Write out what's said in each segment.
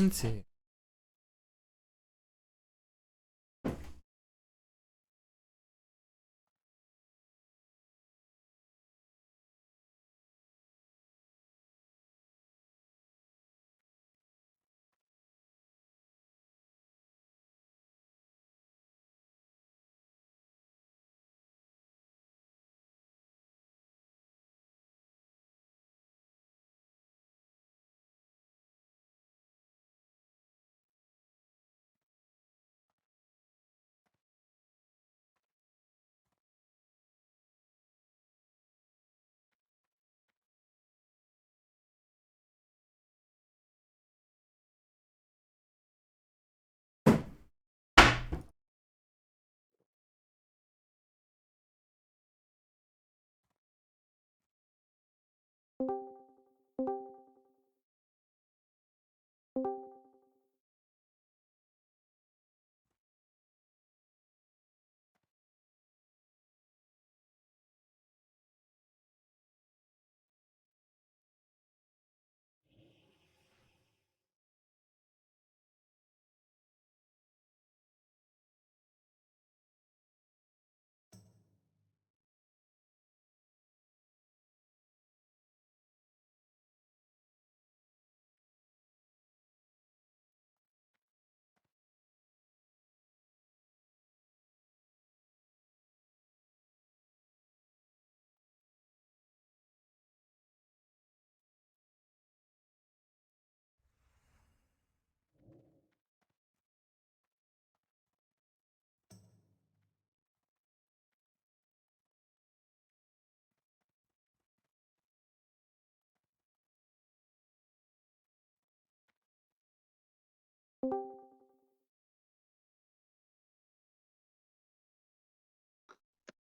Gente.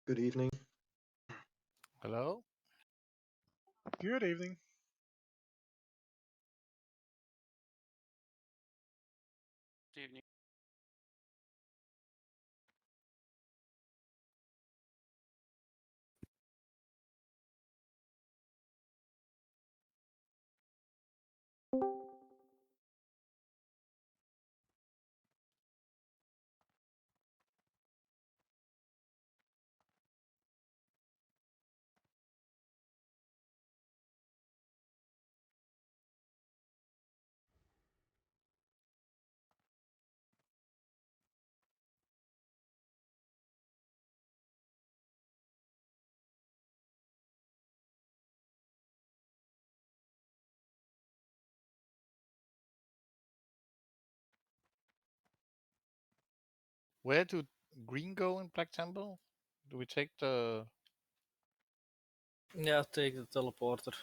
Good evening. Hello? Good evening. Good evening. Where do green go in Black Temple? Do we take the Yeah, take the teleporter.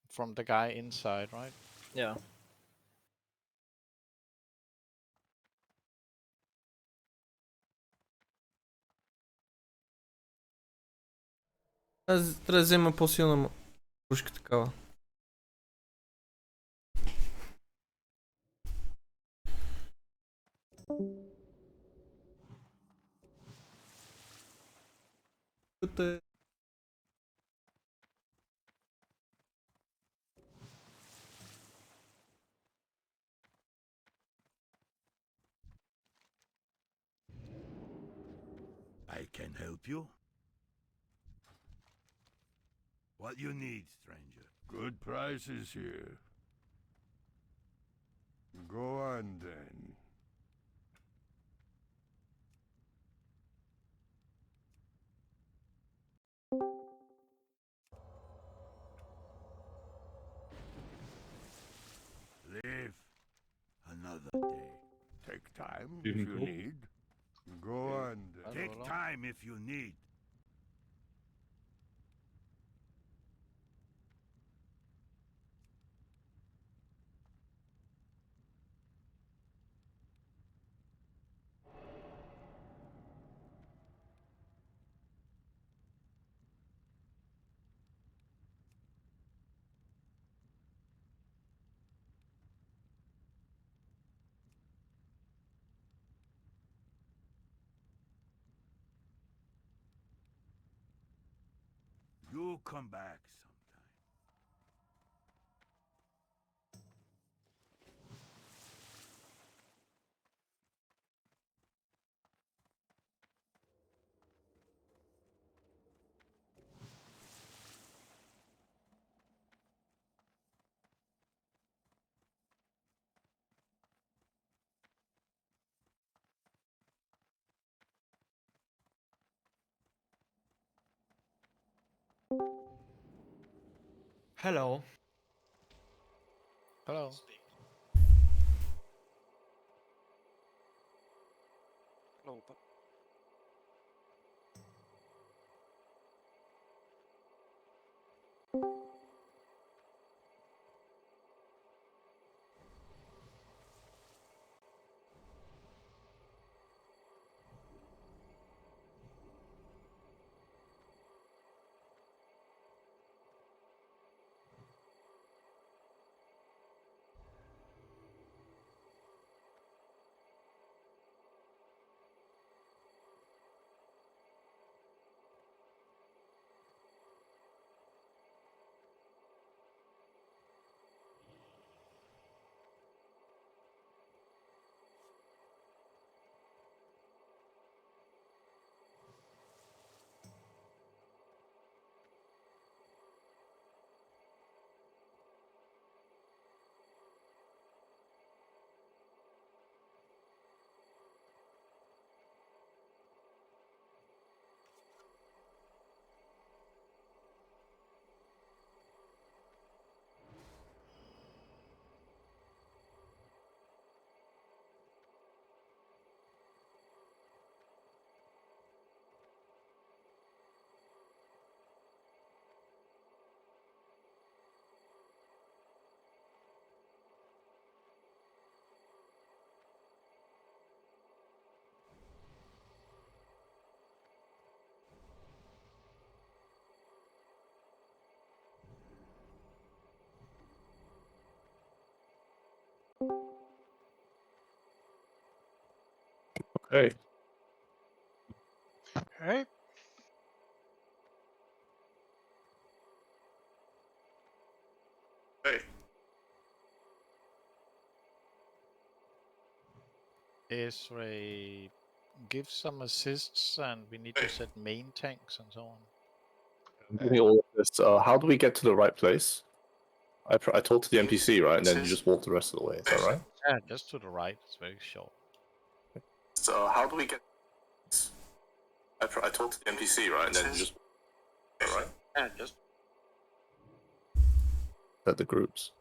from the guy inside, right? Yeah. Trazer uma poção busco de cá. I can help you. What you need, stranger? Good prices here. Go on then. Live another day. Take time Evening, if you Cole. need. Go on then. Take Hello. time if you need. You'll come back sometime. Hello. Hello. Hello, but Hey, Hey, Ezra give some assists and we need to set main tanks and so on. I'm doing all of this. How do we get to the right place? I talked to the NPC, right? And then you just walk the rest of the way. Is that right? Yeah, just to the right. It's very short. So how do we get? I talked to the NPC, right? And then you just right yeah, just at the groups.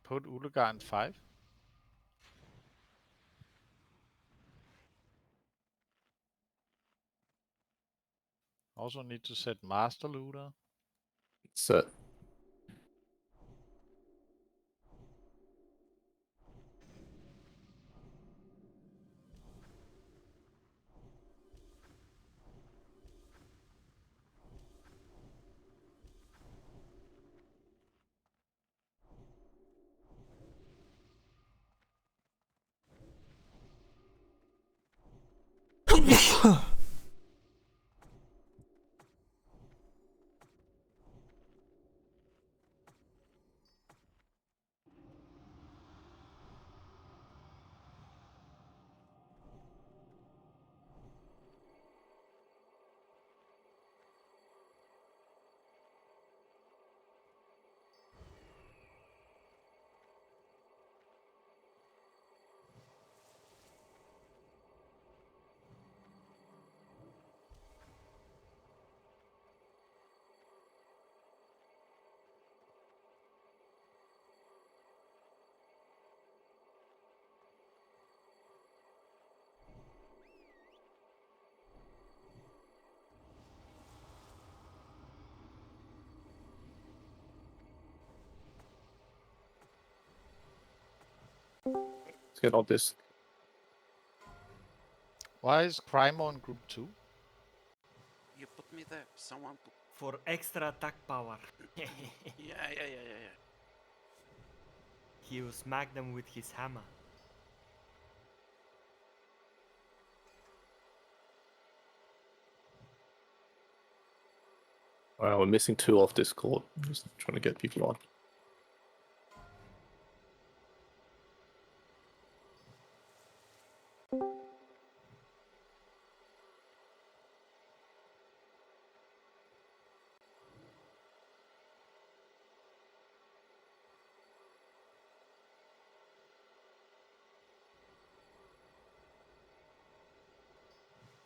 Put Ulugan 5. Also need to set Master Looter. Set. Let's get all this. Why is Firemaw in group 2? You put me there. Someone put. For extra attack power. Yeah. He will smack them with his hammer. Alright, we're missing 2 off Discord. Just trying to get people on.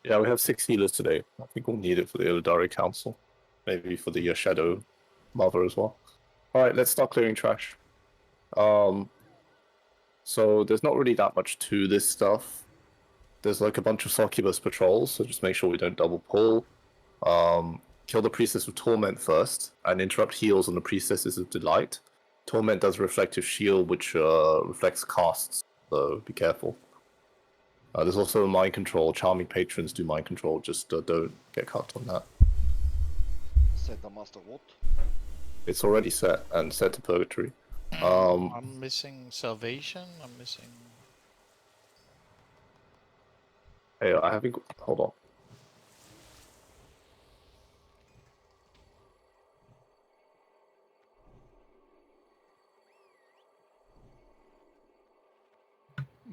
Yeah, we have 6 healers today. I think we'll need it for the Illidari Council. Maybe for the Shadow Mother as well. Alright, let's start clearing trash. So there's not really that much to this stuff. There's like a bunch of succubus patrols, so just make sure we don't double pull. Kill the Priestess of Torment first, and interrupt heals on the Priestesses of Delight. Torment does reflective shield, which reflects casts, so be careful. There's also a mind control. Charming patrons do mind control, just don't get cut on that. Set the master what? It's already set and set to Purgetory. I'm missing salvation. I'm missing. Hey, I haven't. Hold on.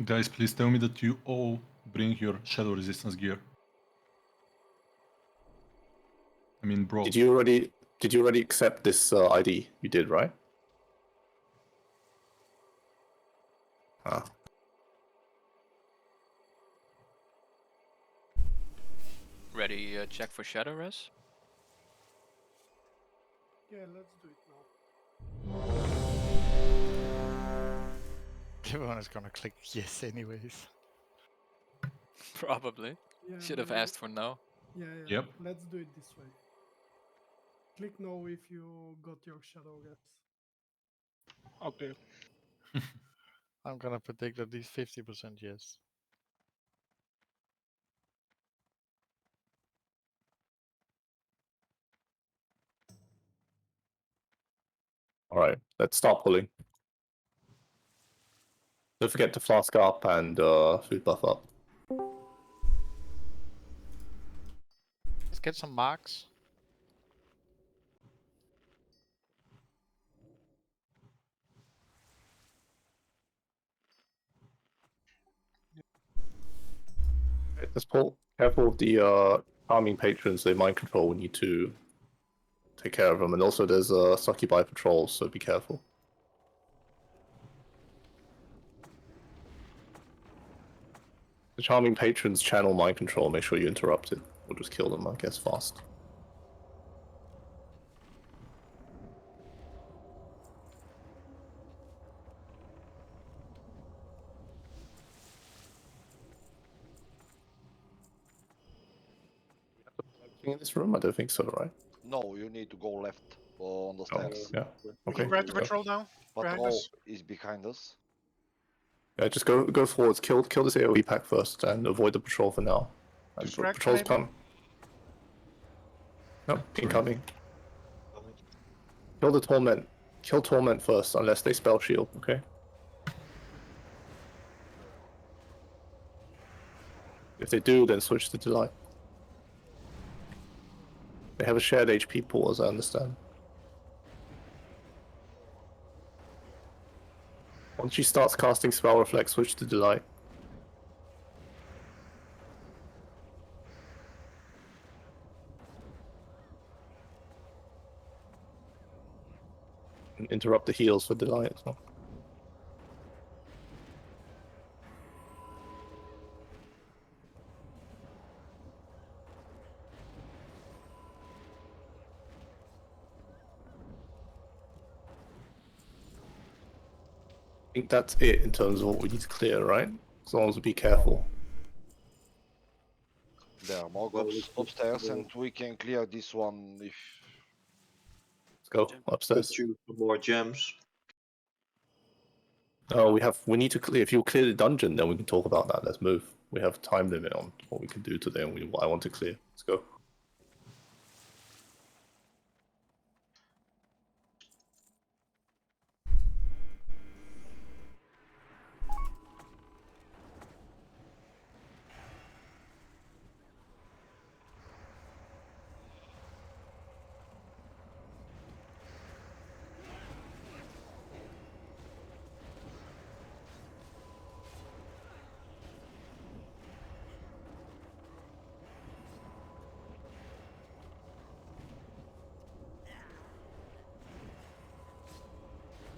Guys, please tell me that you all bring your shadow resistance gear. I mean, bro. Did you already accept this ID? You did, right? Ah. Ready, check for shadow res? Yeah, let's do it now. Everyone is gonna click yes anyways. Probably. Yeah, Should have but asked for no. Yeah. Yep. Let's do it this way. Click no if you got your shadow gaps. Okay. I'm gonna predict at least 50% yes. Alright, let's start pulling. Don't forget to flask up and food buff up. Let's get some marks. Okay, let's pull. Careful with the farming patrons, they mind control. We need to take care of them. And also there's succubi patrols, so be careful. The charming patrons channel mind control, make sure you interrupt it. We'll just kill them, I guess, fast. In this room? I don't think so, right? No, you need to go left on the stairs. Yeah. Okay. Where the go. patrol now? Behind Patrol us. is behind us. Yeah, just go forwards. Kill this AoE pack first, and avoid the patrol for now. And Distract, patrols maybe? come. No, incoming. Kill the torment. Kill torment first, unless they spell shield. Okay. If they do, then switch to delight. They have a shared HP pool, as I understand. Once she starts casting spell reflect, switch to delight. And interrupt the heals for delight as well. I think that's it in terms of what we need to clear, right? As long as we be careful. There are more upstairs, and we can clear this one if. Let's go upstairs. For more gems. We need to clear. If you clear the dungeon, then we can talk about that. Let's move. we have time limit on what we can do today and what I want to clear. Let's go.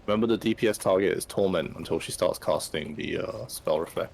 Remember the DPS target is Torment until she starts casting the spell reflect.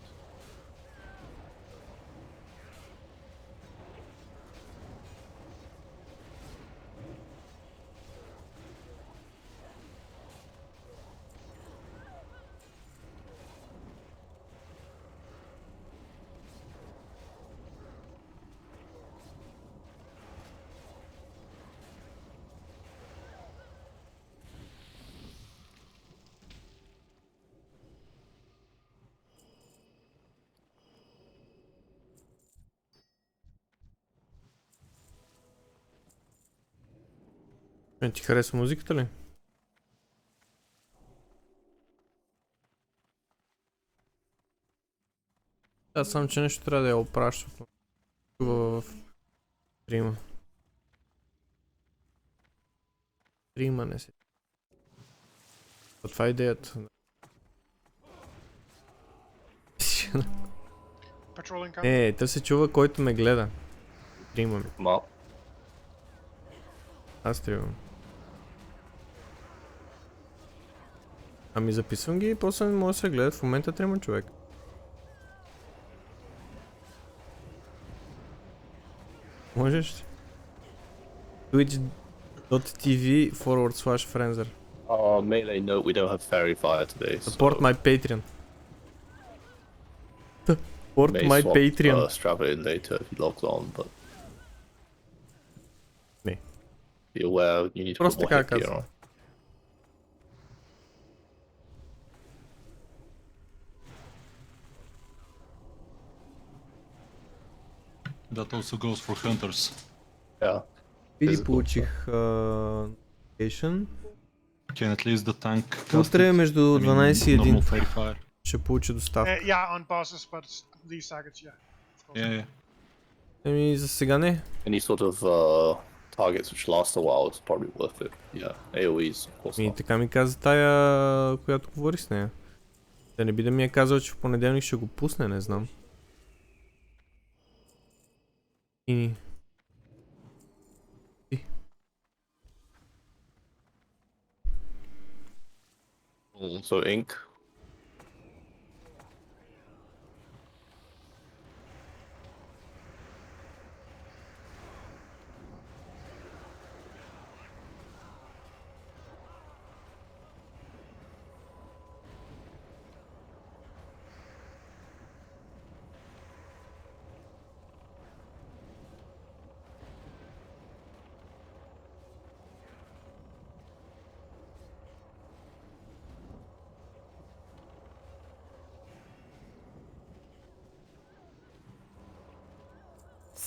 Ти харесва музиката ли? Аз само, че нещо трябва да я опраща в стрима. Стрима не се. Това е идеята. То се чува, който ме гледа. Стрима ми. Аз стримам. Ами записвам ги и после не може да се гледат в момента 3 човек. Можеш? Twitch.tv/Frenzer. Melee note, we don't have Fairy Fire today. Support my Patreon. Support my Patreon. Strap it in later if he logs on, but... Не. Be aware, you need to Просто put more така headgear казвам. on. That also goes for hunters. Yeah. Види, получих notification. Can at least the tank Утре между 12 и 1 Fairy Fire. ще получи доставка. Yeah, on bosses, but these targets, yeah. Yeah. Еми за сега не. Any sort of targets which last a while is probably worth it. Yeah, AoEs, of course И not. така ми каза тая, която говори с нея. Да не би да ми е казал, че в понеделник ще го пусне, не знам. И... So ink.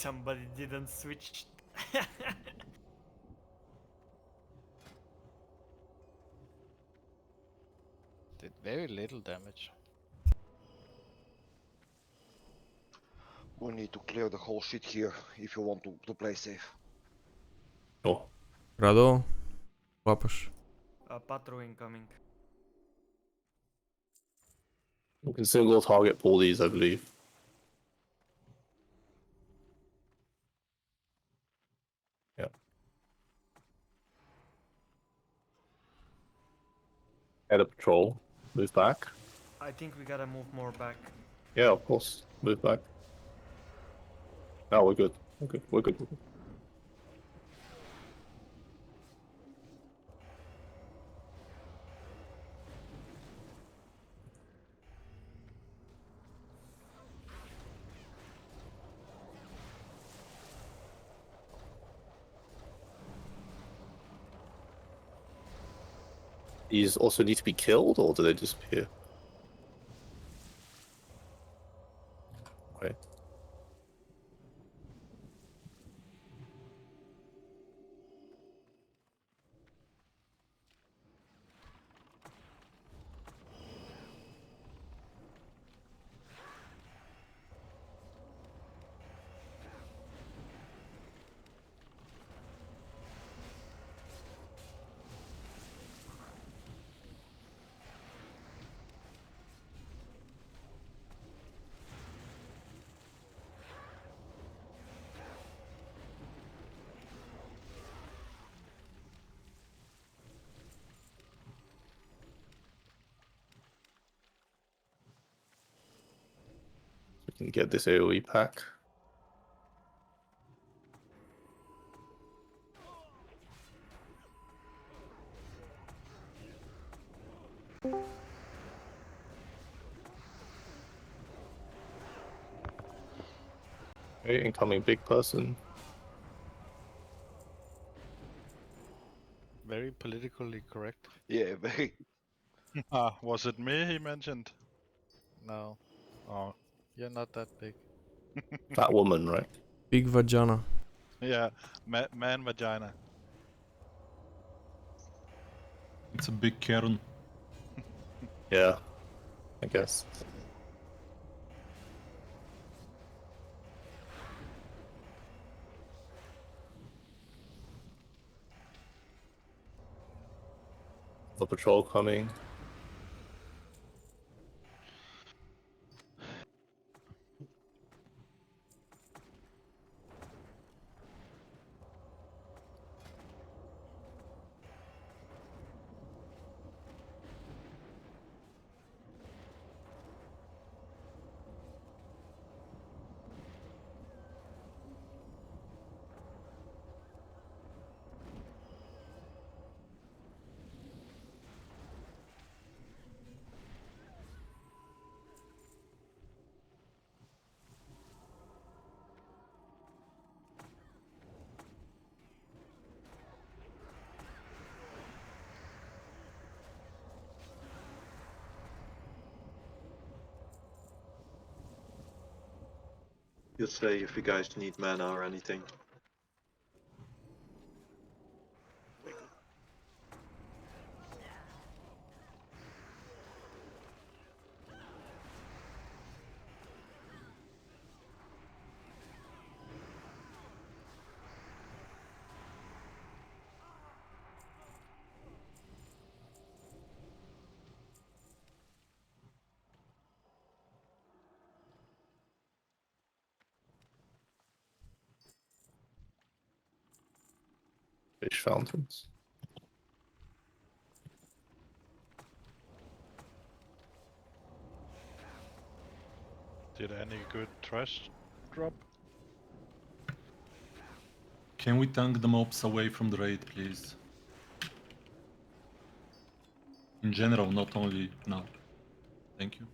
Somebody didn't switch. Did very little damage. We need to clear the whole shit here if you want to play safe. Sure. Радо, лапаш. Patrol incoming. We can single target pull these, I believe. Yeah. Head a patrol. Move back. I think we gotta move more back. Yeah, of course. Move back. No, we're good. We're good. We're good. We're good. These also need to be killed, or do they disappear? Right. And get this AoE pack. Okay, incoming big person. Very politically correct. Yeah, very. Ah, was it me he mentioned? No. Oh, you're not that big. That woman, right? Big vagina. Yeah, man vagina. It's a big cairn. Yeah, I guess. The patrol coming. Just say if you guys need mana or anything. Fish fountains. Did any good trash drop? Can we tank the mobs away from the raid, please? In general, not only now. Thank you.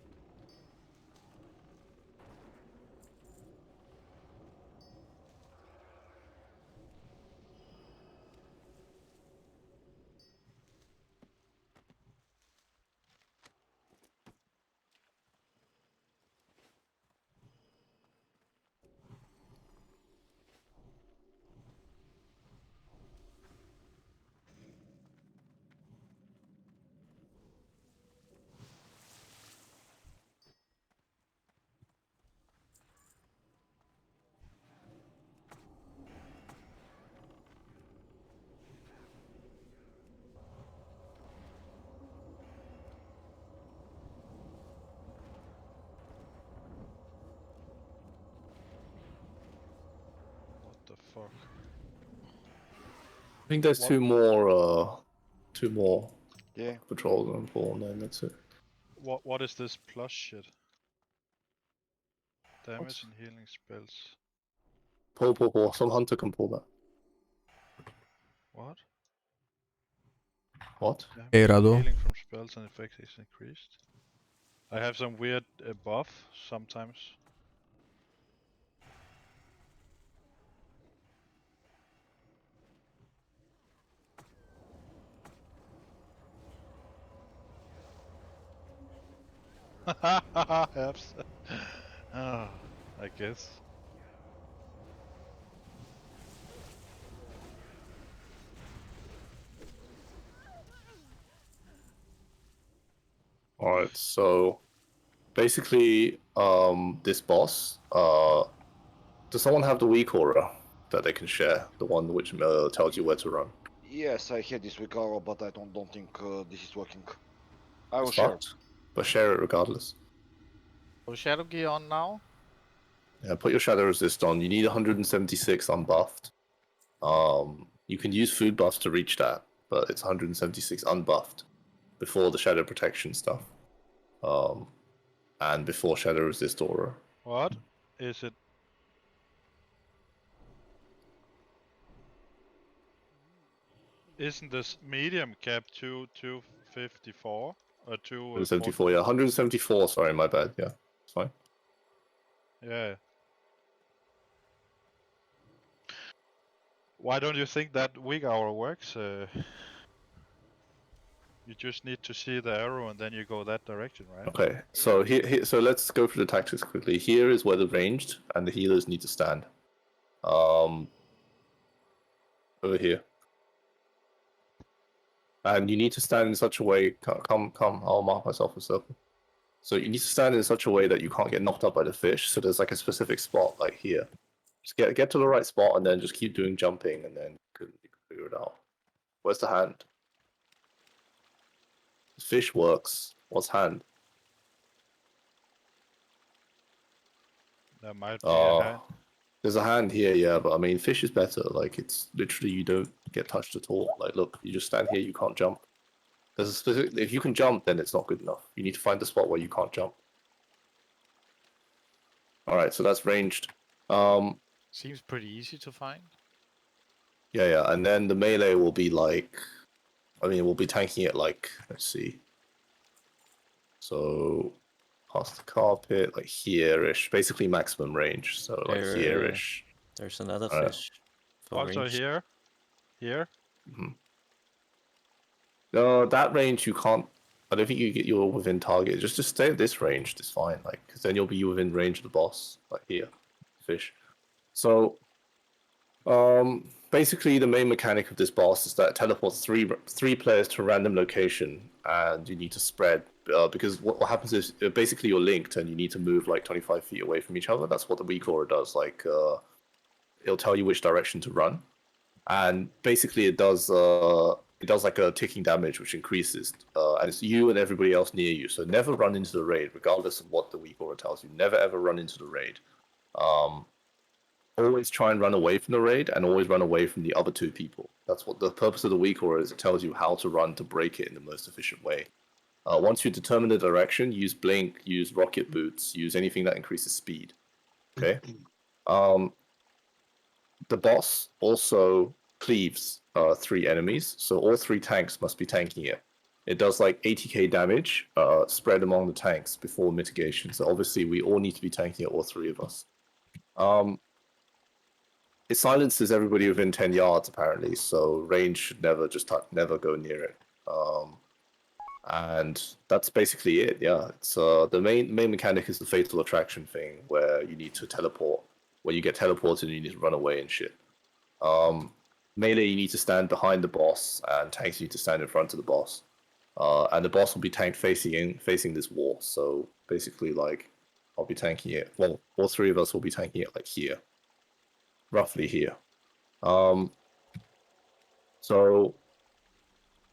What the fuck? I think there's What? two more Yeah. patrols on board, and then that's it. What is this plus shit? Damage and healing spells. Pull. Some hunter can pull that. What? What? Damage Hey, and Rado. healing from spells and effects is increased. I have some weird buff sometimes. Abs. Oh, I guess. Alright, so basically, this boss, does someone have the weak aura that they can share? The one which tells you where to run? Yes, I had this with Garo, but I don't think this is working. I will It's share. fucked, but share it regardless. So Shadow Gear on now? Yeah, put your shadow resist on. You need 176 unbuffed. You can use food buffs to reach that, but it's 176 unbuffed before the shadow protection stuff. And before shadow resist aura. What? Is it? Isn't this medium cap 254 or 174, yeah. 174, sorry, my bad. Yeah, it's fine. Yeah. Why don't you think that weak hour works? You just need to see the arrow and then you go that direction, right? Okay, so so let's go through the tactics quickly. Here is where the ranged and the healers need to stand. Over here. And you need to stand in such a way. Come, I'll mark myself a circle. So you need to stand in such a way that you can't get knocked up by the fish. So there's like a specific spot, like here. Just get to the right spot and then just keep doing jumping, and then you can figure it out. Where's the hand? Fish works. What's hand? There might be a hand. There's a hand here, yeah, but I mean, fish is better. Like, it's literally you don't get touched at all. Like, look, you just stand here, you can't jump. There's a specific. If you can jump, then it's not good enough. You need to find the spot where you can't jump. All right, so that's ranged. Seems pretty easy to find. Yeah, and then the melee will be like, I mean, we'll be tanking it like, let's see. So, past the carpet, like here-ish, basically maximum range. So like here-ish. There's another fish. Also range. here. Here. No, that range you can't. I don't think you're within target. Just stay at this range. It's fine. Like, because then you'll be within range of the boss. Like here, fish. So, basically the main mechanic of this boss is that it teleports three players to a random location, and you need to spread. Because what happens is basically you're linked, and you need to move like 25 feet away from each other. That's what the weak aura does. Like, it'll tell you which direction to run, and basically it does like a ticking damage which increases, and it's you and everybody else near you. So never run into the raid, regardless of what the weak aura tells you. Never ever run into the raid. Always try and run away from the raid, and always run away from the other two people. That's what the purpose of the weak aura is. It tells you how to run to break it in the most efficient way. Once you determine the direction, use blink, use rocket boots, use anything that increases speed. Okay. The boss also cleaves 3 enemies, so all 3 tanks must be tanking it. It does like 80k damage spread among the tanks before mitigation, so obviously we all need to be tanking it, all 3 of us. It silences everybody within 10 yards apparently, so range should never never go near it. And that's basically it. Yeah, it's the main mechanic is the fatal attraction thing, where you need to teleport. When you get teleported, you need to run away and shit. Melee, you need to stand behind the boss, and tanks need to stand in front of the boss. And the boss will be tanked facing this wall. So basically, like, I'll be tanking it. Well, all 3 of us will be tanking it like here, roughly here. So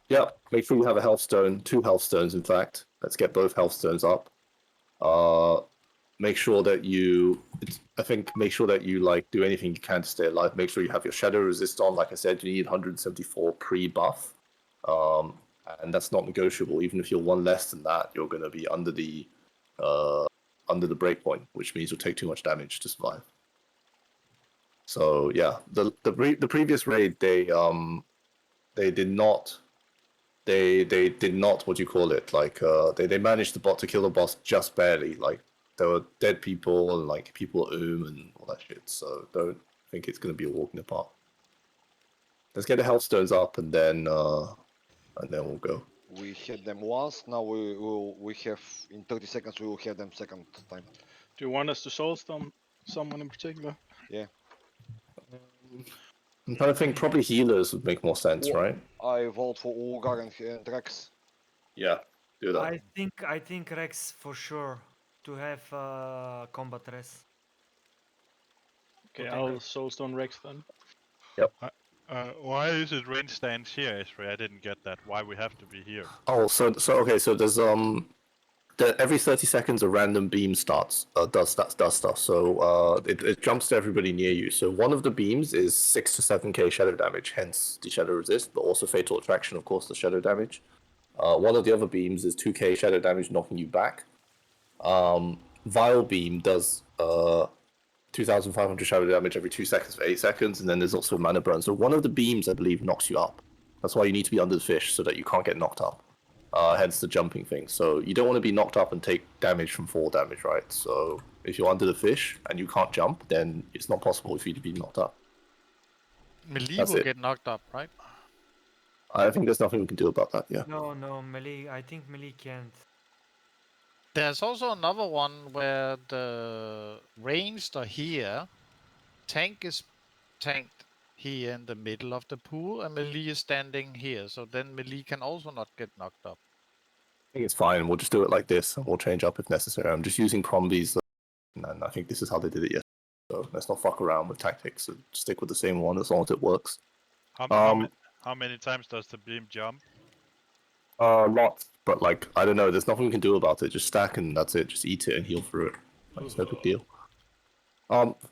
yeah, make sure you have a health stone, 2 health stones, in fact. Let's get both health stones up. Make sure that make sure that you like do anything you can to stay alive. Make sure you have your shadow resist on. Like I said, you need 174 pre-buff, and that's not negotiable. Even if you're 1 less than that, you're going to be under the breakpoint, which means you'll take too much damage to survive. So yeah, the previous raid they did not. They did not, what do you call it? Like they managed to kill the boss just barely. Like, there were dead people and like people and all that shit. So don't think it's gonna be a walk in the park. Let's get the health stones up, and then we'll go. We had them once. Now we have in 30 seconds. We will have them second time. Do you want us to soulstone someone in particular? Yeah. I'm trying to think. Probably healers would make more sense, right? I vote for Ulgar and Rex. Yeah, do that. I think Rex for sure to have combat res. Okay, I'll soulstone Rex then. Yep. Why is it range stands here, Esri? I didn't get that. Why we have to be here? Oh, so okay. So there's every 30 seconds a random beam starts does stuff. So it jumps to everybody near you. So one of the beams is 6 to 7k shadow damage, hence the shadow resist, but also fatal attraction, of course, the shadow damage. One of the other beams is 2k shadow damage, knocking you back. Vile Beam does 2,500 shadow damage every 2 seconds for 8 seconds, and then there's also Mana Burn. So one of the beams, I believe, knocks you up. That's why you need to be under the fish so that you can't get knocked up. Hence the jumping thing. So you don't want to be knocked up and take damage from fall damage, right? So if you're under the fish and you can't jump, then it's not possible for you to be knocked up. Melee That's will it. get knocked up, right? I think there's nothing we can do about that, yeah. No, melee. I think melee can't. There's also another one where the ranged are here, tank is tanked here in the middle of the pool, and melee is standing here. So then melee can also not get knocked up. I think it's fine. We'll just do it like this, and we'll change up if necessary. I'm just using Crombie's, and I think this is how they did it yesterday. So let's not fuck around with tactics. And stick with the same one as long as it works. How many times does the beam jump? Lots, but like I don't know. There's nothing we can do about it. Just stack and that's it. Just eat it and heal through it. Like, it's no big deal.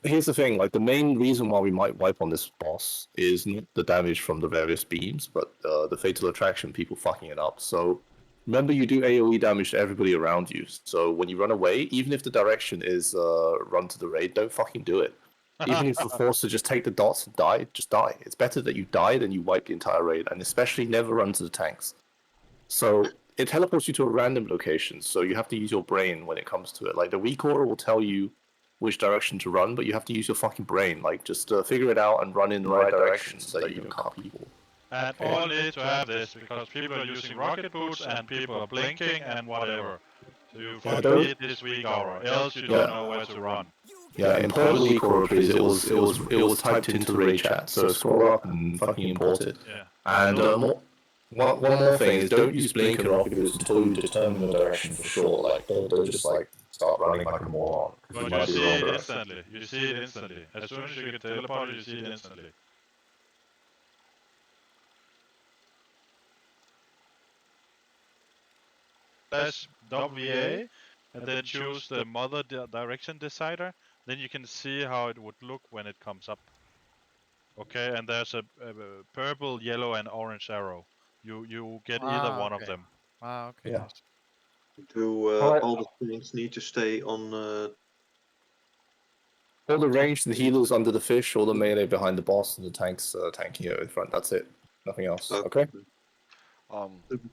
Here's the thing. Like the main reason why we might wipe on this boss is not the damage from the various beams, but the fatal attraction, people fucking it up. So remember, you do AOE damage to everybody around you. So when you run away, even if the direction is run to the raid, don't fucking do it. Even if you're forced to just take the dots and die, just die. It's better that you die than you wipe the entire raid, and especially never run to the tanks. So it teleports you to a random location, so you have to use your brain when it comes to it. Like the weak aura will tell you which direction to run, but you have to use your fucking brain. Like just figure it out and run in the right direction so that you don't cut people. And all need to have this because people are using rocket boots and people are blinking and whatever. So you fucking need this weak aura, else you don't know where to run. Yeah, import the weak aura, please. It was typed into the raid chat, so scroll up and fucking import it. Yeah. And one more thing is don't use blink and rocket boots until you determine the direction for sure. Like don't just like start running like a moron. But you see it instantly. You see it instantly. As soon as you get teleported, you see it instantly. Press WA and then choose the mother direction decider. Then you can see how it would look when it comes up. Okay, and there's a purple, yellow, and orange arrow. You get either one of them. Ah, okay. Yeah. Do all the things need to stay on? All the range, the healers under the fish, all the melee behind the boss, and the tanks tanking here in front. That's it. Nothing else. Okay.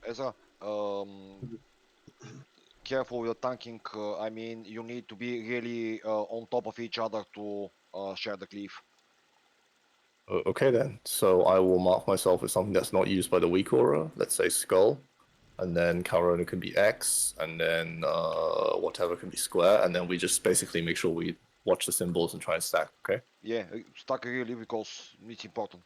Ezra, careful with tanking. I mean, you need to be really on top of each other to share the cliff. Okay then. So I will mark myself with something that's not used by the weak aura. Let's say skull, and then Calrona can be X, and then whatever can be square, and then we just basically make sure we watch the symbols and try and stack. Okay. Yeah, stack really because it's important.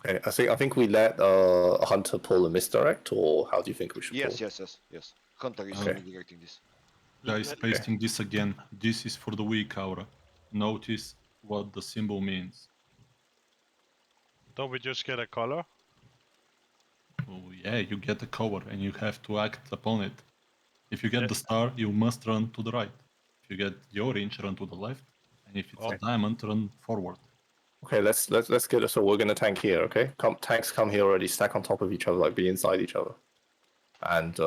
Okay. I think we let a hunter pull a misdirect, or how do you think we should? Yes, pull? yes. Hunter is Okay. directing this. Guys, pasting this again. This is for the weak aura. Notice what the symbol means. Don't we just get a color? Oh yeah, you get the cover and you have to act upon it. If you get the star, you must run to the right. If you get the orange, run to the left. And if it's a diamond, run forward. Okay, let's get it. So we're gonna tank here, okay? Tanks come here already, stack on top of each other, like be inside each other. And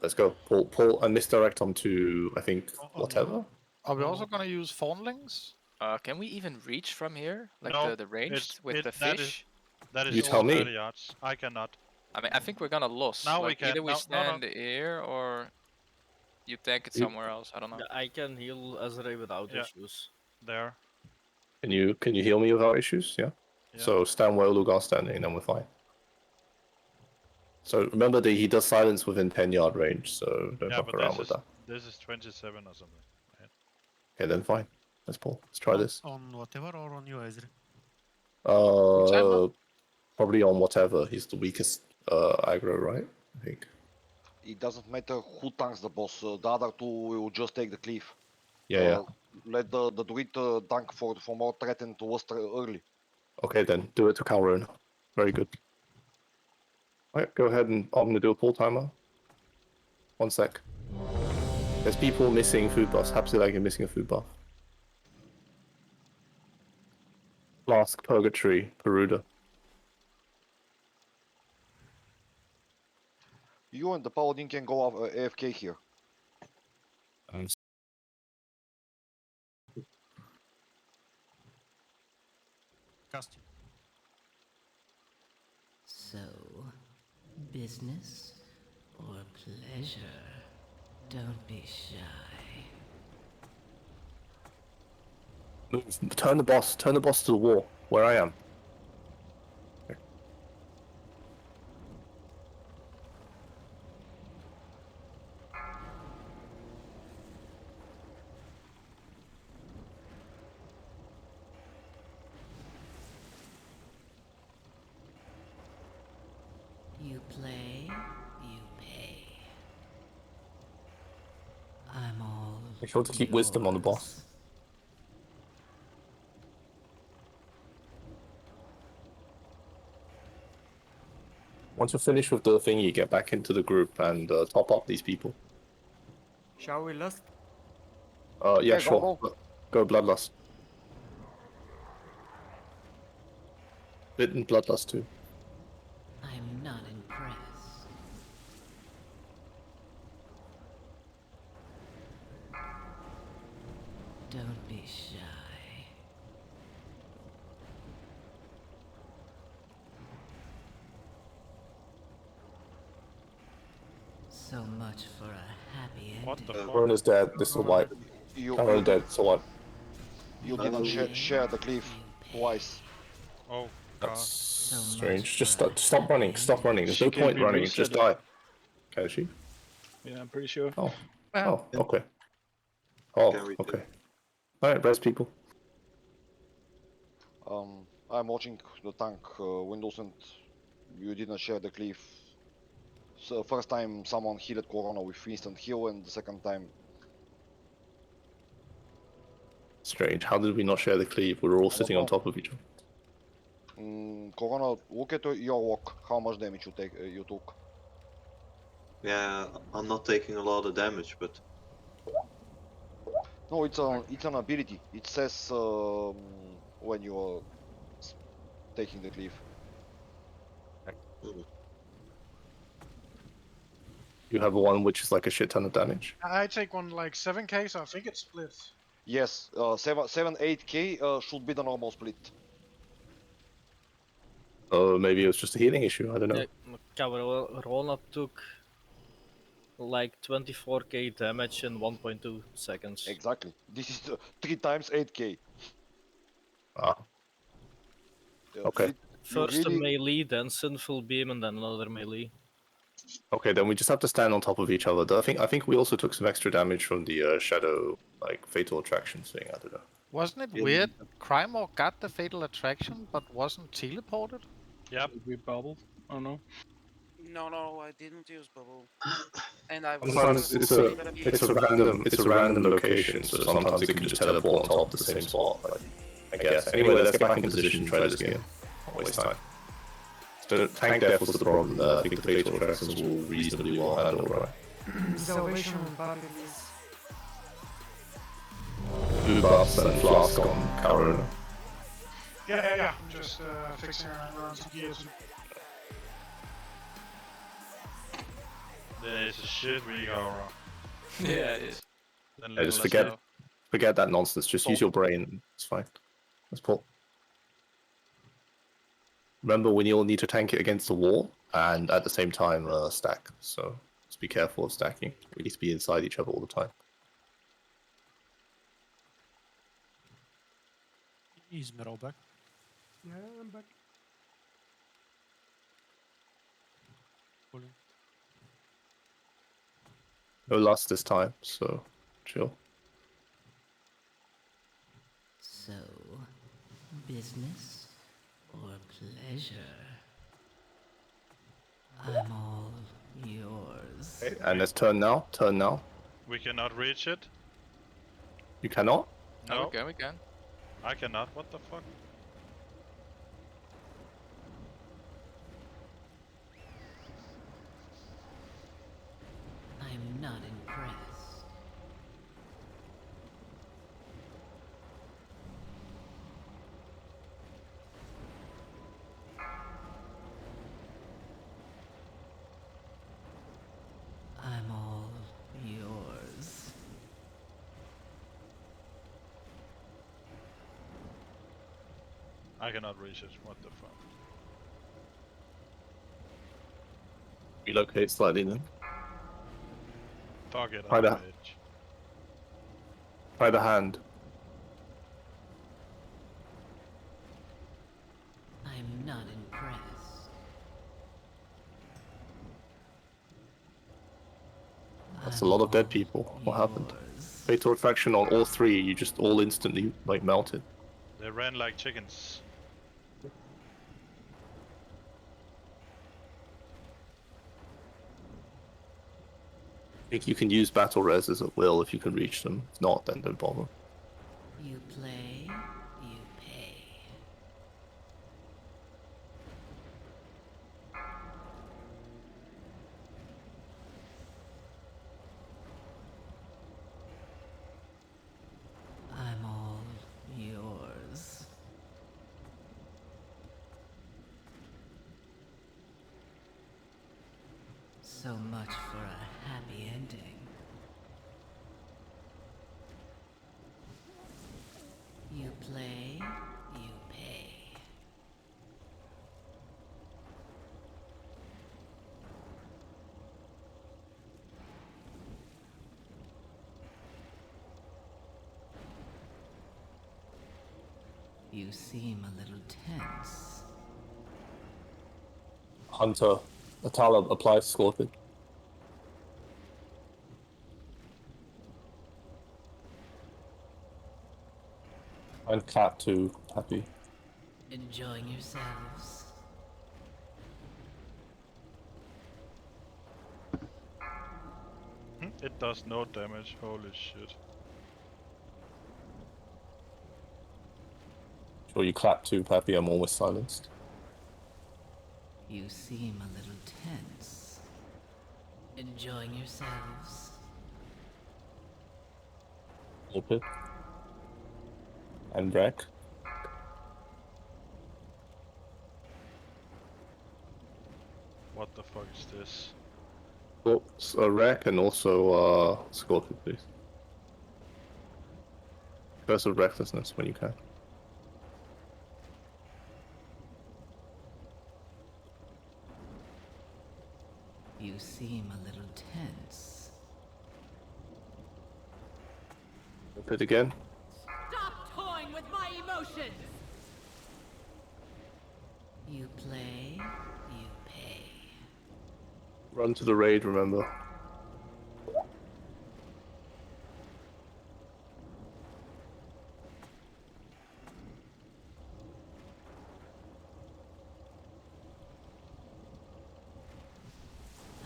let's go. Pull and misdirect onto I think whatever. Are we also gonna use fawnlings? Can we even reach from here? Like No, the ranged with the that fish? That is You tell me. 30 yards. I cannot. I mean, I think we're gonna lose. Now we like, can. either we No, stand here or you tank it somewhere else. I don't know. I can heal Azrael without issues. There. Can you heal me without issues? Yeah. So stand where Lugar's standing, and then we're fine. So remember that he does silence within 10-yard range, so don't fuck around with that. This is 27 or something. Right? Okay, then fine. Let's pull. Let's try this. On whatever or on you, Ezra? Probably on whatever. He's the weakest aggro, right? I think. It doesn't matter who tanks the boss. The other two will just take the cliff. Yeah. Let the druid tank for more threat and to us early. Okay, then do it to Calrona. Very good. Alright, go ahead and I'm gonna do a pull timer. 1 sec. There's people missing food buffs. Absolutely like you're missing a food buff. Flask, Purgetory, Peruda. You and the paladin can go AFK here. casting. So, business or pleasure? Don't be shy. Move. Turn the boss to the wall, where I am. You play, you pay. I'm all Make sure to keep wisdom on the boss. Once you're finished with the thing, you get back into the group and top up these people. Shall we lust? Yeah, Yeah, sure. Go Bloodlust. Bitten Bloodlust too. I'm not impressed. Don't be shy. So much for a happy ending. What the fuck? Corona is dead. This is white. Corona dead. So what? You didn't share the cliff twice. Oh, That's God. strange. Just stop running. Stop running. There's no point running. Just die. Can she? Yeah, I'm pretty sure. Oh. Oh. Okay. Oh. Okay. All right, rest people. I'm watching the tank windows and you didn't share the cliff. So first time someone healed Corona with instant heal and the second time... Strange. How did we not share the cleave? We were all sitting on top of each other. Corona, look at your walk. How much damage you took? Yeah, I'm not taking a lot of damage, but No, it's an ability. It says when you are taking the cliff. You have one which is like a shit ton of damage. I take one like 7k, so I think it's split. Yes, 8k should be the normal split. Maybe it was just a healing issue. I don't know. Cabrona took like 24k damage in 1.2 seconds. Exactly. This is 3 times 8k. Ah. Okay. First a melee, then Sinful Beam, and then another melee. Okay, then we just have to stand on top of each other. I think we also took some extra damage from the shadow, like fatal attraction thing. I don't know. Wasn't it weird? Firemaw got the fatal attraction, but wasn't teleported. Yep. We bubbled. Oh no. No, I didn't use bubble. And I was Sometimes it's a random location, so sometimes it can just teleport on top of the same spot. Like, I guess. Anyway, let's get back in position. Try this again. Don't waste time. So tank death was the problem. I think the fatal attractions will reasonably well handle, right? Salvation and batteries. Blue buffs and flask on Corona. Yeah. I'm just fixing around some gears. There's a shit we go wrong. Yeah, it is. Then Yeah, just let us know. forget that nonsense. Just use your brain. It's fine. Let's pull. Remember, we all need to tank it against the wall and at the same time stack. So just be careful of stacking. We need to be inside each other all the time. Is Metal back? Yeah, I'm back. Pulling. No lust this time, so chill. So, business or pleasure? I'm all yours. Okay, and let's turn now. Turn now. We cannot reach it. You cannot? No. We can. I cannot. What the fuck? I'm not impressed. I'm all yours. I cannot reach it. What the fuck? Relocate slightly then. Fuck it, Try I'll the, rage. try the hand. I'm not impressed. That's a lot of dead people. What happened? Fatal attraction on all three, you just all instantly like melted. They ran like chickens. I think you can use battle reses at will if you can reach them. If not, then don't bother. You play, you pay. I'm all yours. So much for a happy ending. You play, you pay. You seem a little tense. Hunter, Atala applies Scorpion. And Cat too, happy. Enjoying yourselves. It does no damage, holy shit. Sure, you clap too, Pappy. I'm almost silenced. You seem a little tense. Enjoying yourselves. Scorpion. And Drek. What the fuck is this? Oh, so Wreck and also Scorpion, please. Curse of Recklessness when you can. You seem a little tense. Flip it again. Stop toying with my emotions! You play, you pay. Run to the raid, remember.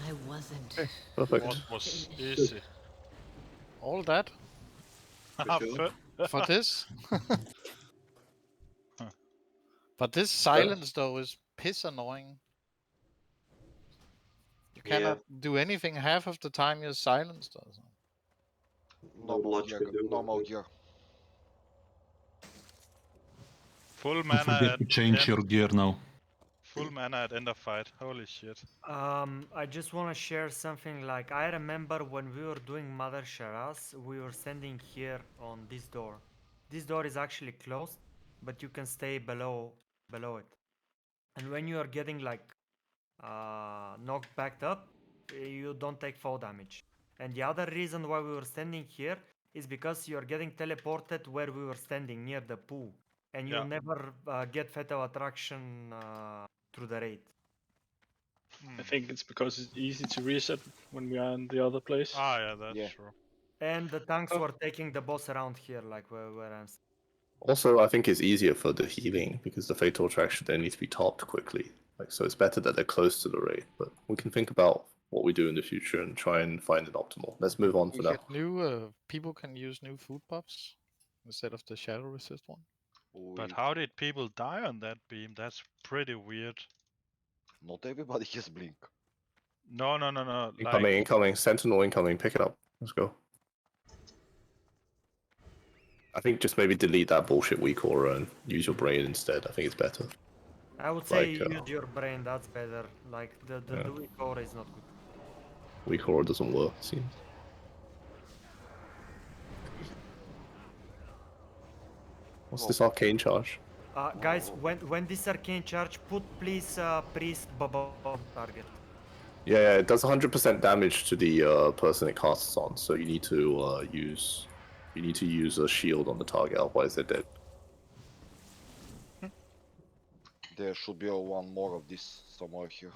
I wasn't. Okay, perfect. What was easy? All that for this? But this silence though is piss annoying. You cannot do anything half of the time you're silenced. Or something. Normal gear. Full Don't mana forget at to change your gear now. Full mana at end of fight. Holy shit. I just want to share something. Like, I remember when we were doing Mother Sharas, we were standing here on this door. This door is actually closed, but you can stay below it. And when you are getting like knocked back up, you don't take fall damage. And the other reason why we were standing here is because you are getting teleported where we were standing near the pool, and you never get fatal attraction through the raid. I think it's because it's easy to reset when we are in the other place. Ah, yeah, that's true. And the tanks were taking the boss around here, like where I'm. Also, I think it's easier for the healing because the fatal attraction they need to be topped quickly. Like, so it's better that they're close to the raid. But we can think about what we do in the future and try and find an optimal. Let's move on for We now. get new people can use new food buffs instead of the shadow resist one. But how did people die on that beam? That's pretty weird. Not everybody has blink. No. Incoming, incoming. Sentinel incoming. Pick it up. Let's go. I think just maybe delete that bullshit weak aura and use your brain instead. I think it's better. I would say use your brain. That's better. Like the weak aura is not good. Weak aura doesn't work, it seems. What's this arcane charge? Guys, when this arcane charge, put please priest above target. Yeah, it does 100% damage to the person it casts on, so you need to use a shield on the target, otherwise they're dead. There should be one more of this somewhere here.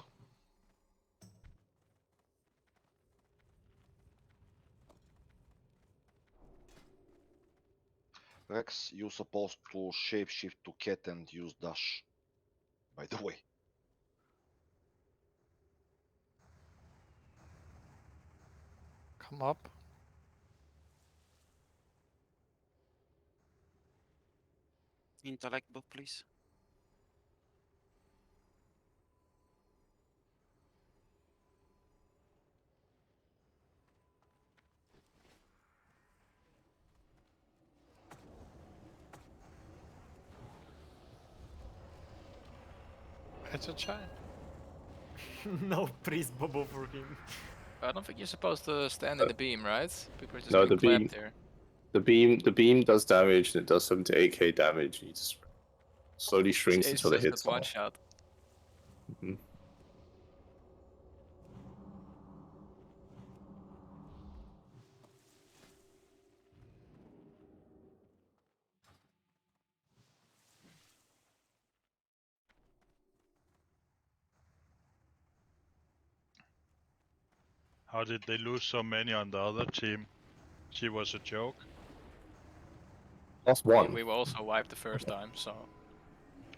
Rex, you're supposed to shapeshift to cat and use dash. By the way. Come up. Intellect book, please. It's a giant. No priest bubble for him. I don't think you're supposed to stand in the beam, right? People are just No, getting the beam. clapped here. The beam does damage, and it does 7 to 8k damage. You just slowly shrinks It's until it just hits that one someone. shot. How did they lose so many on the other team? She was a joke. Lost one. We were also wiped the first time, so.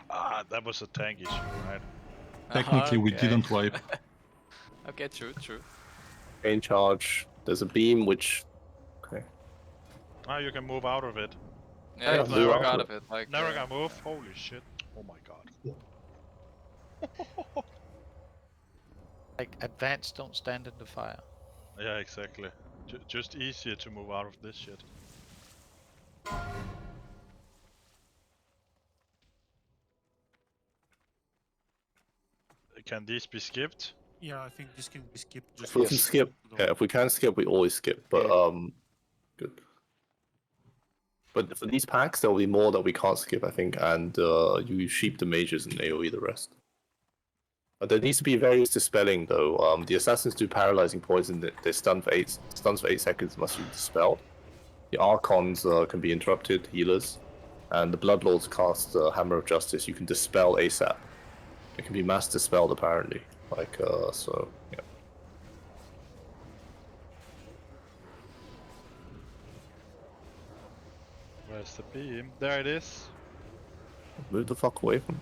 Ah, that was a tank issue, right? Technically, we Okay. didn't wipe. Okay, true. Chain charge. There's a beam which. Okay. Ah, you can move out of it. Yeah, you Yeah, can move walk out out of of it. Like, Never gonna move. Holy shit! Oh my god. Like, advanced don't stand in the fire. Yeah, exactly. Just easier to move out of this shit. Can these be skipped? Yeah, I think this can be skipped. Just If we can skip, yeah, if we can skip, we always skip. But good. But for these packs, there will be more that we can't skip, I think, and you sheep the mages and AoE the rest. But there needs to be various dispelling though. The assassins do paralyzing poison. They stuns for 8 seconds. Must be dispelled. The archons can be interrupted. Healers, and the bloodlords cast Hammer of Justice. You can dispel ASAP. It can be mass dispelled apparently. Like so, yeah. Where's the beam? There it is. Move the fuck away from.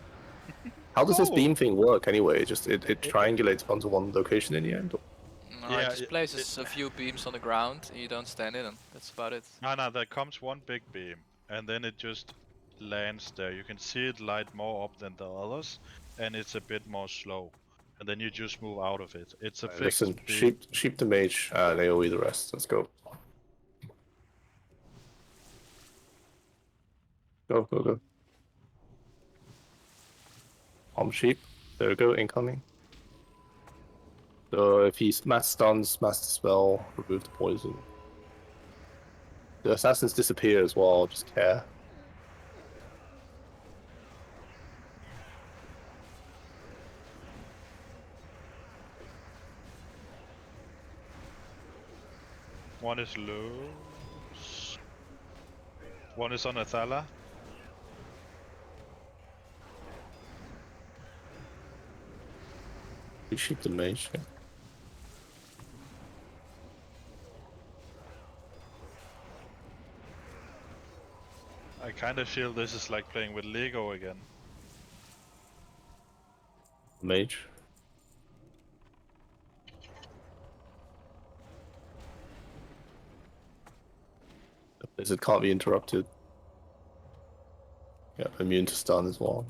How does this beam thing work anyway? Just it triangulates onto one location in the end. Or? No, Yeah, it just places a few beams on the ground and you don't stand in them. That's about it. No, there comes one big beam, and then it just lands there. You can see it light more up than the others, and it's a bit more slow. And then you just move out of it. It's a fixed Listen, beam. sheep the mage and AoE the rest. Let's go. Go. Sheep. There we go, incoming. So if he mass stuns, mass dispel, remove the poison. The assassins disappear as well, just care. One is loose. One is on Athala. We sheep the mage. Yeah. I kind of feel this is like playing with Lego again. Mage. The blizzard can't be interrupted. Yeah, immune to stun as well.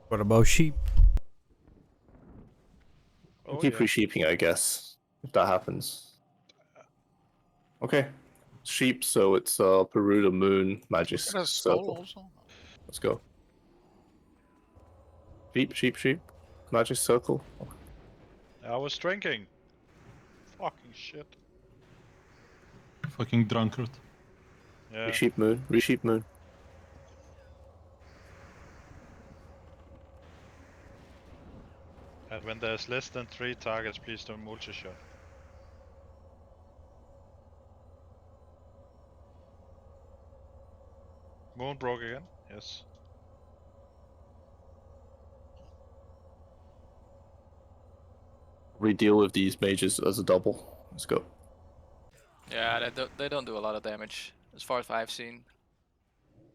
What about sheep? Keep re-sheeping, I guess, if that happens. Okay. Sheep, so it's Peruda, Moon, Magic Look at a skull Circle. also. Let's go. Sheep. Magic Circle. I was drinking. Fucking shit. Fucking drunkard. Yeah. Resheep Moon. And when there's less than 3 targets, please don't multi-shot. Moon broke again? Yes. We deal with these mages as a double. Let's go. Yeah, they don't do a lot of damage, as far as I've seen.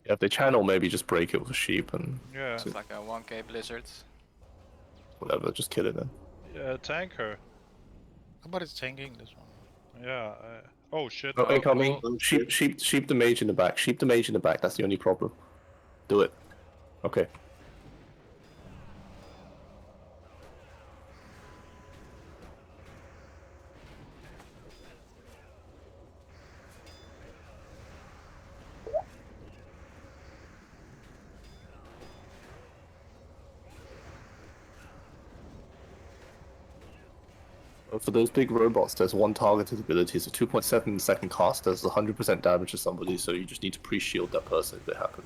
Yeah, if they channel, maybe just break it with a sheep and Yeah. It's like a 1k blizzard. whatever, just kill it then. Yeah, tank her. Nobody's tanking this one. Yeah. Oh shit. Oh, incoming. Sheep the mage in the back. Sheep the mage in the back. That's the only problem. Do it. Okay. For those big robots, there's one targeted ability. It's a 2.7 second cast. There's 100% damage to somebody, so you just need to pre-shield that person if it happens.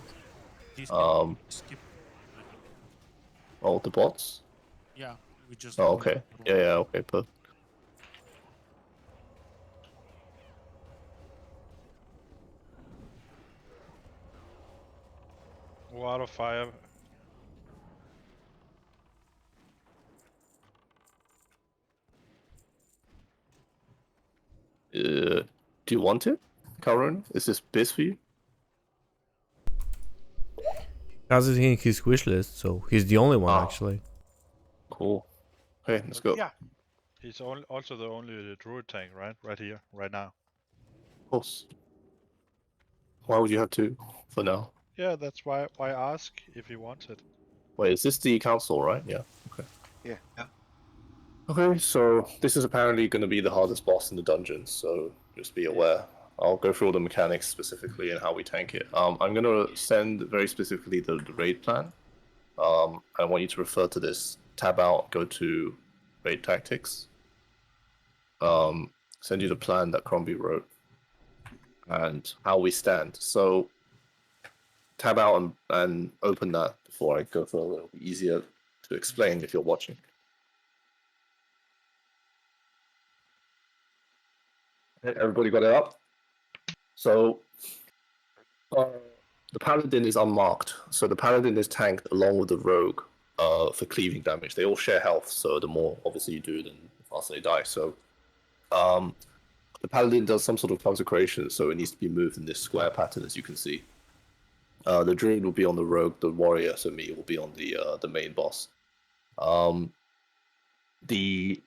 Skip. Oh, the bots? Yeah, we just. Oh, okay. Yeah, okay, perfect. Water fire. Do you want it, Karen? Is this biz for you? Kaz is in his wish list, so he's the only one actually. Cool. Okay, let's go. Yeah. He's also the only druid tank, right? Right here, right now. Of course. Why would you have two for now? Yeah, that's why ask if he wants it. Wait, is this the council, right? Yeah. Okay. Yeah. Okay, so this is apparently going to be the hardest boss in the dungeon, so just be aware. I'll go through all the mechanics specifically and how we tank it. I'm going to send very specifically the raid plan. I want you to refer to this. Tab out, go to raid tactics. Send you the plan that Crombie wrote and how we stand. So tab out and open that before I go further. It'll be easier to explain if you're watching. Everybody got it up? So the paladin is unmarked. So the paladin is tanked along with the rogue for cleaving damage. They all share health, so the more obviously you do, then the faster they die. So the paladin does some sort of consecration, so it needs to be moved in this square pattern, as you can see. The druid will be on the rogue, the warrior, so me, will be on the main boss. The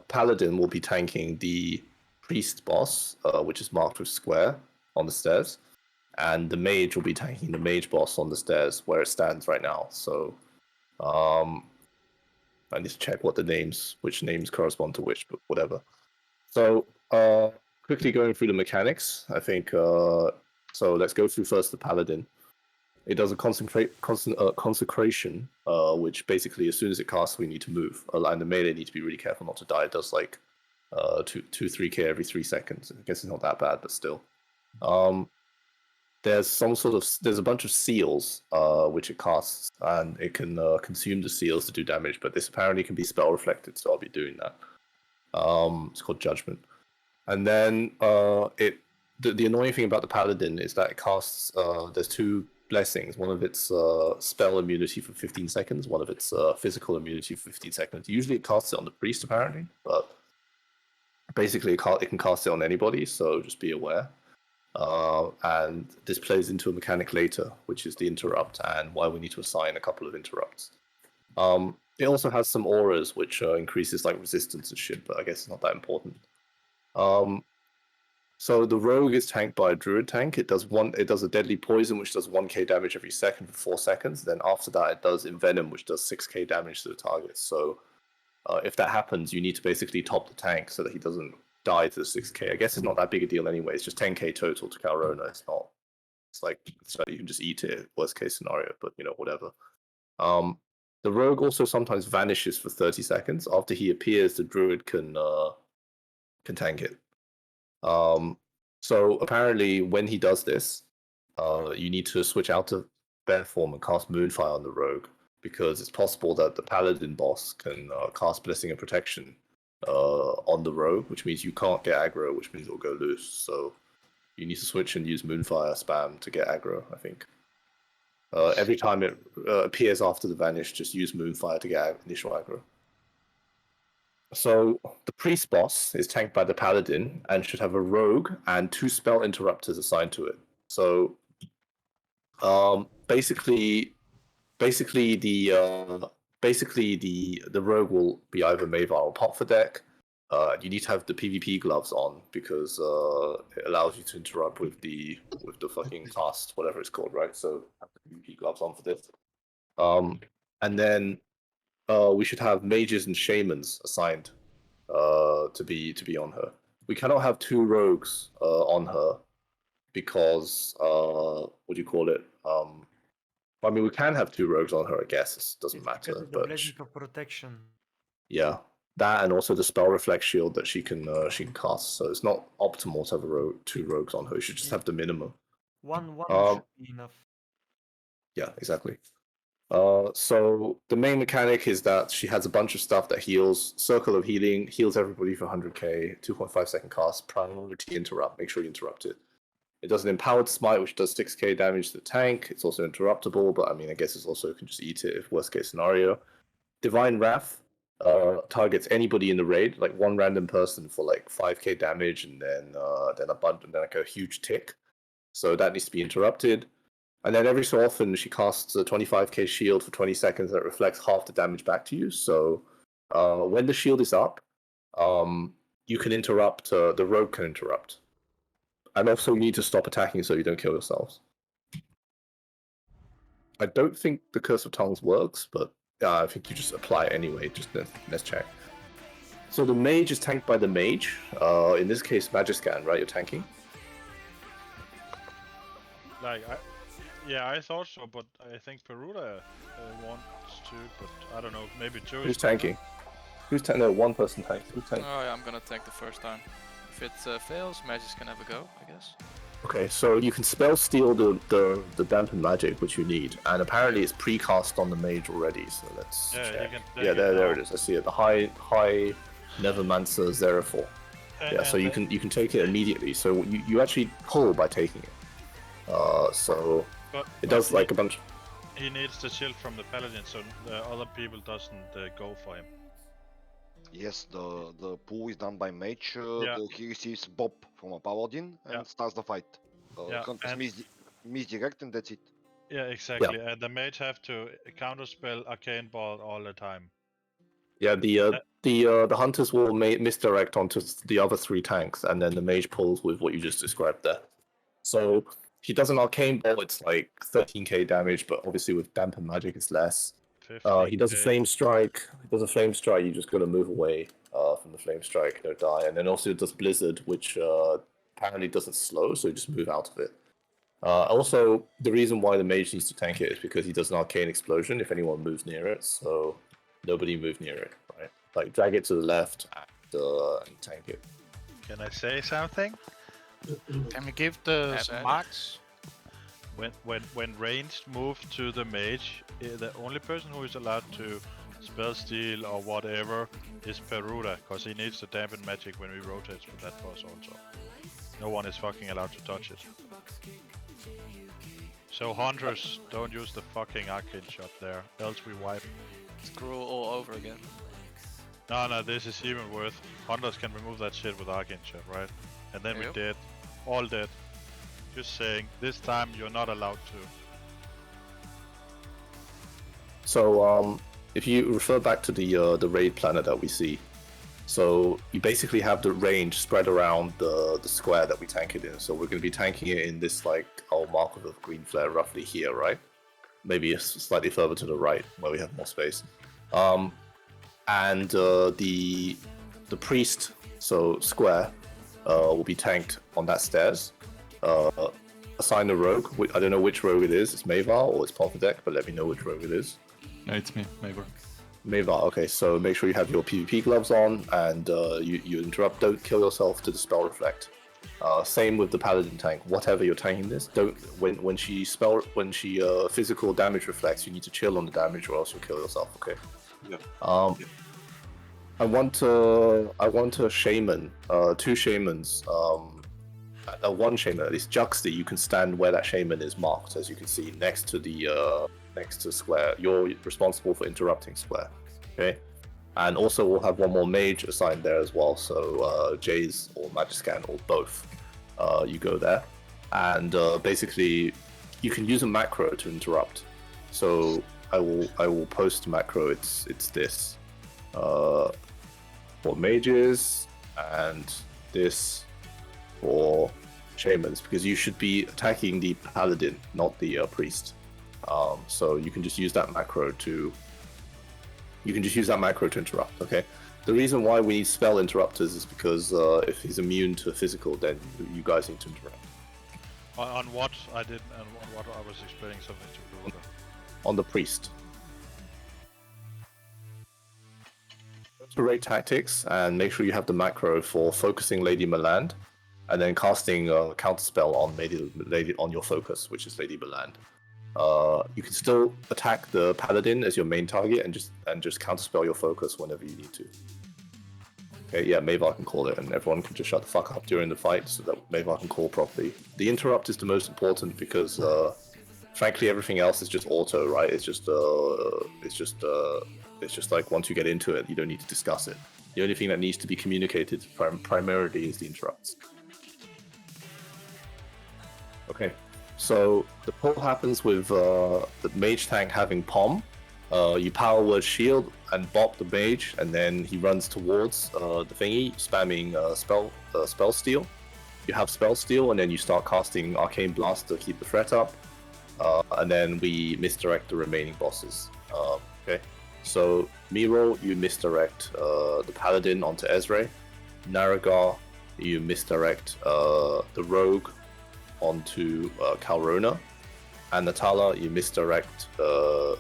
paladin will be tanking the priest boss, which is marked with square on the stairs, and the mage will be tanking the mage boss on the stairs where it stands right now. So I need to check which names correspond to which, but whatever. So quickly going through the mechanics, I think. So let's go through first the paladin. It does a consecration, which basically as soon as it casts, we need to move. And the melee need to be really careful not to die. It does like 3k every 3 seconds. I guess it's not that bad, but still. There's a bunch of seals which it casts, and it can consume the seals to do damage. But this apparently can be spell reflected, so I'll be doing that. It's called Judgment, and then the annoying thing about the paladin is that it casts. There's 2 blessings. One of its spell immunity for 15 seconds. One of its physical immunity for 15 seconds. Usually it casts it on the priest apparently, but basically it can cast it on anybody. So just be aware. And this plays into a mechanic later, which is the interrupt, and why we need to assign a couple of interrupts. It also has some auras which increases like resistance and shit, but I guess it's not that important. So the rogue is tanked by a druid tank. It does a deadly poison which does 1k damage every second for 4 seconds. Then after that it does envenom which does 6k damage to the target. So if that happens, you need to basically top the tank so that he doesn't die to the 6k. I guess it's not that big a deal anyway. It's just 10k total to Calrona. It's like you can just eat it, worst case scenario, but whatever. The rogue also sometimes vanishes for 30 seconds. After he appears, the druid can tank it. So apparently when he does this, you need to switch out to bear form and cast Moonfire on the rogue. because it's possible that the Paladin boss can cast Blessing and Protection on the rogue, which means you can't get aggro, which means it'll go loose. So you need to switch and use Moonfire spam to get aggro, I think. Every time it appears after the Vanish, just use Moonfire to get initial aggro. So the Priest boss is tanked by the Paladin and should have a Rogue and 2 spell interrupters assigned to it. So basically the Rogue will be either Mavar or Pop for deck. You need to have the PvP gloves on because it allows you to interrupt with the fucking cast, whatever it's called, right? So have the PvP gloves on for this. And then we should have mages and shamans assigned to be on her. We cannot have 2 rogues on her because what do you call it? I mean, we can have 2 rogues on her, I guess. It doesn't matter. Because of the But Blessing of Protection. yeah, that and also the spell reflect shield that she can cast. So it's not optimal to have 2 rogues on her. You should just have the minimum. One should be enough. Yeah, exactly. So the main mechanic is that she has a bunch of stuff that heals. Circle of Healing heals everybody for 100k, 2.5 second cast, priority interrupt. Make sure you interrupt it. It does an Empowered Smite, which does 6k damage to the tank. It's also interruptible, but I mean, I guess it's also, you can just eat it if worst case scenario. Divine Wrath targets anybody in the raid, like one random person for like 5k damage, and then like a huge tick. So that needs to be interrupted. And then every so often, she casts a 25k shield for 20 seconds that reflects half the damage back to you. So when the shield is up, you can interrupt, the rogue can interrupt. And also, you need to stop attacking so you don't kill yourselves. I don't think the Curse of Tongues works, but I think you just apply it anyway. Just let's check. So the mage is tanked by the mage. In this case, Magiscan, right? You're tanking? Like, I thought so, but I think Peruda wants to, but I don't know, maybe 2 Who's tanking? No, one person tanks. Who's tanking? Oh yeah, I'm gonna tank the first time. If it fails, Magic's can have a go, I guess. Okay, so you can spell steal the dampen magic, which you need, and apparently it's precast on the mage already. So let's check. There it is. I see it. The high Nevermancer Zeraphor. Yeah, so you can take it immediately. So you actually pull by taking it. So it does like a bunch. He needs the shield from the paladin, so the other people doesn't go for him. Yes, the pull is done by mage. He receives Bob from a paladin and starts the fight. Hunters misdirect and that's it. Yeah, exactly. And the mage have to counterspell Arcane Ball all the time. Yeah, the hunters will misdirect onto the other 3 tanks, and then the mage pulls with what you just described there. So he does an Arcane Ball, it's like 13k damage, but obviously with Dampen Magic it's less. He does a Flame Strike. You just gotta move away from the Flame Strike, don't die. And then also it does Blizzard, which apparently doesn't slow, so you just move out of it. Also, the reason why the mage needs to tank it is because he does an Arcane Explosion if anyone moves near it, so nobody move near it, right? Like, drag it to the left and tank it. Can I say something? Can we give the marks? When ranged move to the mage, the only person who is allowed to spell steal or whatever is Peruda, because he needs to dampen magic when we rotate with that boss also. No one is fucking allowed to touch it. So hunters, don't use the fucking arcane shot there, else we wipe. Screw all over again. No, this is even worse. Hunters can remove that shit with arcane shot, right? And then we're dead. All dead. Just saying, this time you're not allowed to. So, if you refer back to the raid planner that we see, so you basically have the range spread around the square that we tank it in. So we're going to be tanking it in this like mark with a green flare roughly here, right? Maybe slightly further to the right where we have more space. And the priest, so square, will be tanked on that stairs. Assign a rogue. I don't know which rogue it is. It's Mavar or it's Polkadek, but let me know which rogue it is. No, it's me, Mavar. Mavar, okay, so make sure you have your PvP gloves on and you interrupt, don't kill yourself to the spell reflect. Same with the paladin tank. Whatever you're tanking this, don't when she physical damage reflects, you need to chill on the damage or else you'll kill yourself. Okay. Yeah. I want a shaman, 2 shamans. One shaman at least. Juxta, you can stand where that shaman is marked, as you can see next to square. You're responsible for interrupting square. Okay. And also we'll have one more mage assigned there as well, so Jays or Magiscan or both. You go there, and basically you can use a macro to interrupt. So I will post macro. It's this for mages and this for shamans, because you should be attacking the paladin, not the priest. So you can just use that macro to. You can just use that macro to interrupt, okay? The reason why we need spell interrupters is because if he's immune to physical, then you guys need to interrupt. On what I did and on what I was explaining something to Bruder. On the priest. Rate tactics and make sure you have the macro for focusing Lady Meland, and then casting a counterspell on Lady on your focus, which is Lady Meland. You can still attack the paladin as your main target and just counterspell your focus whenever you need to. Okay, yeah, Mavar can call it, and everyone can just shut the fuck up during the fight so that Mavar can call properly. The interrupt is the most important because, frankly, everything else is just auto, right? It's just like once you get into it, you don't need to discuss it. The only thing that needs to be communicated primarily is the interrupts. Okay. So the pull happens with the mage tank having POM. You power word shield and bop the mage, and then he runs towards the thingy, spamming spell steal. You have spell steal, and then you start casting arcane blast to keep the threat up, and then we misdirect the remaining bosses. Okay, so Miro, you misdirect the paladin onto Ezreal. Naragar, you misdirect the rogue onto Calrona, and Natala, you misdirect the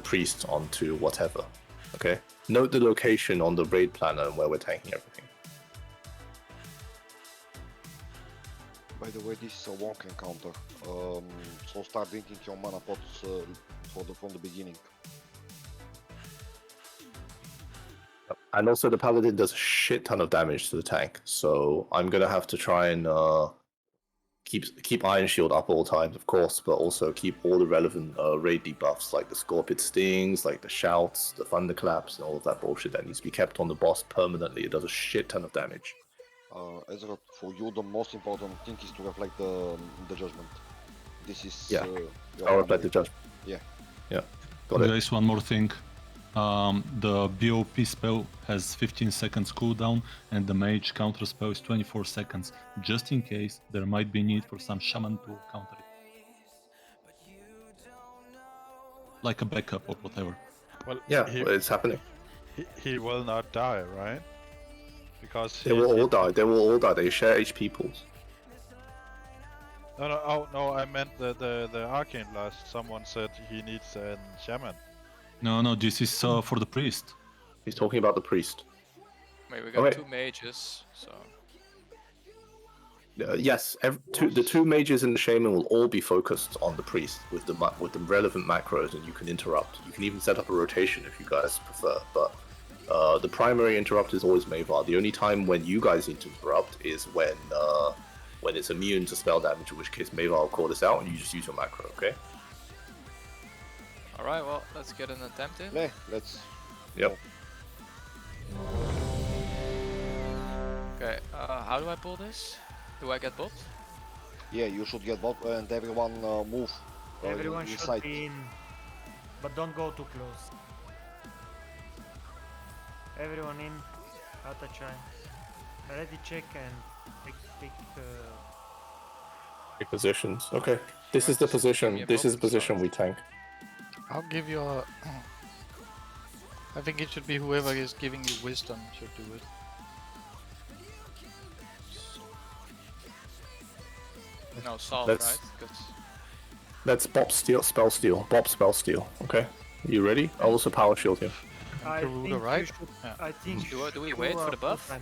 priest onto whatever. Okay. Note the location on the raid planner and where we're tanking everything. By the way, this is a walk encounter, so start drinking your mana pots from the beginning. And also the paladin does a shit ton of damage to the tank, so I'm gonna have to try and keep Iron Shield up all times, of course, but also keep all the relevant raid debuffs, like the Scorpion Stings, like the Shouts, the Thunderclaps, and all of that bullshit that needs to be kept on the boss permanently. It does a shit ton of damage. Ezra, for you the most important thing is to reflect the judgment. This is I'll reflect the judgment. Yeah. Got it. Guys, one more thing. The BOP spell has 15 seconds cooldown, and the mage counter spell is 24 seconds, just in case there might be need for some shaman to counter it. Like a backup or whatever. Well, yeah, it's happening. He will not die, right? Because they will all die. They will all die. They share HP pools. No, I meant the arcane blast. Someone said he needs a shaman. No, this is for the priest. He's talking about the priest. Wait, we got 2 mages, so... Yes, the 2 mages and the shaman will all be focused on the priest with the relevant macros, and you can interrupt. You can even set up a rotation if you guys prefer, but the primary interrupt is always Mavar. The only time when you guys need to interrupt is when it's immune to spell damage, in which case Mavar will call this out and you just use your macro, okay? Alright, well, let's get an attempt in. Yeah, let's... Yep. Okay, how do I pull this? Do I get both? Yeah, you should get both, and everyone move. Everyone should be in, but don't go too close. Everyone in, Atachai. Ready, check, and take positions. Okay, this is the position. This is the position we tank. I'll give you a... I think it should be whoever is giving you wisdom should do it. No, solve, Let's- right? Let's bop steal, spell steal. Bop spell steal. Okay, you ready? I'll also power shield him. I think right? you should, I think Do we wait for the buff?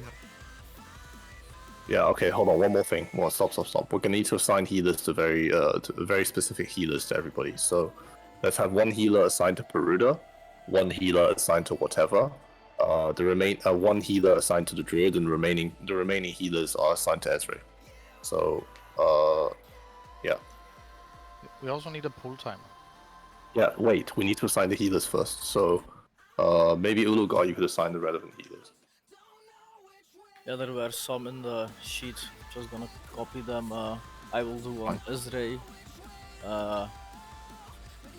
Yeah, okay, hold on, one more thing. Well, stop. We're gonna need to assign healers to very specific healers to everybody. So let's have one healer assigned to Peruda, one healer assigned to whatever. One healer assigned to the druid, and the remaining healers are assigned to Ezreal. So yeah. We also need a pull timer. Yeah, wait, we need to assign the healers first. So maybe Ulugar, you could assign the relevant healers. Yeah, there were some in the sheet. Just gonna copy them. I will do on Ezreal.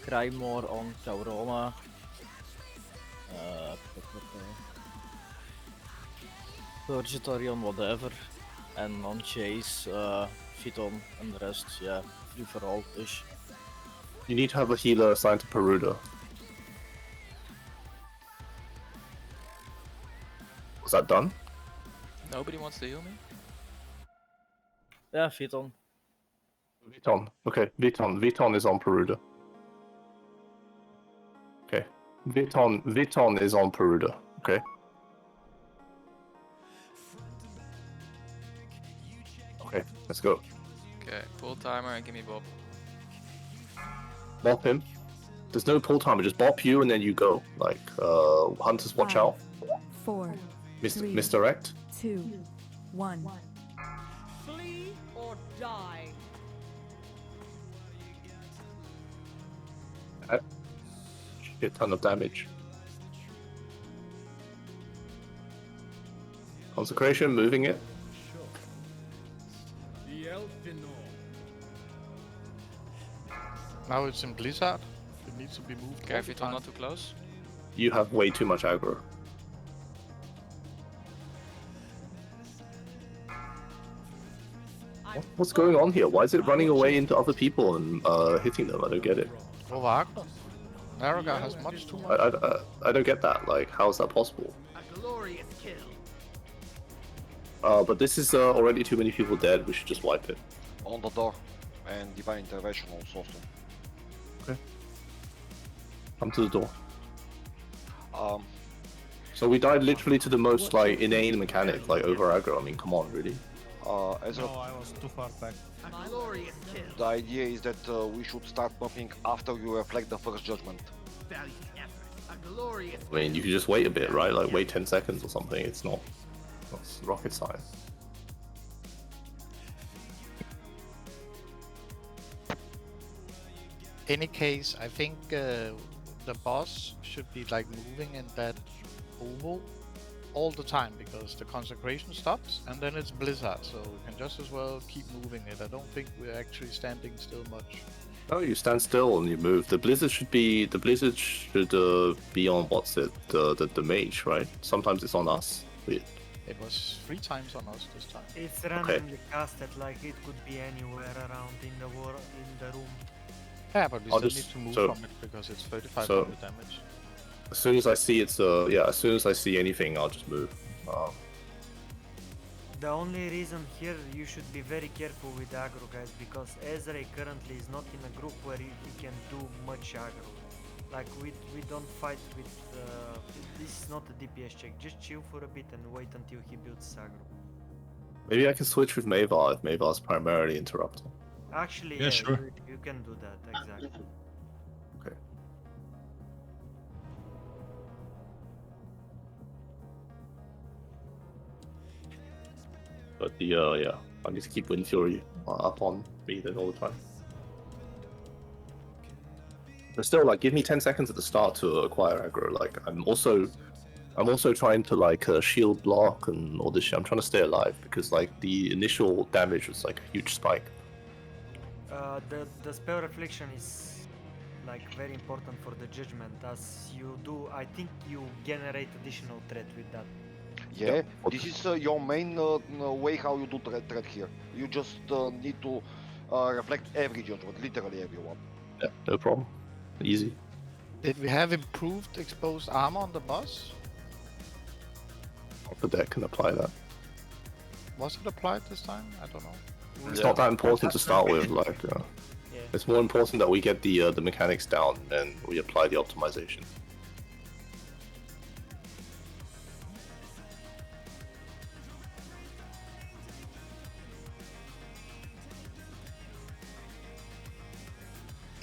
Firemaw on Tauroma. Purgetory on whatever. And on Chase, Phyton and the rest, yeah, free for all-ish. You need to have a healer assigned to Peruda. Was that done? Nobody wants to heal me? Yeah, Phyton. Viton. Okay, Viton is on Peruda. Okay. Viton is on Peruda. Okay. Okay, let's go. Okay, pull timer and give me Bob. Bop him. There's no pull timer, just bop you and then you go. Like, hunters watch out. 4, Misdirect. 2, 1. Flee or die. Shit ton of damage. Consecration, moving it. Now it's in Blizzard. It needs to be moved. Okay, Phyton not too close. You have way too much aggro. What's going on here? Why is it running away into other people and hitting them? I don't get it. Oh, Wagner. Naraga has much too much. I don't get that. Like, how is that possible? A glorious kill. But this is already too many people dead. We should just wipe it. On the door, and divine intervention also. Okay. Come to the door. Um. So we died literally to the most like inane mechanic, like over aggro. I mean, come on, really. Ezra, No, I was too far back. A glorious kill. the idea is that we should start buffing after you reflect the first judgment. Valiant effort. A glorious. I mean, you can just wait a bit, right? Like wait 10 seconds or something. It's not rocket science. Any case, I think the boss should be like moving in that oval all the time because the consecration stops and then it's Blizzard, so we can just as well keep moving it. I don't think we're actually standing still much. No, you stand still and you move. The blizzard should be on what's it? The mage, right? Sometimes it's on us. It was 3 times on us this time. It's randomly casted, like it could be anywhere around in the room. Yeah, but we still need to move from it because it's 3500 damage. As soon as I see as soon as I see anything, I'll just move. The only reason here you should be very careful with aggro, guys, because Ezreal currently is not in a group where he can do much aggro. Like we don't fight with. This is not a DPS check. Just chill for a bit and wait until he builds aggro. Maybe I can switch with Mavar if Mavar's primarily interrupting. Actually, Yeah, sure. you can do that exactly. Okay. But yeah, I need to keep Wind Fury up on me then all the time. But still, like, give me 10 seconds at the start to acquire aggro. Like, I'm also trying to like shield block and all this shit. I'm trying to stay alive because like the initial damage was like a huge spike. The spell reflection is like very important for the judgment, as you do. I think you generate additional threat with that. Yeah, this is your main way how you do threat here. You just need to reflect every judgment, literally everyone. Yeah, no problem. Easy. Did we have improved exposed armor on the boss? The deck can apply that. Was it applied this time? I don't know. It's not that important to start with. Like, it's more important that we get the mechanics down and we apply the optimization.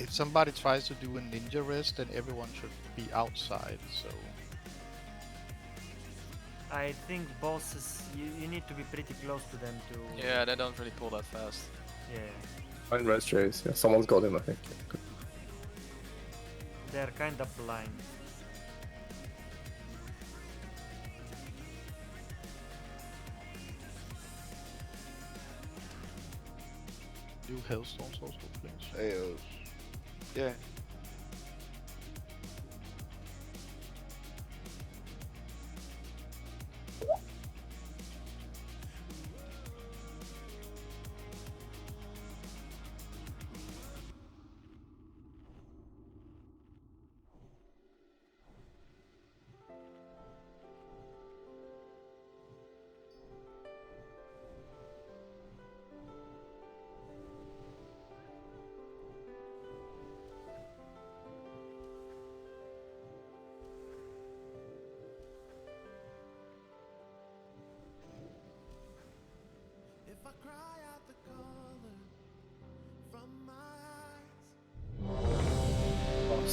if somebody tries to do a ninja rest, then everyone should be outside. So I think bosses, you need to be pretty close to them to... Yeah, they don't really pull that fast. Yeah. Fine res Jace. Yeah, someone's got him, I think. Yeah, They're kind of blind. do hailstones also, please. Yeah.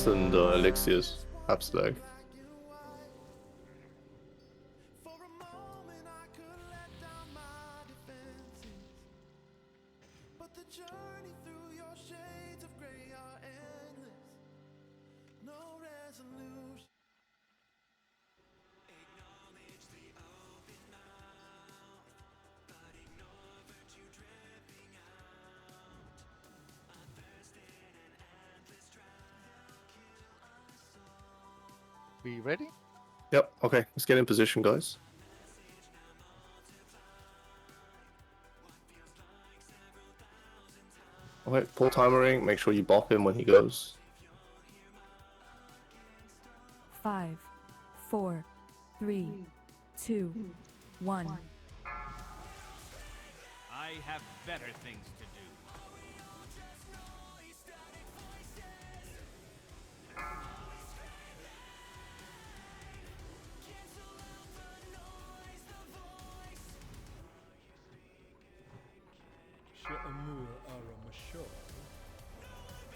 and elixirs, Abslag. We ready? Yep, okay, let's get in position, guys. Okay, pull timering, make sure you bop him when he goes. 5, 4, 3, 2, 1. I have better things to do.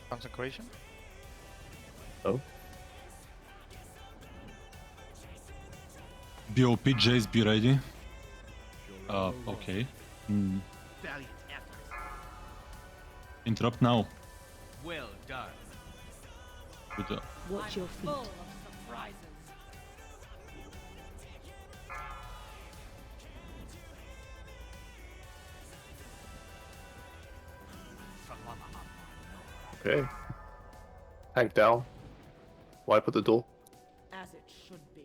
Consecration. Oh. BOP Jace, be ready. Okay. Valiant effort. Interrupt now. Well done. Good. Watch your feet. Full of surprises. Okay. Tank down. Wipe at the door. As it should be.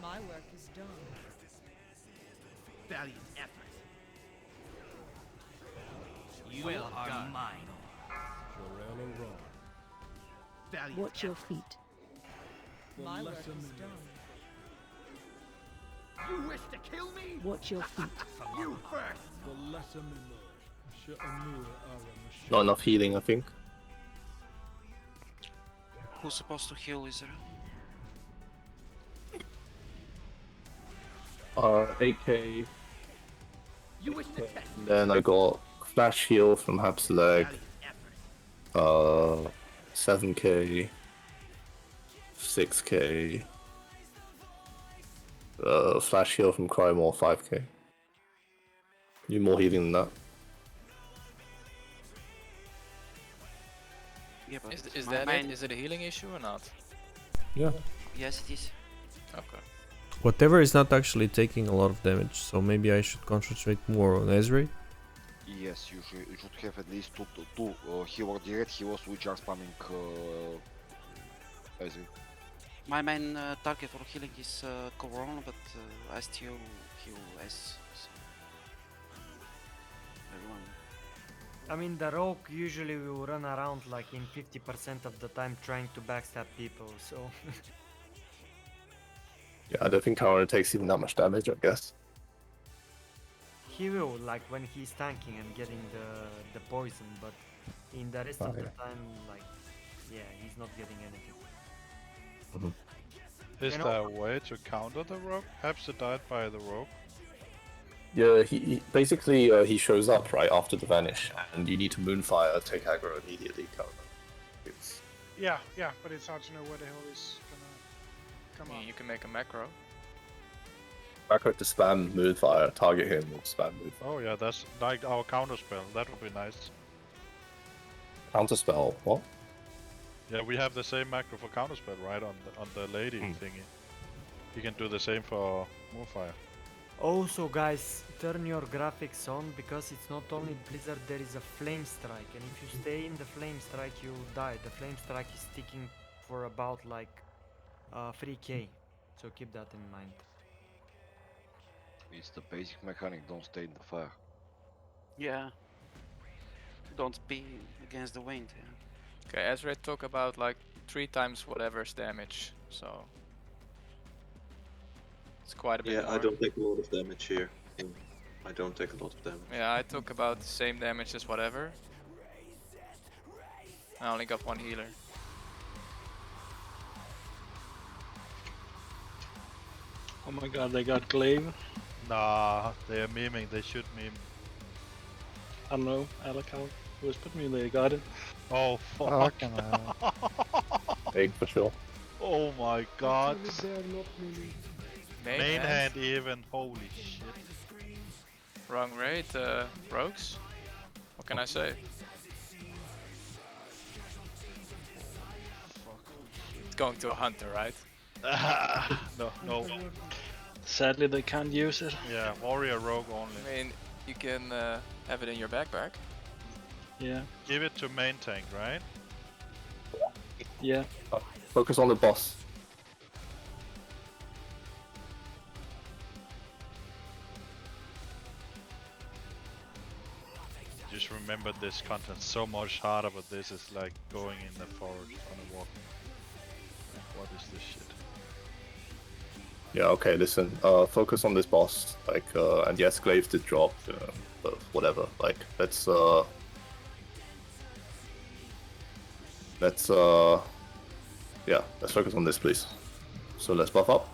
My work is done. Valiant effort. You are mine. Valiant Watch your effort. feet. My work is done. You wish to kill me? Watch your feet. You first. Not enough healing, I think. Who's supposed to heal Israel? AK. You wish to test. Then I got flash heal from Habsleg. 7k. 6k. Flash heal from Firemaw, 5k. Need more healing than that. Yeah, but Is my that main- it? Is it a healing issue or not? Yeah. Yes, it is. Okay. Whatever is not actually taking a lot of damage, so maybe I should concentrate more on Ezreal. Yes, you should have at least two healer, direct healers which are spamming Ezreal. My main target for healing is Corona, but I still heal S. So. Everyone. I mean, the rogue usually will run around like in 50% of the time trying to backstab people, so... Yeah, I don't think Corona takes even that much damage, I guess. He will, like when he's tanking and getting the poison, but in the rest of the time, like, yeah, he's not getting anything. Is You know- there a way to counter the rogue? Perhaps they died by the rogue. Yeah, basically he shows up right after the vanish, and you need to Moonfire, take aggro immediately. It's... Yeah, but it's hard to know where the hell he's gonna come up. You can make a macro. Macro to spam Moonfire, target him, or spam Moonfire. Oh yeah, that's like our counter spell. That would be nice. Counterspell, what? Yeah, we have the same macro for counterspell, right? On the lady thingy. You can do the same for Moonfire. Also guys, turn your graphics on because it's not only Blizzard, there is a flame strike, and if you stay in the flame strike you die. The flame strike is sticking for about like 3k, so keep that in mind. It's the basic mechanic, don't stay in the fire. Yeah. Don't be against the wind, yeah. Okay, Ezreal took about like 3 times whatever's damage, so it's quite a bit Yeah, more. I don't take a lot of damage here. I don't take a lot of damage. Yeah, I took about the same damage as whatever. I only got 1 healer. Oh my god, they got Glaive. Nah, they are memeing. They should meme. I don't know, Alec whispered me they got it. Oh fuck. Big for sure. Oh my god. They're not meaning. Main hand even. Holy shit. Wrong raid, rogues. What can I say? It's going to a hunter, right? No. Sadly, they can't use it. Yeah, warrior rogue only. I mean, you can have it in your backpack. Yeah. Give it to main tank, right? Yeah. Focus on the boss. Just remember this content so much harder, but this is like going in the forest on a walk. What is this shit? Yeah, okay, listen, focus on this boss, like, and yes, Glaive did drop, but whatever, like, let's focus on this, please. So let's buff up.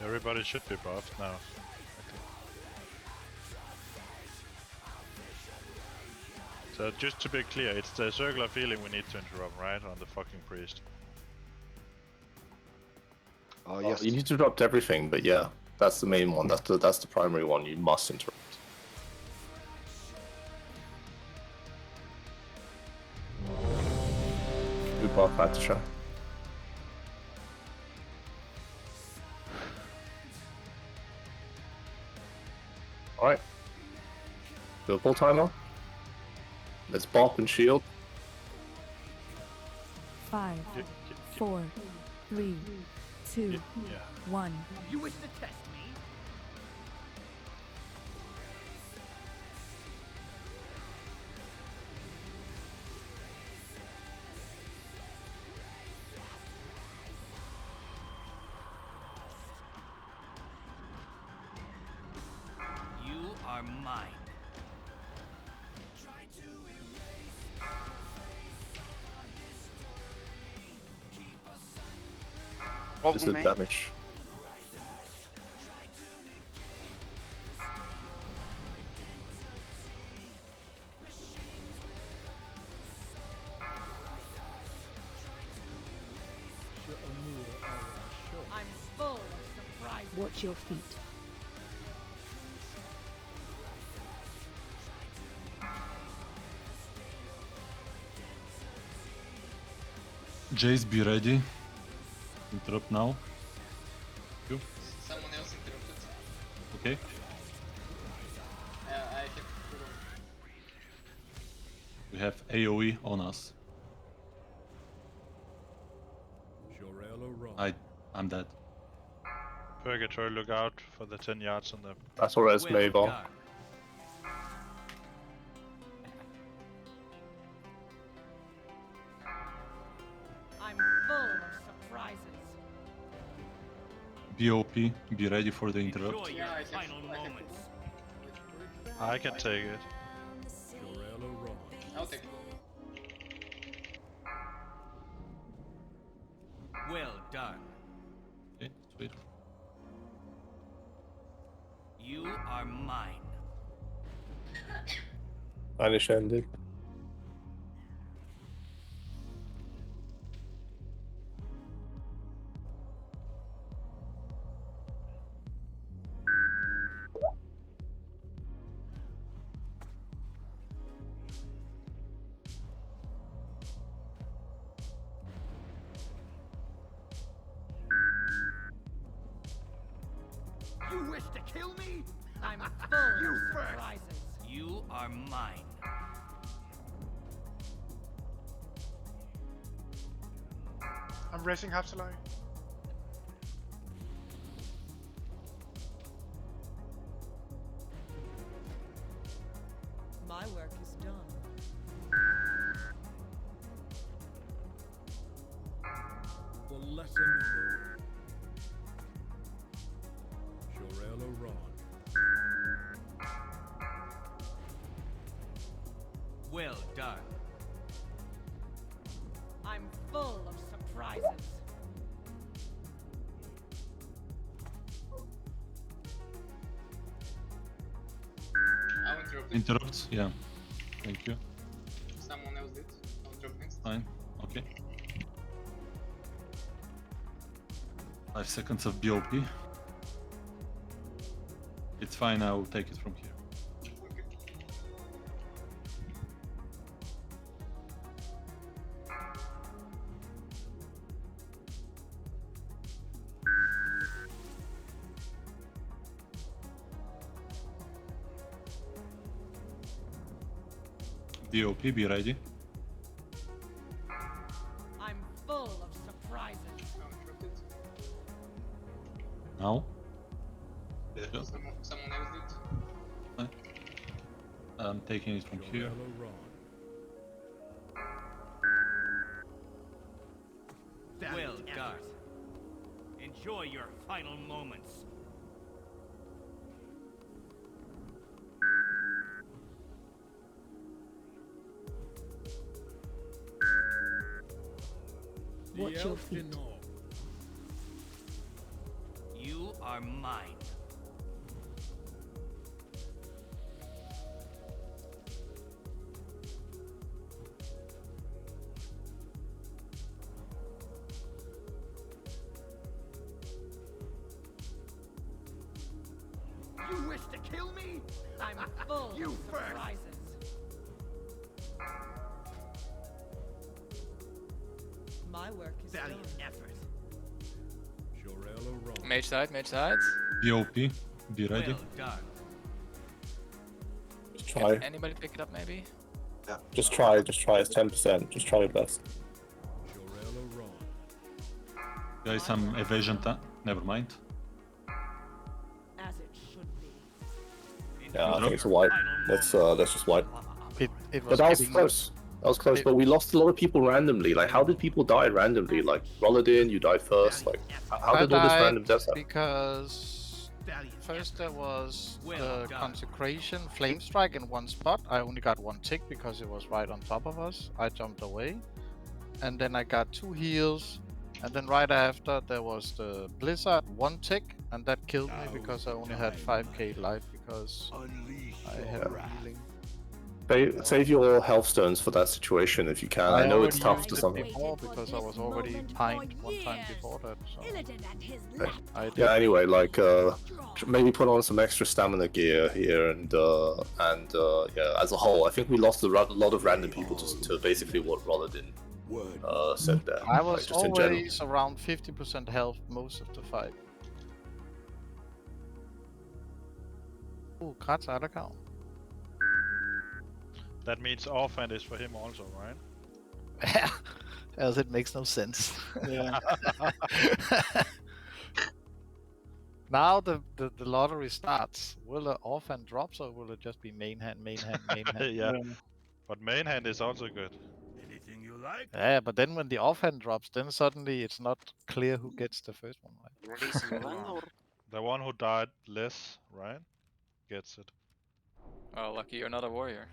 Everybody should be buffed now. So just to be clear, it's the circular feeling we need to interrupt, right? On the fucking priest. Yes. You need to drop everything, but yeah, that's the main one. That's the primary one. You must interrupt. Good buff, Patricia. Alright. Do a full timer. Let's bop and shield. 5, 4, 3, 2, 1. You wish to test me? You are mine. This is damage. I'm full of surprises. Watch your feet. Jace, be ready. Interrupt now. You. Someone else interrupted. Okay. I have We have AoE on us. I'm dead. Purgatory, look out for the 10 yards on the... That's alright, it's Mabel. I'm full of surprises. BOP, be ready for the interrupt. Enjoy your final moments. I can take it. I'll take it. Well done. Okay, sweet. You are mine. Vanish ended. You wish to kill me? I'm full of surprises. You are mine. I'm racing Hapsalai. My work is done. The lesson Shorella Ron. Well done. I'm full of surprises. I'll interrupt it. Interrupts, yeah. Thank you. Someone else did. I'll interrupt next. Fine. Okay. 5 seconds of BOP. It's fine, I will take it from here. DOP, be ready. I'm full of surprises. I'll interrupt it. Now. Yeah. Sure. Someone else did. I'm taking it from here. Well done. Enjoy your final moments. Watch your feet. You are mine. You wish to kill me? I'm full of surprises. My work is done. Effort. Shorella Ron. Mage side, mage side. DOP, be ready. Well done. Just try. Anybody pick it up maybe? Just try. It's 10%. Just try your best. Shorella Ron. Guys, some evasion never mind. As it should be. Yeah, I think it's a wipe. That's just wipe. It But was that was getting- close. That was close, but we lost a lot of people randomly. Like, how did people die randomly? Like, Rolladin, you died first. Like, how did all this random deaths happen? Because first there was the consecration flame strike in one spot. I only got one tick because it was right on top of us. I jumped away, and then I got 2 heals, and then right after there was the blizzard, 1 tick, and that killed me because I only had 5k life because I had healing. Save your health stones for that situation if you can. I know it's tough to some. Before because I was already pined one time before that. So. Yeah. Anyway, like maybe put on some extra stamina gear here, and yeah, as a whole, I think we lost a lot of random people to basically what Rolladin said there. I was like, just in general. always around 50% health most of the fight. Oh, Kratz out of count. That means offhand is for him also, right? Else it makes no sense. Yeah. Now the lottery starts. Will the offhand drops or will it just be main hand, main hand, main hand? Yeah. But main hand is also good. Anything you like? Yeah, but then when the offhand drops, then suddenly it's not clear who gets the first one, right? Releasing land or The one who died less, right? Gets it. Oh, lucky you're not a warrior.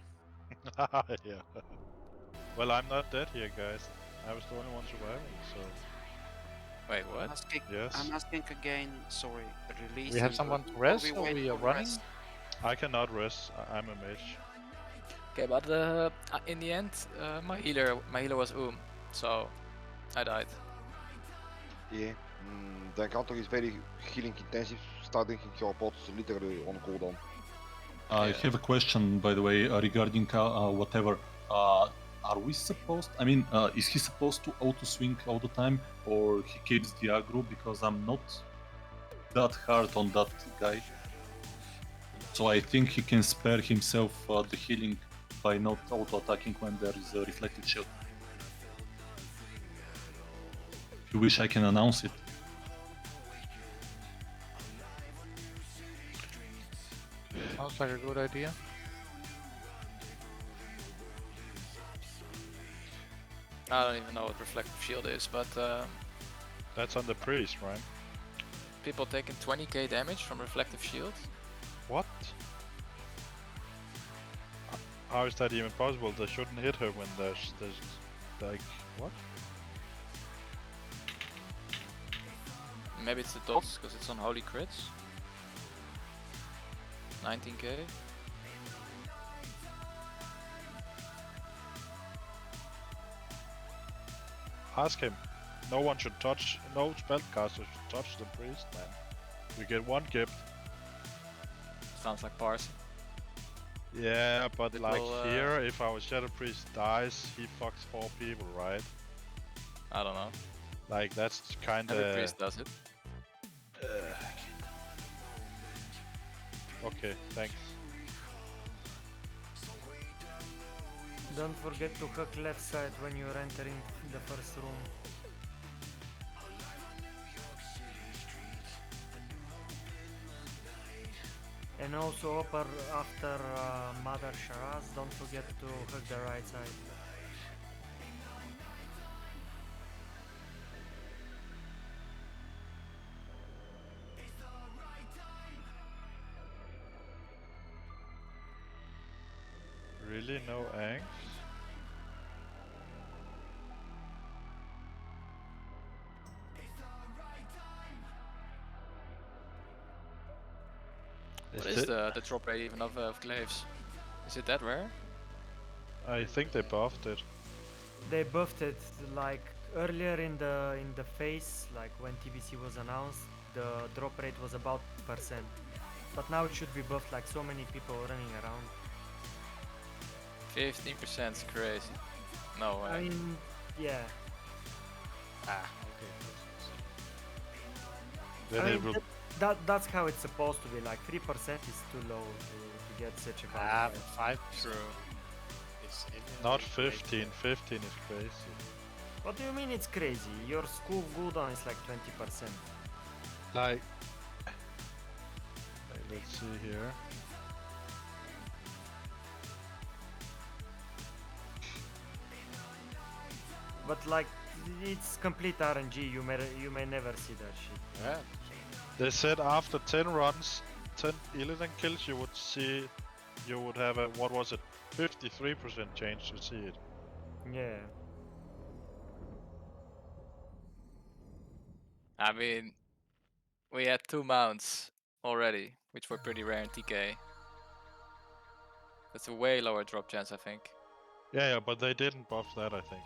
Yeah. Well, I'm not dead here, guys. I was the only one surviving, so. Wait, what? Yes. I'm asking again, sorry, releasing. We have someone to rest, or we are running? I cannot rest. I'm a mage. Okay, but in the end, my healer was so I died. Yeah, the encounter is very healing intensive. Starting your pots literally on cooldown. I have a question, by the way, regarding whatever. Are we supposed? I mean, is he supposed to auto swing all the time, or he keeps the aggro? Because I'm not that hard on that guy, so I think he can spare himself the healing by not auto attacking when there is a reflected shield. If you wish, I can announce it. Sounds like a good idea. I don't even know what reflective shield is, but That's on the priest, right? people taking 20k damage from reflective shield. What? How is that even possible? They shouldn't hit her when there's like what? Maybe it's the dots because it's on holy crits. 19k. Ask him. No one should touch. No spellcaster should touch the priest, man. You get one gift. Sounds like parsing. Yeah, but It like will, here, if our shadow priest dies, he fucks 4 people, right? I don't know. Like that's kind Every of. priest does it. Okay, thanks. Don't forget to hook left side when you're entering the first room. And also after Mother Sharaz, don't forget to hook the right side. Really, no angst? What is the drop rate even of glaives? Is it that rare? I think they buffed it. They buffed it like earlier in the phase, like when TBC was announced, the drop rate was about %. But now it should be buffed, like so many people running around. 15% is crazy. No way. I mean, yeah. Okay. Then I it mean, will. that's how it's supposed to be. Like 3% is too low to get such a value. 5. True. Not 15. 15 is crazy. What do you mean it's crazy? Your school cooldown is like 20%. Like, let's see here. But like, it's complete RNG. You may never see that shit. Yeah. They said after 10 runs, 10 Illidan kills, you would have a, what was it, 53% chance to see it. Yeah. I mean, we had 2 mounts already, which were pretty rare in TK. That's a way lower drop chance, I think. Yeah, but they didn't buff that, I think.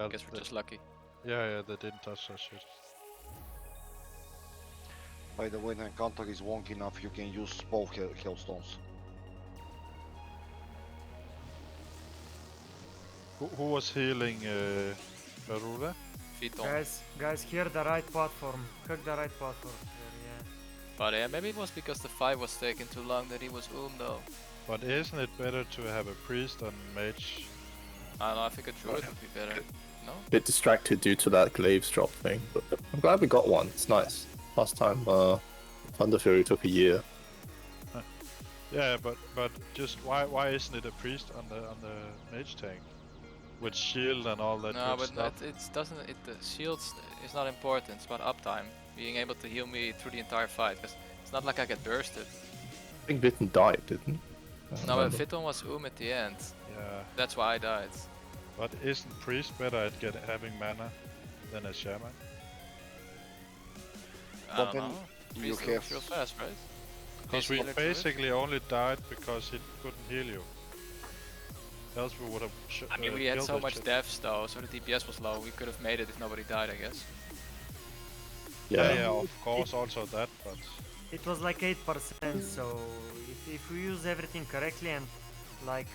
I guess we're just lucky. Yeah, they didn't touch that shit. By the way, the encounter is wonky enough, you can use both hailstones. Who was healing Arura? Guys, here the right platform. Hook the right platform. Yeah. But yeah, maybe it was because the fight was taking too long that he was though. But isn't it better to have a priest than mage? I don't know, I think a druid would be better. No? Bit distracted due to that glaives drop thing, but I'm glad we got one. It's nice. Last time Thunder Fury took a year. Yeah, but just why isn't it a priest on the mage tank? with shield and all that No, good but stuff. it doesn't. The shields is not important. It's about uptime. Being able to heal me through the entire fight. Because it's not like I get bursted. I think Vitten died, didn't he? No, but Fiton was at the end. Yeah. That's why I died. But isn't priest better at having mana than a shaman? I But don't then know. you Priest have moves real fast, right? Because we Healer to it. basically only died because he couldn't heal you. Else we would have. I mean, we had killed so that much shit. deaths though, so the DPS was low. We could have made it if nobody died, I guess. Yeah, of course, also that, but It was like 8%, so if we use everything correctly and like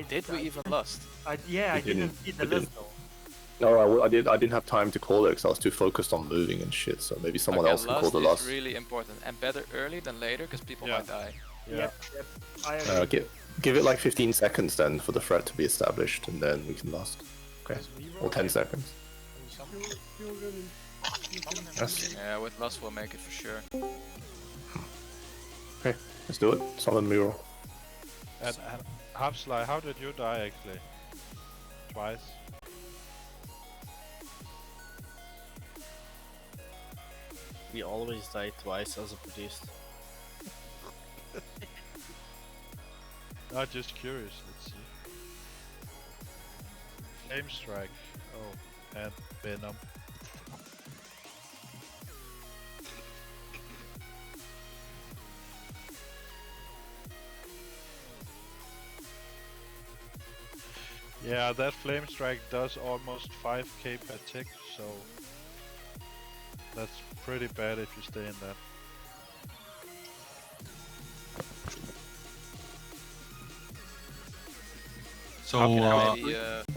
Did we even lost? I We didn't see the we list didn't. though. No, I didn't have time to call it because I was too focused on moving and shit. So maybe someone Okay, else can call lust the is last. really important and better early than later because people might die. Yep, I agree. Give it like 15 seconds then for the threat to be established, and then we can last. Okay, or 10 seconds. Yes. Yeah, with lust we'll make it for sure. Okay, let's do it. Summon Miro. and Hapsly, how did you die actually? Twice. We always die twice as a priest. I'm just curious. Let's see. Flame strike. Oh, and venom. Yeah, that flame strike does almost 5k per tick, so that's pretty bad if you stay in that. So, How can I maybe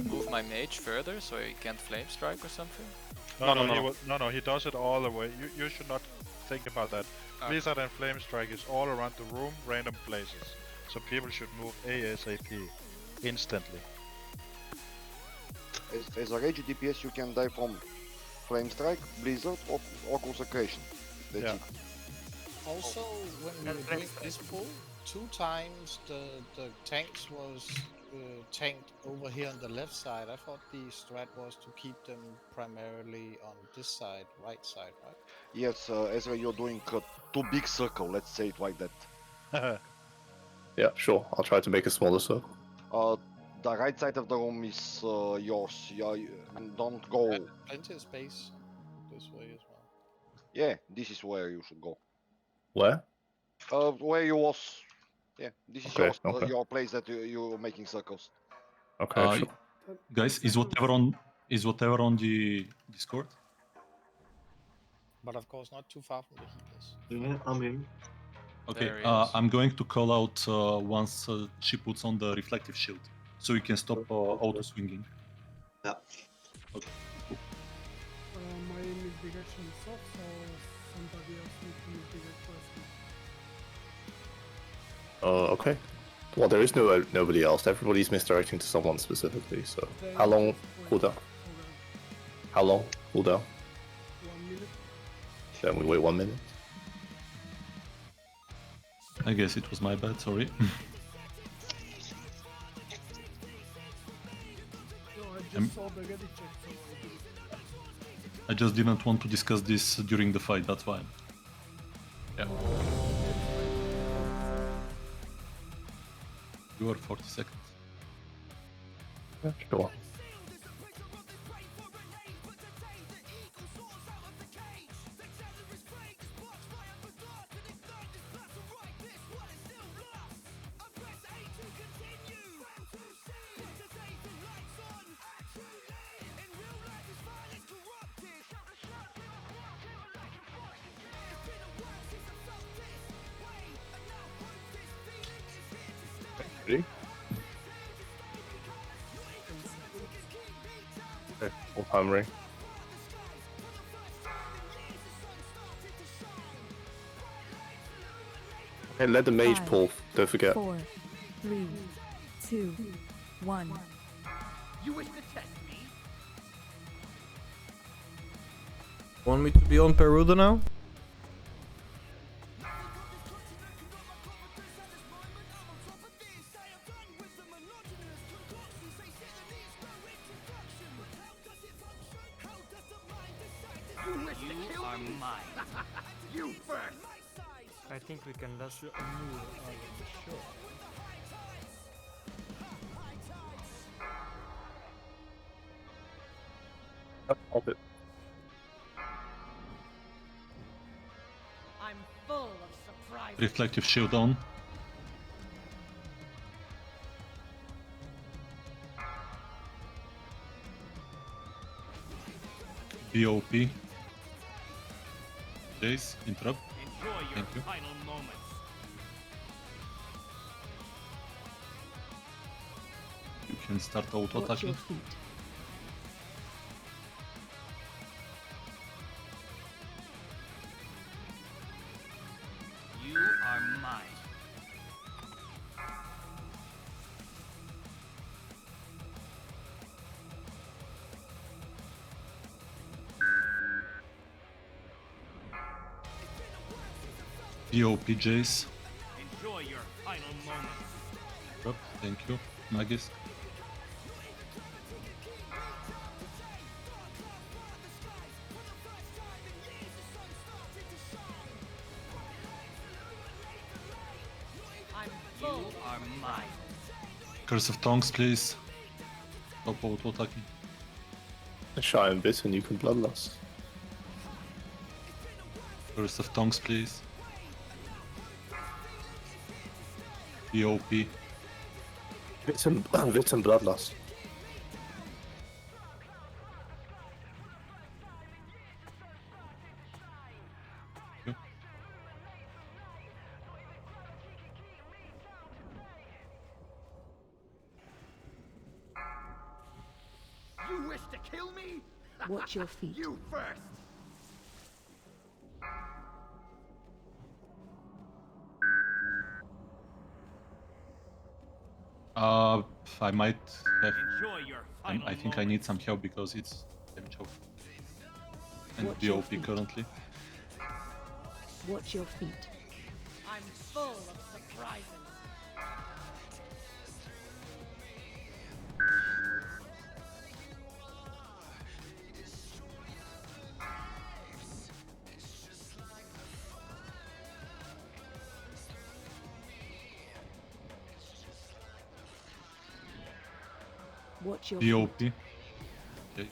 move my mage further so he can't flame strike or something? No, he does it all the way. You should not think about that. Okay. Blizzard and Flame Strike is all around the room, random places. So people should move ASAP, instantly. As a rage DPS, you can die from Flame Strike, Blizzard, or Consecration. That's Yeah. it. Also, when we were doing this pull, 2 times the tanks was tanked over here on the left side. I thought the strat was to keep them primarily on this side, right side, right? Yes, Ezra, you're doing too big circle, let's say it like that. Yeah, sure. I'll try to make a smaller circle. The right side of the room is yours. Yeah, and don't go. Plenty of space this way as well. Yeah, this is where you should go. Where? Where you was. Yeah, this is Okay, yours, okay. your place that you're making circles. Okay, sure. Guys, is whatever on the Discord? But of course, not too far from the healers. Yeah, I'm in. Okay, There he is. I'm going to call out once she puts on the reflective shield, so you can stop auto swinging. Yeah. Okay. My misdirection is off, so somebody else needs to misdirect first. Okay. Well, there is nobody else. Everybody's misdirecting to someone specifically. So, Then how long just cooldown? Okay. How long cooldown? 1 minute. Then we wait 1 minute. I guess it was my bad, sorry. No, I just saw the ready check, so I did it. I just didn't want to discuss this during the fight, that's why. Yeah. You are 40 seconds. Yeah, sure. Ready? Okay, full time ring. Okay, let the mage 5, pull. Don't forget. 4, 3, 2, 1. You wish to test me? Want me to be on Peruda now? You are mine. You first. I think we can last. Pop it. I'm full of surprises. Reflective shield on. BOP. Jace, interrupt. Enjoy your Thank you. final moments. You can start auto Watch your attacking. feet. You are mine. BOP Jace. Enjoy your final moments. Interrupt. Thank you. Magis. You are mine. Curse of Tongues, please. Stop auto attacking. A Shaman bit and you can bloodlust. Curse of Tongues, please. BOP. Bit and bloodlust. You wish to kill me? Watch your feet. You first. I might have. Enjoy your final I think I need some help because it's damage off. And Watch your BOP feet. currently. Watch your feet. I'm full of surprises. Watch your BOP. feet. Jace.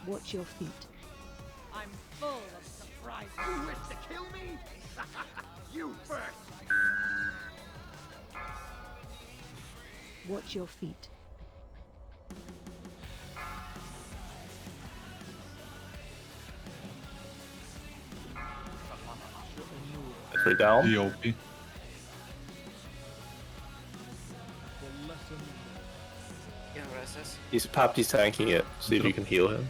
Watch your feet. I'm full of surprises. You wish to kill me? You first. Watch your feet. Three down. BOP. Yeah, resist. He's tanking it. See if you can heal him.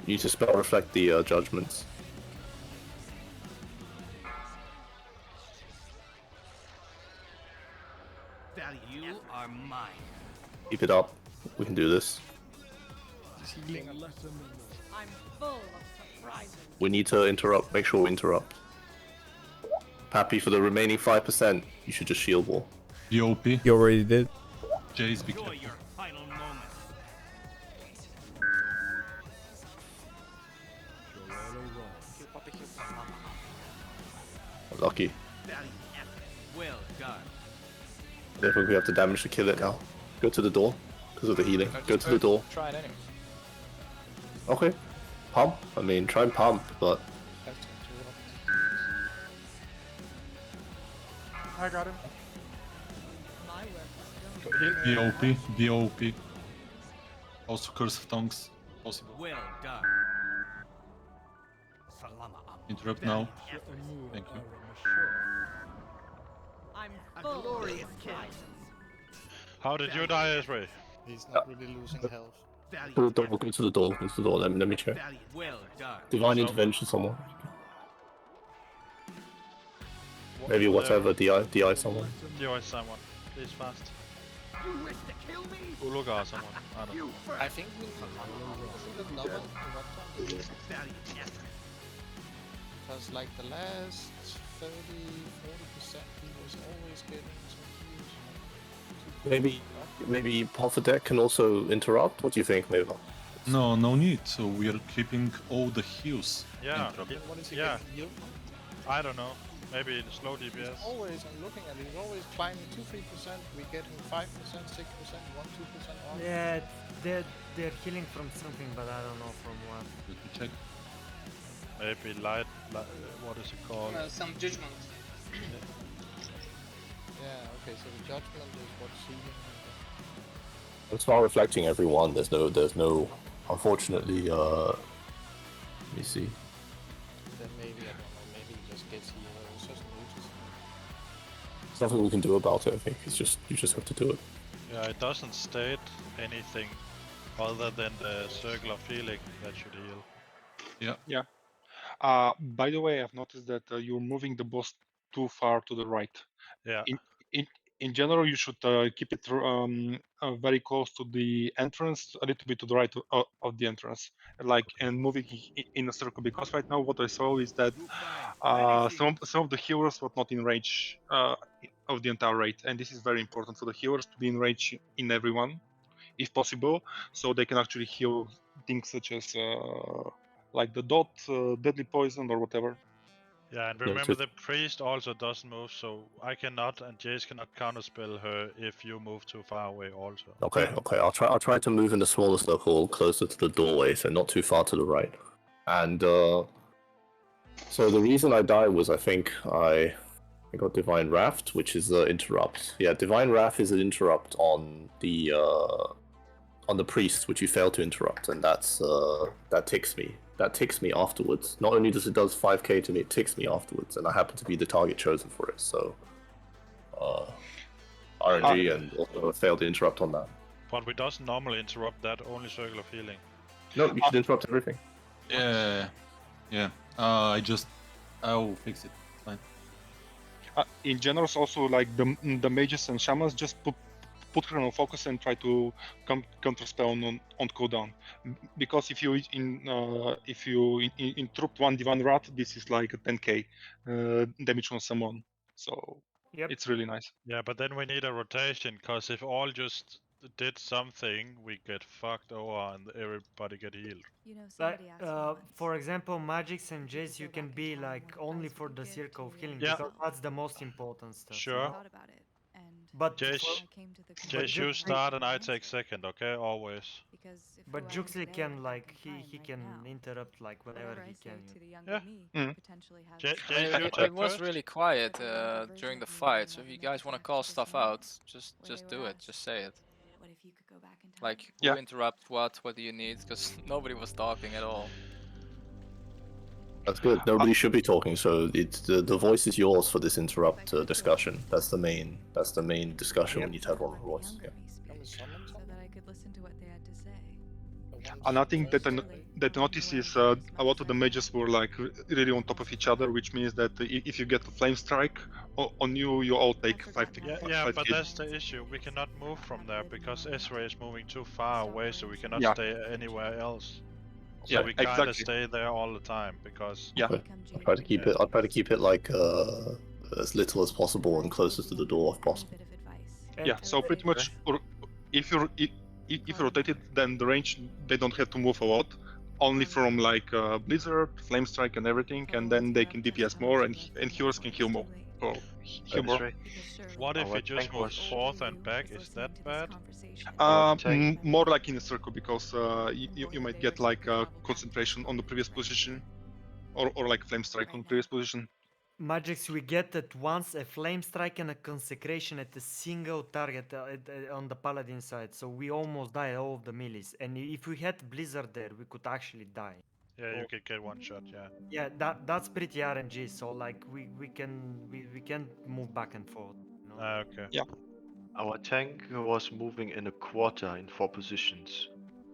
You need to spell reflect the judgments. You are mine. Keep it up. We can do this. I'm full of surprises. We need to interrupt. Make sure we interrupt. Pappy, for the remaining 5%, you should just shield wall. BOP. You already did. Jace, be Enjoy careful. your final moments. Heal Poppy, heal Poppy. Lucky. Well done. I think we have the damage to kill it now. Go to the door because of the healing. Go to the door. Try it anyway. Okay. Pump. I mean, try and pump, but I got him. My work is done. BOP. Also Curse of Tongues. Possible. Well done. Salama. Interrupt now. Thank you. I'm full of surprises. How did you die, Esray? He's not really losing health. go to the door. Go to the door. Go to the door. Let me check. Well done. Divine intervention, someone. Maybe whatever. DI someone. DI someone. Please fast. You wish to kill me? Ulugar someone. I don't know. I think we double. because like the last 30-40% he was always getting some heals. Maybe half a deck can also interrupt. What do you think, maybe? No, no need. So we are keeping all the heals. Yeah, interrupted. What is he yeah. getting healed from? I don't know. Maybe in slow DPS. He's always, I'm looking at it, he's always climbing 2-3%, we get him 5%, 6%, 1-2% off. Yeah, they're healing from something, but I don't know from what. Let me check. Maybe light what is it called? Some judgment. Yeah, okay, so the judgment is what's healing. It's not reflecting everyone. There's no. Unfortunately, let me see. Then maybe, I don't know, maybe he just gets healed. It's just noticing. There's nothing we can do about it. I think it's just you just have to do it. Yeah, it doesn't state anything other than the circle of healing that should heal. Yeah. Yeah. By the way, I've noticed that you're moving the boss too far to the right. Yeah. In general, you should keep it very close to the entrance, a little bit to the right of the entrance, and moving in a circle. Because right now, what I saw is that some of the healers were not in range of the entire raid, and this is very important for the healers to be in range in everyone, if possible, so they can actually heal things such as like the dot, deadly poison, or whatever. Yeah, and remember the priest also doesn't move, so I cannot and Jace cannot counterspell her if you move too far away also. Okay. I'll try to move in the smaller circle closer to the doorway, so not too far to the right. And so the reason I died was I think I got Divine Wrath, which is the interrupt. Yeah, Divine Wrath is an interrupt on the priest, which you fail to interrupt, and that ticks me. That ticks me afterwards. Not only does it does 5k to me, it ticks me afterwards, and I happen to be the target chosen for it. So RNG and also failed to interrupt on that. But we doesn't normally interrupt that, only circle of healing. No, you should interrupt everything. Yeah. I'll fix it. It's fine. In general, also like the mages and shamans just put her on focus and try to counterspell on cooldown, because if you interrupt one Divine Wrath, this is like a 10k damage on someone, so it's really nice. Yeah, but then we need a rotation, because if all just did something, we get fucked over and everybody get healed. Like, for example, Magix and Jace, you can be like only for the circle of healing, Yeah. because that's the most important stuff. Sure. But Jace, you start and I take second, okay? Always. But Juxley can like he can interrupt like whenever he can. Yeah. It was really quiet during the fight, so if you guys want to call stuff out, just do it. Just say it. Like, who interrupt what do you need? Because nobody was talking at all. That's good. Nobody should be talking, so it's the voice is yours for this interrupt discussion. That's the main discussion we need to have on the voice. Yeah. Another thing that I noticed is a lot of the mages were like really on top of each other, which means that if you get a flame strike on you, you all take 5 Yeah, but hits. that's the issue. We cannot move from there because Ezra is moving too far away, so we cannot Yeah. stay anywhere else. So Yeah, we kinda exactly. stay there all the time because Okay. I'll try to keep it like as little as possible and closest to the door if possible. Yeah, so pretty much if you rotate it, then the range they don't have to move a lot, only from like Blizzard, Flame Strike, and everything, and then they can DPS more and healers can heal more. Or heal more. What if we just move forth and back? Is that bad? More like in a circle, because you might get like a concentration on the previous position, or like Flame Strike on the previous position. Magix, we get at once a flame strike and a consecration at a single target on the paladin side, so we almost died all of the melees. And if we had Blizzard there, we could actually die. Yeah, you could get one shot. Yeah. Yeah, that's pretty RNG. So like we can move back and forth. You know? Okay. Yeah. Our tank was moving in a quarter in 4 positions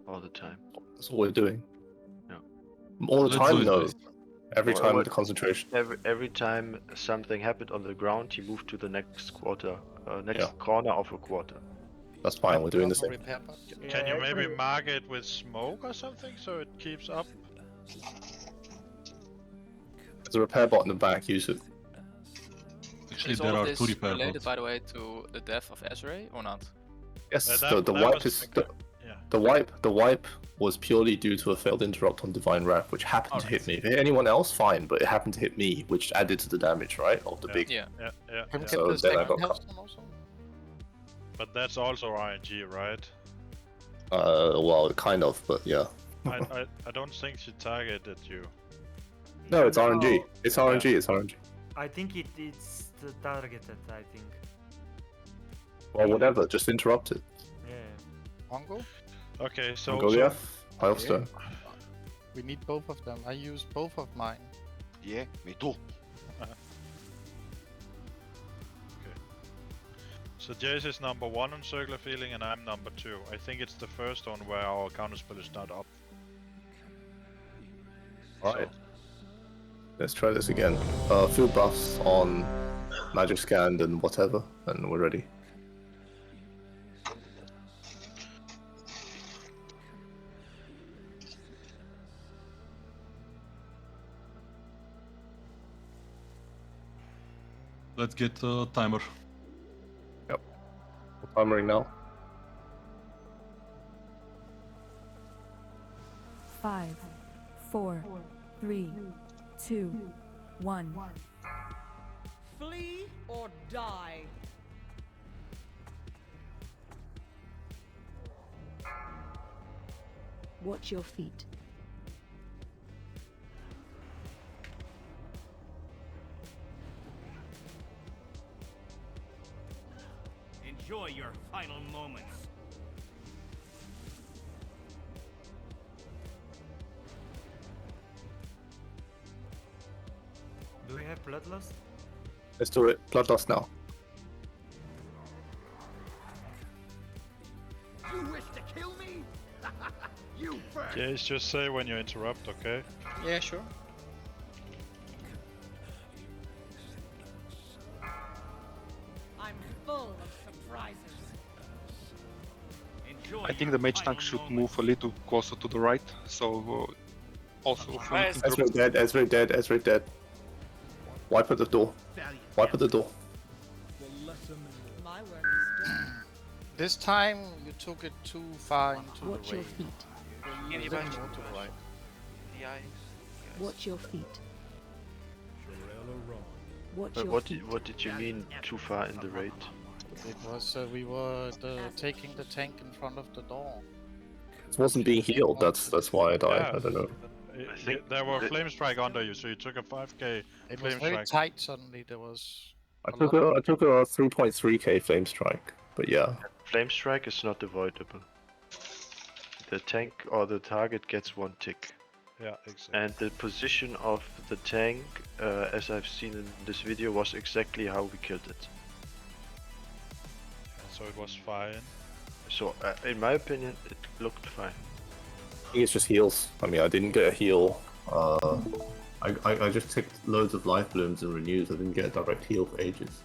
all the time. That's what we're doing. Yeah. All the time, though. Every Or time what- the concentration. Every time something happened on the ground, he moved to the next quarter, next corner of a quarter. That's fine. We're doing the same. Can you maybe mark it with smoke or something so it keeps up? There's a repair bot in the back, use it. Actually, Is there all of are 2 this repair related, bots. by the way, to the death of Ezreal or not? Yes, that the wipe was is a good- yeah. the wipe was purely due to a failed interrupt on Divine Wrath, which happened to hit me. If it hit anyone else, fine, but it happened to hit me, which added to the damage, right? Of the big. Yeah. Can So the then I second got healthstone also? But that's also RNG, right? Well, kind of, but yeah. I don't think she targeted you. No, it's RNG. No. It's RNG. It's RNG. I think it's targeted, I think. Well, whatever. Just interrupt it. Yeah. Mongo? Okay, so... Goliath, Heilstone. We need both of them. I use both of mine. Yeah, me too. So Jace is number 1 on Circular Feeling and I'm number 2. I think it's the first one where our counterspell is not up. Alright. Let's try this again. Field buffs on Magic Scanned and whatever, and we're ready. Let's get a timer. Yep. We're timering now. 5, 4, 3, 2, 1. Flee or die. Watch your feet. Enjoy your final moments. Do we have Bloodlust? Let's do it. Bloodlust now. You wish to kill me? You first. Jace, just say when you interrupt, okay? Yeah, sure. I'm full of surprises. Enjoy I think the mage tank should move a little closer to the right, so also for Ezra dead, Ezra dead, Ezra dead. Wipe at the door. Wipe at the door. My work is done. This time you took it too far into Watch the your right. feet. A little more to the right. Watch your feet. Watch But your what feet. what did you mean too far in the raid? It was we were taking the tank in front of the door. It wasn't being healed. That's why I died. Yeah. I don't know. There were Flame Strike under you, so you took a 5k It was Flame very Strike. tight suddenly. There was. I took a 3.3k flame strike, but yeah. Flame strike is not avoidable. The tank or the target gets 1 tick. Yeah, exactly. And the position of the tank, as I've seen in this video, was exactly how we killed it. So it was fine. So, in my opinion, it looked fine. I think it's just heals. I mean, I didn't get a heal. I just took loads of life blooms and renews. I didn't get a direct heal for ages.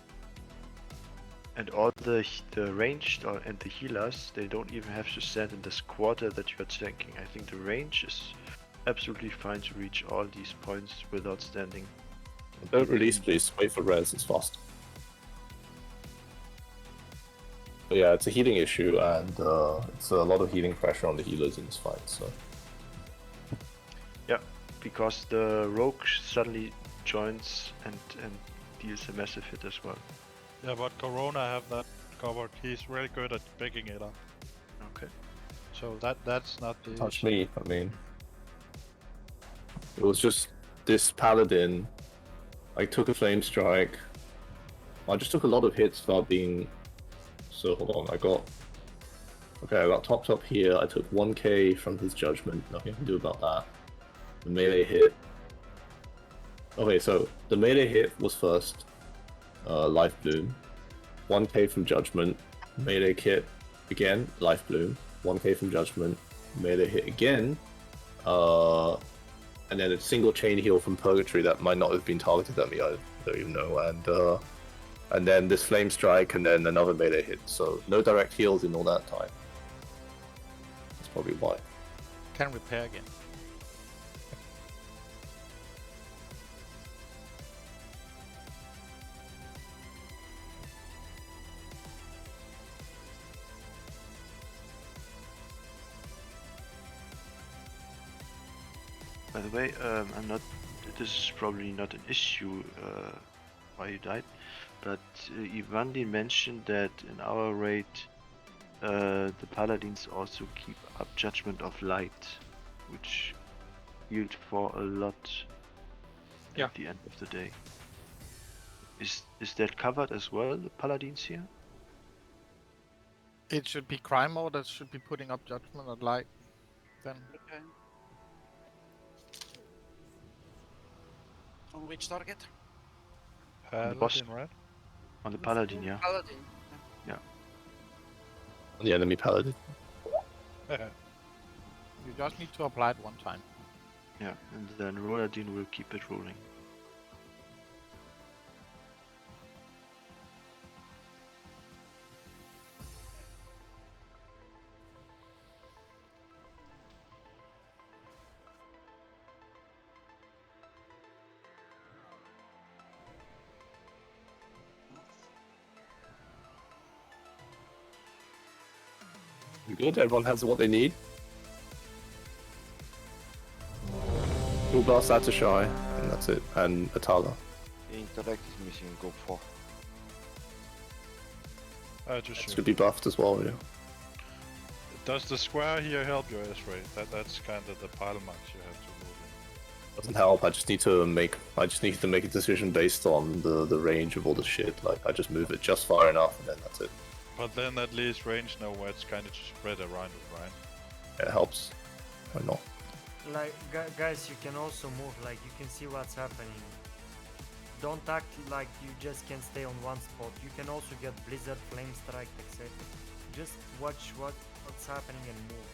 And all the ranged and the healers, they don't even have to stand in this quarter that you're tanking. I think the range is absolutely fine to reach all these points without standing. Don't release, please. Wait for res. It's fast. But yeah, it's a healing issue, and it's a lot of healing pressure on the healers in this fight. So Yeah, because the rogue suddenly joins and deals a massive hit as well. Yeah, but Corona have that covered. He's really good at picking it up. Okay. So that's not the touch issue. me. I mean, it was just this paladin. I took a flame strike. I just took a lot of hits without being. So hold on, I got topped up here. I took 1k from his judgment. Nothing I can do about that. The melee hit. Okay, so the melee hit was first. Life bloom. 1k from judgment. Melee hit again. Life bloom. 1k from judgment. Melee hit again. And then a single chain heal from Purgetory that might not have been targeted at me. I don't even know. And then this flame strike, and then another melee hit. So no direct heals in all that time. That's probably why. Can repair again. By the way, I'm not. This is probably not an issue why you died, but Ivandi mentioned that in our raid, the paladins also keep up Judgment of Light, which healed for a lot at the end of the day. Is that covered as well, the paladins here? It should be Firemaw that should be putting up Judgment of Light. Then. Okay. On which target? On the boss. Paladin, right? On the paladin, yeah. Paladin. Yeah. On the enemy paladin. You just need to apply it one time. Yeah, and then Roladin will keep it rolling. Good, everyone has what they need. We'll blast that to Shy, and that's it, and Atala. The interact is missing in Group 4. Just Should be buffed as well, yeah. Does the square here help your S-ray? That's kind of the pile marks you have to move in. Doesn't help, I just need to make a decision based on the range of all the shit. Like, I just move it just far enough, and then that's it. But then at least range know where it's kind of spread around it, right? It helps. Why not? Like, guys, you can also move, like, you can see what's happening. Don't act like you just can stay on one spot. You can also get Blizzard, Flame Strike, etc. Just watch what's happening and move.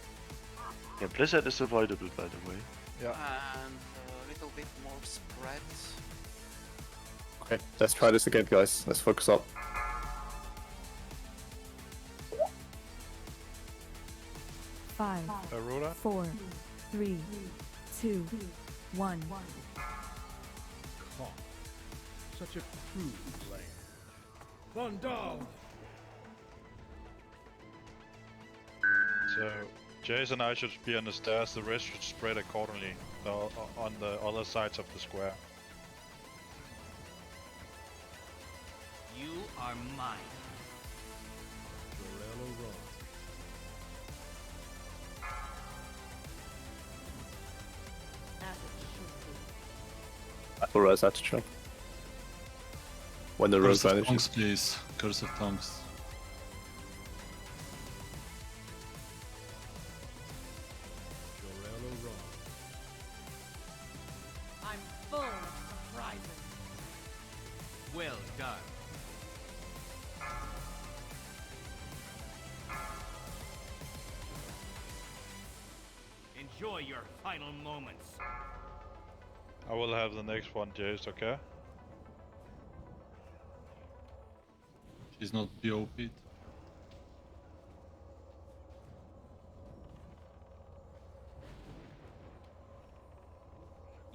Yeah, Blizzard is avoidable, by the way. Yeah. And a little bit more spread. Okay, let's try this again, guys. Let's focus up. Five, Aurora? 4, 3, 2, 1. Come. Such a crude land. Vandal! So, Jason and I should be on the stairs, the rest should spread accordingly on the other sides of the square. You are mine. Jorello Ron. Battle Res Attitude. When the rogue Curse of vanishes. Tongues, please. Curse of Tongues. Jorello Ron. I'm full of surprises. Well done. Enjoy your final moments. I will have the next one, Jace, okay? She's not POP'd.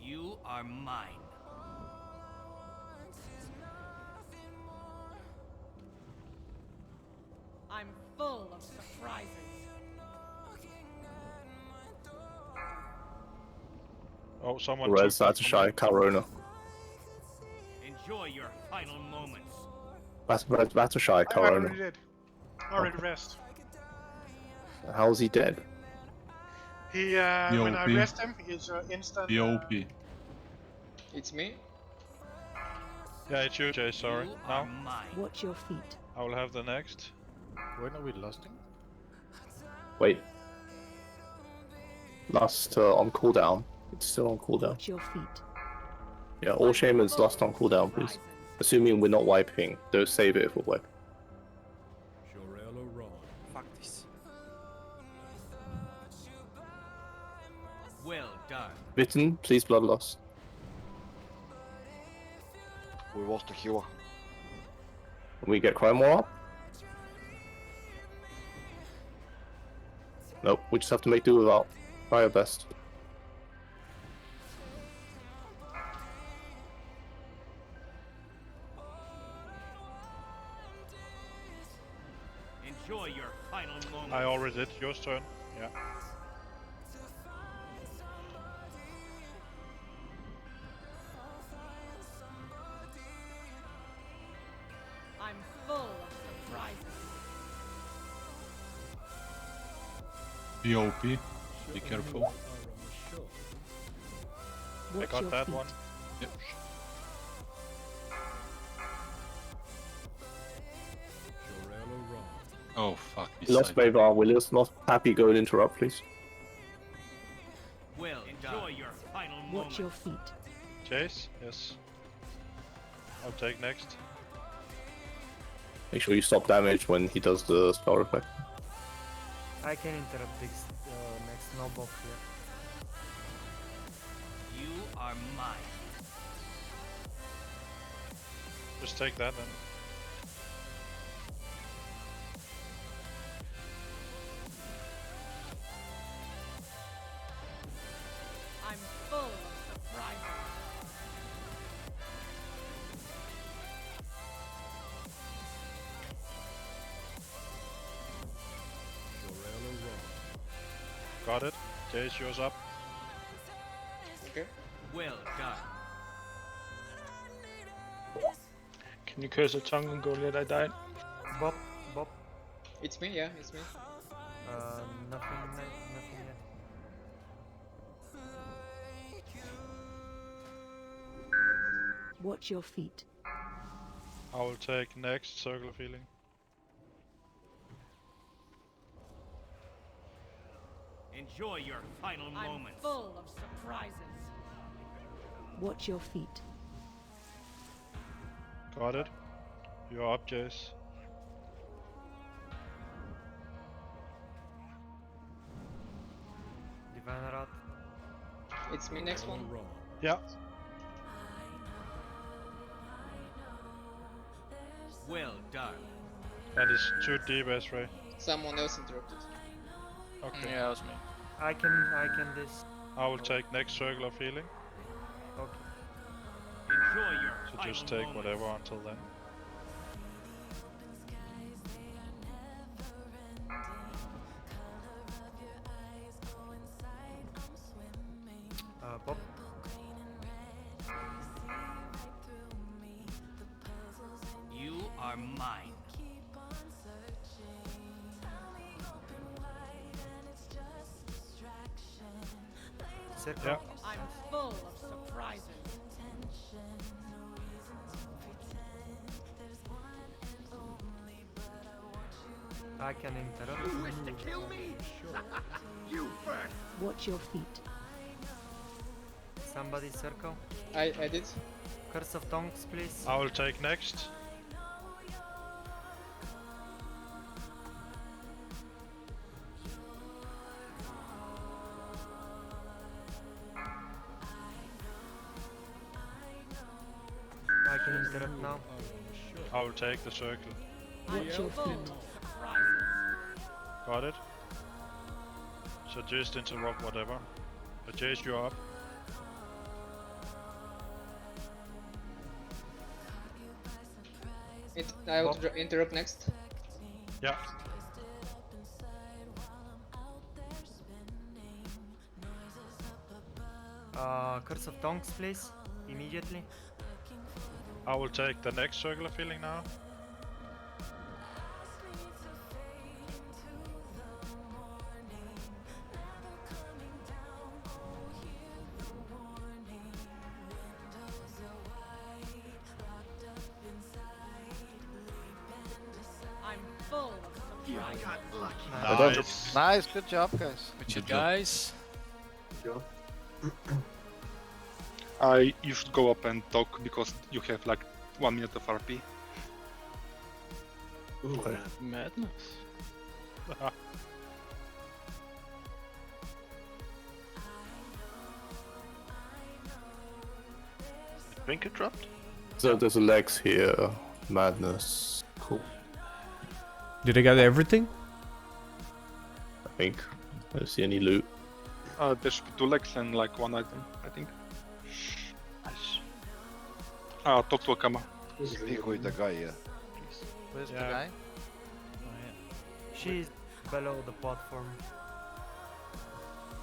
You are mine. I'm full of surprises. Oh, someone Res took that Attitude, from me. Carona. Enjoy your final moments. Battle Shy, I already Corona. did. Already rest. How is he dead? He, when I POP. rest him, he's instant. POP. It's me? Yeah, it's you, Jace, sorry. Now, Watch your feet. I will have the next. When are we lusting? Wait. Last on cooldown. It's still on cooldown. Watch your feet. Yeah, all Shamans last on cooldown, please. Assuming we're not wiping. Don't save it if we're wiping. Jorello Ron. Fuck this. Well done. Bitten, please blood loss. We lost a healer. We get Firemaw up? Nope, we just have to make do without. Try our best. Enjoy your final moments. I already did. Your turn. Yeah. POP. Be careful. I Watch got your that feet. one. Yep. Oh fuck, We lost beside. Mavar. We lost Happy. Go and interrupt, please. Well, enjoy your final Watch your feet. Chase? Yes. I'll take next. Make sure you stop damage when he does the spell effect. I can interrupt this next no buff here. You are mine. Just take that then. I'm full of surprises. Got it. Chase, yours up. Okay. Well done. Can you curse a tongue and go let I die? Bob, Bob. It's me, yeah, it's me. Nothing yet. Watch your feet. I will take next circle of healing. Enjoy your final moments. Full of surprises. Watch your feet. Got it. You're up, Jace. Divine Rat. It's me next one. Yeah. Well done. That is too deep, Esray. Someone else interrupted. Okay. Yeah, that was me. I can this. I will take next circle of healing. Okay. Enjoy your So final just take moments. whatever until then. Bob. You are mine. Circle. Yeah. I'm full of surprises. I can interrupt. You wish to kill me? You first. Watch your feet. Somebody circle. I did. Curse of Tongues, please. I will take next. I can interrupt now. I will take the circle. Watch your feet. Got it. So just interrupt whatever. But Jace, you're up. I will interrupt next. Yeah. Curse of Tongues, please. Immediately. I will take the next circle of healing now. I'm full of You surprises. got lucky. Nice. Nice, good job, guys. Good shit, guys. You should go up and talk because you have like 1 minute of RP. Okay. Madness. Trinket dropped? So there's a Lex here. Madness. Cool. Did I get everything? I think. I don't see any loot. There should be 2 legs and like 1 item, I think. Nice. Talk to Akama. Speak with the guy, yeah. Where's the Yeah. guy? She's below the platform.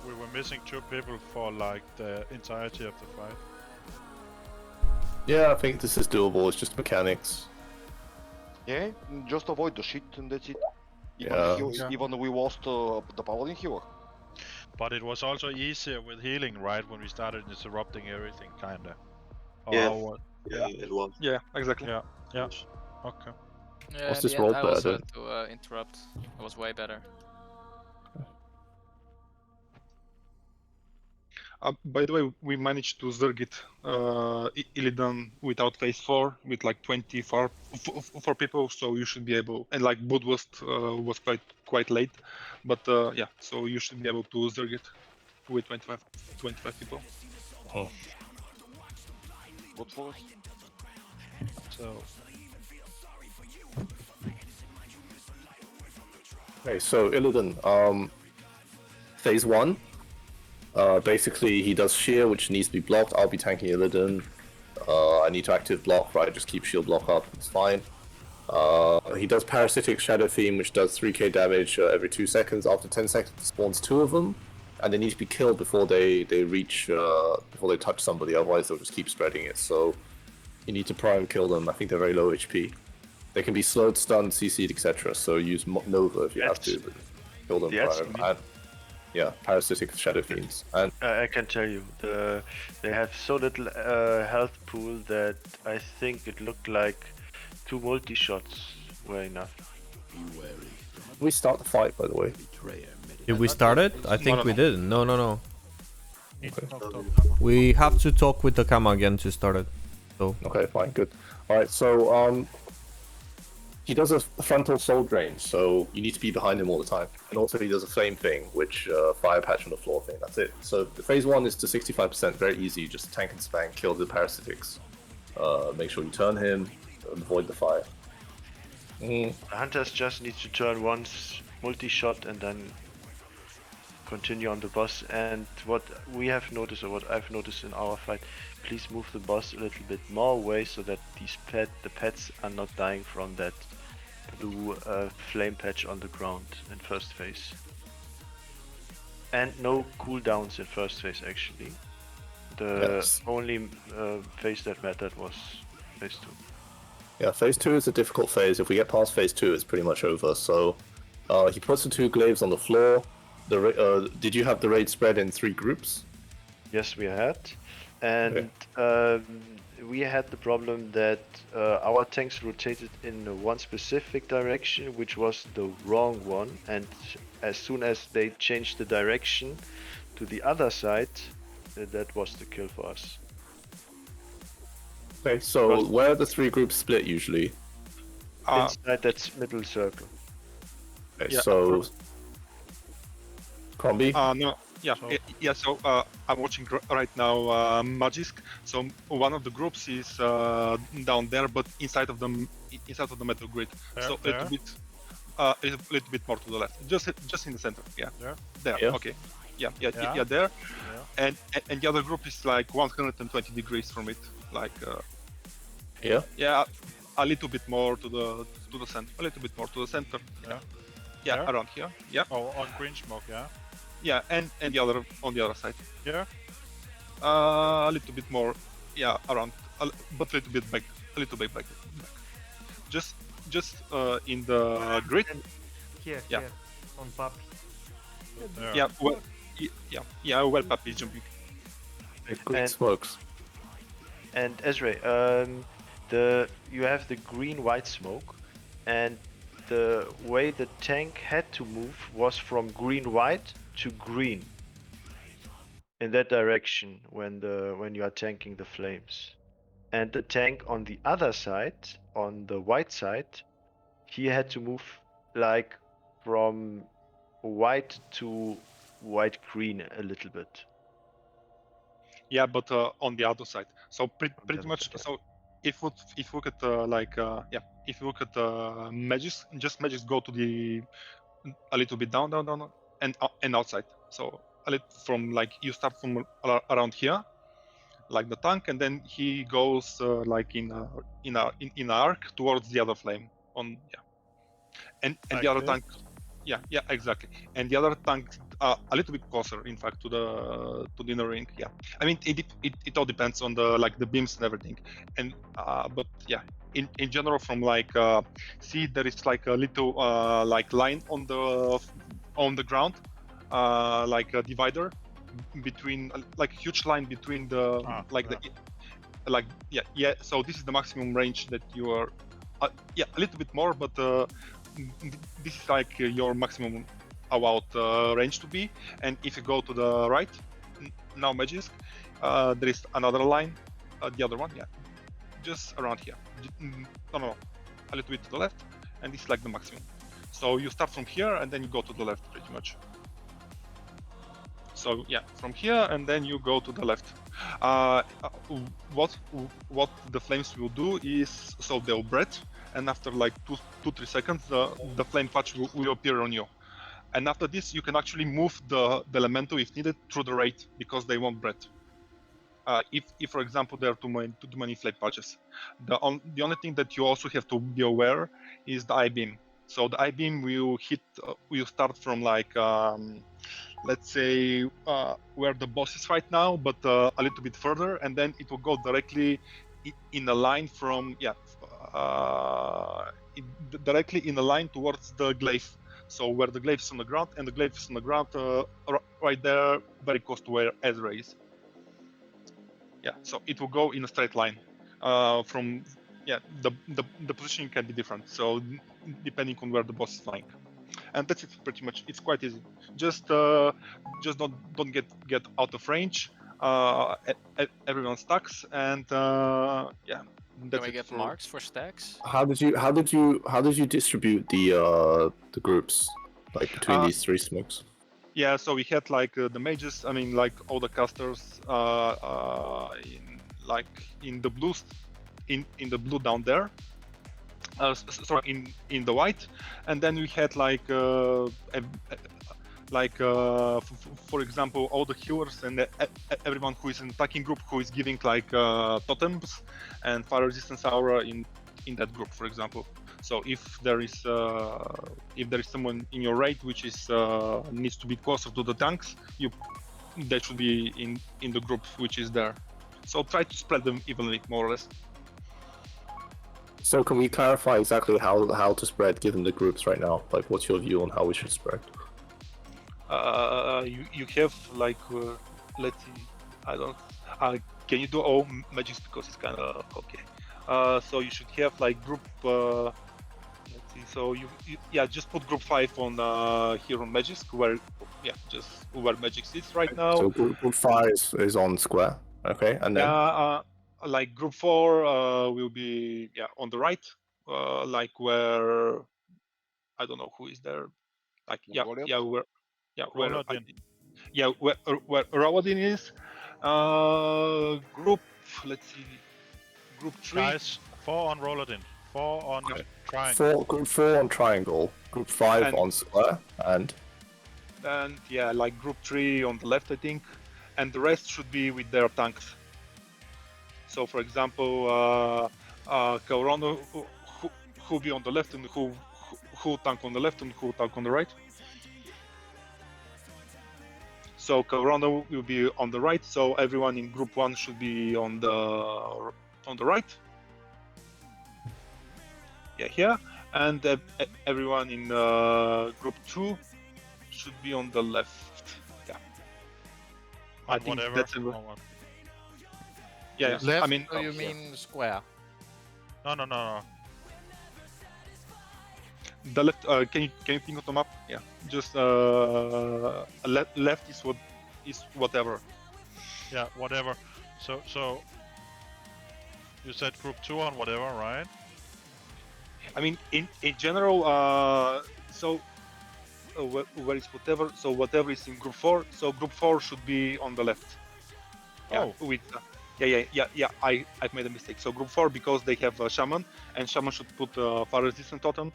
We were missing 2 people for like the entirety of the fight. Yeah, I think this is doable. It's just mechanics. Yeah, just avoid the shit and that's it. Even we lost the paladin healer. But it was also easier with healing, right? When we started interrupting everything, kinda. Yeah, it was. Yeah, exactly. Yeah, yeah. Okay. Yeah, What's in this the end, role I player also doing? had to interrupt. It was way better. By the way, we managed to Zerg it Illidan without phase 4 with like 24 for people, so you should be able. And like Budwast was quite late, but yeah, so you should be able to Zerg it with 25 people. Oh. Good for us. So. Okay, so Illidan, phase 1. Basically, he does shear, which needs to be blocked. I'll be tanking Illidan. I need to active block, right? Just keep shield block up. It's fine. He does Parasitic Shadow Theme, which does 3k damage every 2 seconds. After 10 seconds, spawns 2 of them, and they need to be killed before they reach before they touch somebody. Otherwise, they'll just keep spreading it. So you need to prime kill them. I think they're very low HP. They can be slowed, stunned, CC'd, etc. So use Nova if you have to, but kill them prime. And, yeah, Parasitic Shadow Fiends. And I can tell you, they have so little health pool that I think it looked like 2 multi-shots were enough. we start the fight, by the way. Did we start it? I think No. we didn't. No. Okay. We have to talk with the Kama again to start it. So. Okay, fine, good. Alright, so he does a frontal soul drain, so you need to be behind him all the time. And also he does a flame thing, which fire patch on the floor thing, that's it. So the phase 1 is to 65%, very easy, just tank and spam, kill the parasitics. Make sure you turn him, avoid the fire. The hunters just need to turn once, multi-shot, and then continue on the boss. And what we have noticed, or what I've noticed in our fight, please move the boss a little bit more away so that the pets are not dying from that blue flame patch on the ground in first phase. And no cooldowns in first phase actually. The only phase that mattered was phase 2. Yeah, phase 2 is a difficult phase. If we get past phase 2, it's pretty much over. So he puts the 2 glaives on the floor. Did you have the raid spread in 3 groups? Yes, we had. And we had the problem that our tanks rotated in one specific direction, which was the wrong one. And as soon as they changed the direction to the other side, that was the kill for us. Okay, so where are the 3 groups split usually? Inside that middle circle. Okay, so... Combi? No. Yeah, so I'm watching right now Magisk. So one of the groups is down there, but inside of the metal grid. So a little bit more to the left, just in the center. Yeah, there. Yeah. Okay. Yeah, there. And the other group is like 120 degrees from it, like. Yeah, a little bit more to the center. A little bit more to the center. Yeah, around here. Yeah. Oh, on green smoke. Yeah. Yeah, and the other on the other side. Yeah. A little bit more, yeah, around, but a little bit back. Just in the grid. Here, on Puppy. Yeah, well, well, Puppy is jumping. Green smokes. And Ezra, you have the green-white smoke, and the way the tank had to move was from green-white to green in that direction when you are tanking the flames. And the tank on the other side, on the white side, he had to move like from white to white-green a little bit. Yeah, but on the other side. So pretty much. So if you look at if you look at Magis, just Magis go to a little bit down, and outside. So a little from like you start from around here, like the tank, and then he goes like in an arc towards the other flame. And like the other tank. Yeah, exactly. And the other tank a little bit closer, in fact, to the inner ring. Yeah, I mean it all depends on the beams and everything, and but yeah, in general, from see, there is like a little line on the ground, like a divider between, like a huge line between the yeah. So this is the maximum range that you are. Yeah, a little bit more, but this is like your maximum allowed range to be. And if you go to the right, now Magisk, there is another line, the other one, yeah, just around here. No, a little bit to the left, and this is like the maximum. So you start from here, and then you go to the left, pretty much. So yeah, from here, and then you go to the left. What the flames will do is, so they'll breath, and after like 2-3 seconds, the flame patch will appear on you. And after this, you can actually move the elemental if needed through the raid, because they won't breath. If for example, there are too many flame patches. The only thing that you also have to be aware is the I-beam. So the I-beam will will start from like let's say where the boss is right now, but a little bit further, and then it will go directly in a line from directly in a line towards the glaive. So where the glaive is on the ground, and the glaive is on the ground right there, very close to where Ezra is. Yeah, so it will go in a straight line. From the position can be different. So depending on where the boss is flying. And that's it, pretty much. It's quite easy. Just don't get out of range. Everyone stacks, and yeah. Can we get marks for stacks? How did you distribute the groups, like between these 3 smokes? Yeah, so we had like the mages. I mean, like all the casters, in the blue, in the blue down there. Sorry, in the white, and then we had for example, all the healers and everyone who is in attacking group who is giving like totems and fire resistance aura in that group, for example. So if there is someone in your raid which is needs to be closer to the tanks, they should be in the group which is there. So try to spread them evenly, more or less. So can we clarify exactly how to spread given the groups right now? Like, what's your view on how we should spread? You have like let's see, I don't. Can you do all magics, because it's kind of okay. So you should have like group. Let's see. So you just put group 5 on here on magics, where just where magics is right now. So group 5 is on square. Okay, and then. Like group 4 will be on the right, like where I don't know who is there. Like where Rawadin is. Group, let's see, group 3. Guys, 4 on Rolladin, 4 on triangle. Group 4 on triangle, group 5 on square, and like group 3 on the left, I think, and the rest should be with their tanks. So, for example, Kaurano, who be on the left, and who tank on the left, and who tank on the right. So Kaurano will be on the right. So everyone in group 1 should be on the right. Yeah, here, and everyone in group 2 should be on the left. Yeah. I think that's it. Yeah, left, I mean, you mean square? No. The left. Can you ping on the map? Yeah, just left is whatever. Yeah, whatever. So you said group 2 on whatever, right? I mean, in general, so where is whatever? So whatever is in group 4. So group 4 should be on the left. Yeah, with. Yeah. I've made a mistake. So group 4, because they have Shaman, and Shaman should put fire resistant totem.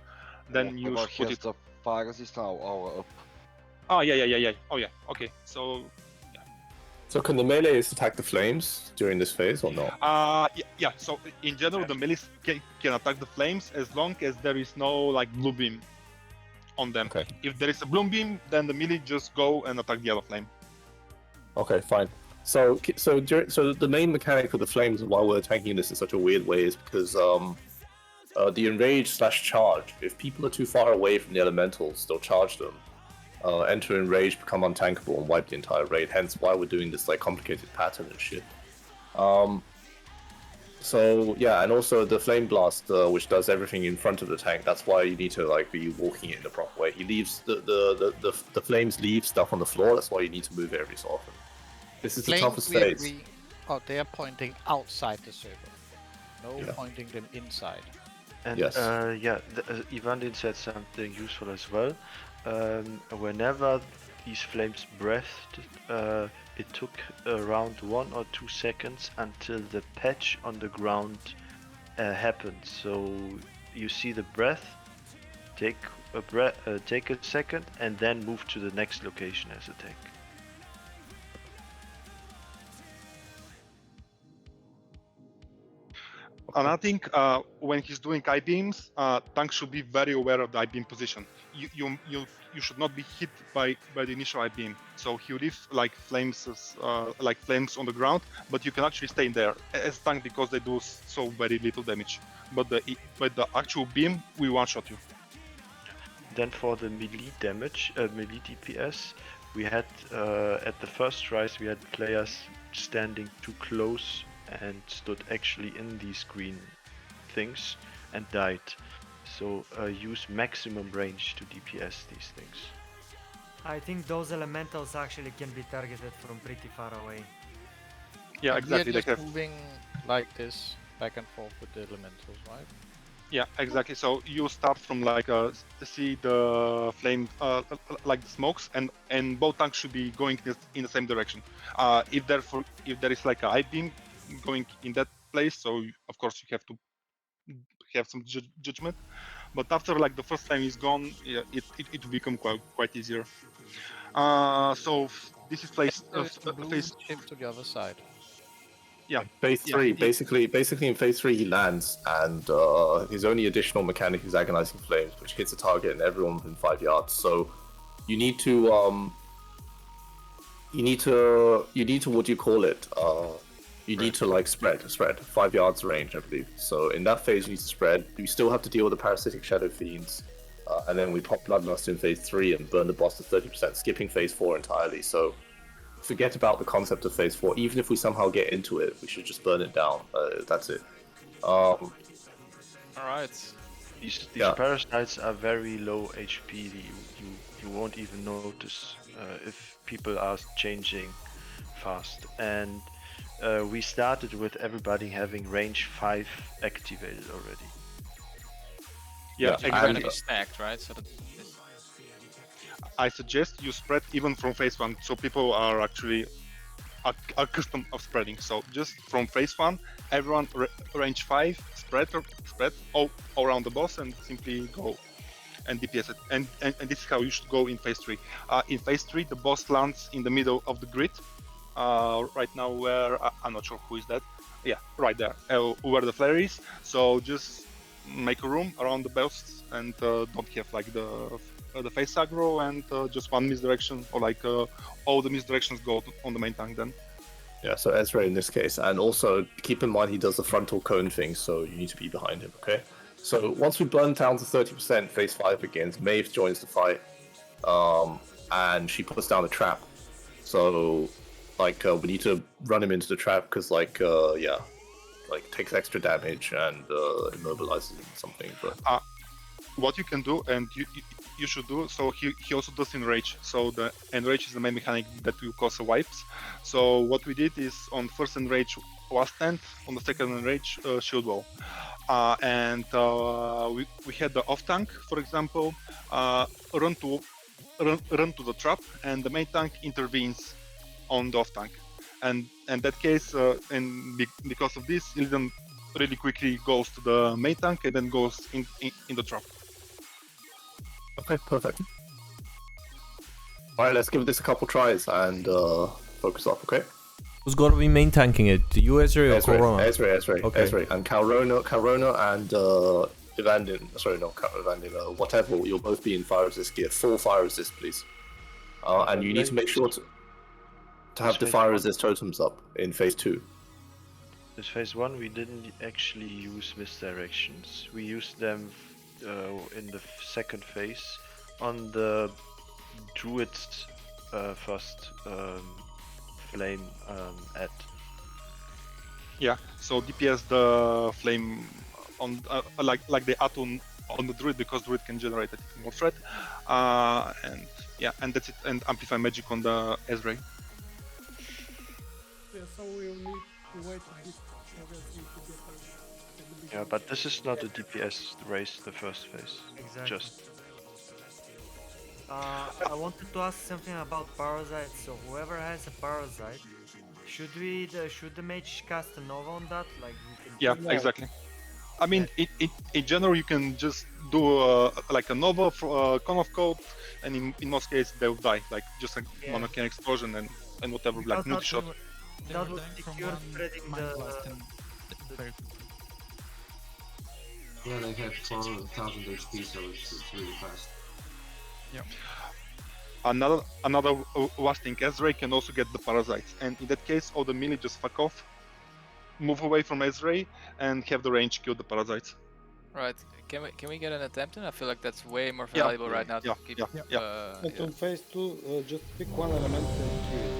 Then you should put it. The fire resistant aura up. Oh yeah. Oh yeah. Okay. So. So can the melees attack the flames during this phase or not? Yeah. So in general, the melees can attack the flames as long as there is no like blue beam on them. Okay. If there is a bloom beam, then the melee just go and attack the yellow flame. Okay, fine. So the main mechanic of the flames and why we're tanking this in such a weird way is because the enrage/charge. If people are too far away from the elementals, they'll charge them. Enter enrage, become untankable, and wipe the entire raid. Hence why we're doing this like complicated pattern and shit. So yeah, and also the flame blast, which does everything in front of the tank. That's why you need to like be walking it in the proper way. He leaves the flames leave stuff on the floor. That's why you need to move it every so often. This is the toughest phase. Oh, they are pointing outside the circle. No pointing them inside. And Yes. Ivandin said something useful as well. Whenever these flames breathed, it took around 1 or 2 seconds until the patch on the ground happened. So you see the breath, take a second, and then move to the next location as a tank. And I think when he's doing I-beams, tank should be very aware of the I-beam position. You should not be hit by the initial I-beam. So he leaves like flames on the ground, but you can actually stay in there as tank because they do so very little damage. But the actual beam will one-shot you. Then for the melee damage, melee DPS, we had at the first rise we had players standing too close and stood actually in these green things and died. So use maximum range to DPS these things. I think those elementals actually can be targeted from pretty far away. Yeah, And exactly. We are They just have. moving like this back and forth with the elementals, right? Yeah, exactly. So you start from like see the flame, like the smokes, and both tanks should be going in the same direction. If there is like a I beam going in that place, so of course you have to have some judgment. But after like the first flame is gone, yeah, it will become quite easier. So this is phase. Shift to the other side. Yeah. Phase 3, basically in phase 3 he lands, and his only additional mechanic is agonizing flames, which hits a target and everyone within 5 yards. So you need to what do you call it? You need to like spread 5 yards range, I believe. So in that phase you need to spread. You still have to deal with the parasitic shadow fiends, and then we pop Bloodlust in phase 3 and burn the boss to 30%, skipping phase 4 entirely. So forget about the concept of phase 4. Even if we somehow get into it, we should just burn it down. That's it. Alright. These parasites are very low HP. You won't even notice if people are changing fast. And we started with everybody having range 5 activated already. Yeah, exactly. It's stacked, right? So that I suggest you spread even from phase 1, so people are actually accustomed of spreading. So just from phase 1, everyone range 5, spread all around the boss and simply go and DPS it. And this is how you should go in phase 3. In phase 3, the boss lands in the middle of the grid. Right now, where I'm not sure who is that. Yeah, right there, where the flare is. So just make a room around the boss and don't have like the face aggro and just one misdirection, or like all the misdirections go on the main tank then. Yeah, so Ezra in this case, and also keep in mind he does the frontal cone thing, so you need to be behind him, okay? So once we burn down to 30%, phase 5 begins, Maeve joins the fight, and she puts down a trap. So, like, we need to run him into the trap, because, like, takes extra damage and immobilizes him or something, but... What you can do, and you should do, so he also does enrage. So the enrage is the main mechanic that will cause wipes. So what we did is on first enrage last stand, on the second enrage shield wall, and we had the off tank, for example, run to the trap, and the main tank intervenes on the off tank, and in that case, because of this, Illidan really quickly goes to the main tank and then goes in the trap. Okay, perfect. Alright, let's give this a couple tries and focus off, okay? Who's got to be main tanking it? You, Ezra, or Corona? Ezra. Okay. Ezra. And Calrona and Evandim, sorry, not Evandim, whatever, you'll both be in fire resist gear. Full fire resist, please. And you need to make sure to have the fire resist totems up in phase 2. This phase 1 we didn't actually use misdirections. We used them in the second phase on the druid's first flame ad. Yeah, so DPS the flame on like the Atun on the druid because druid can generate more threat, and yeah, and that's it. And amplify magic on the Ezreal. Yeah, so we'll need to wait a bit obviously to get a Yeah, but this is not a DPS race, the first phase. Exactly. Just I wanted to ask something about parasite. So whoever has a parasite, should the mage cast a nova on that? Like Yeah, exactly. I mean, in general, you can just do like a nova for con of code, and in most cases they will die, like just a monocane explosion and whatever, like multi shot. That would secure spreading the Yeah, they have 4,000 HP, so it's really fast. Yeah. Another last thing, Ezreal can also get the parasites, and in that case, all the melee just fuck off, move away from Ezreal, and have the range kill the parasites. Right. Can we get an attempt in? I feel like that's way more valuable right now to keep. And on phase 2, just pick one element and kill it.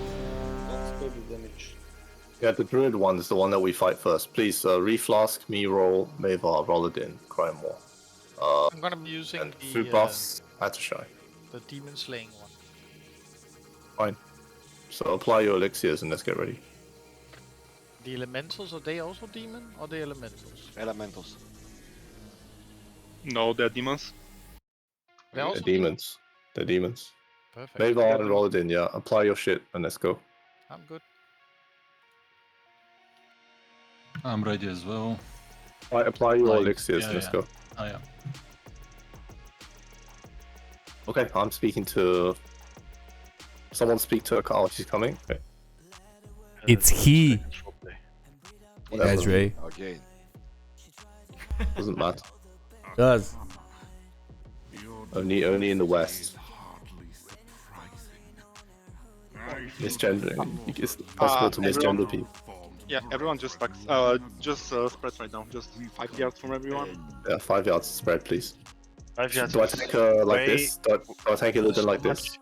Don't spare the damage. Yeah, the druid one is the one that we fight first. Please, reflask, me roll, Mavar, Rolladin, Firemaw. I'm gonna be using and the food buffs, Atashai. the demon slaying one. Fine. So apply your elixirs and let's get ready. The elementals, are they also demon or the elementals? Elementals. No, they're demons. They're also demons. They're demons. Perfect. Mavar and Rolladin, yeah. Apply your shit and let's go. I'm good. I'm ready as well. Right, apply your elixirs and let's go. Oh, yeah. Okay, I'm speaking to... Someone speak to Carl, she's coming. Okay. It's he. Whatever. Ezreal. Again. Doesn't matter. Does. Only in the West. Misgendering. It's possible to misgender people. Yeah, everyone just spread right now. Just 5 yards from everyone. Yeah, 5 yards spread, please. 5 yards. Do I take her like this? Do I take it a little like this?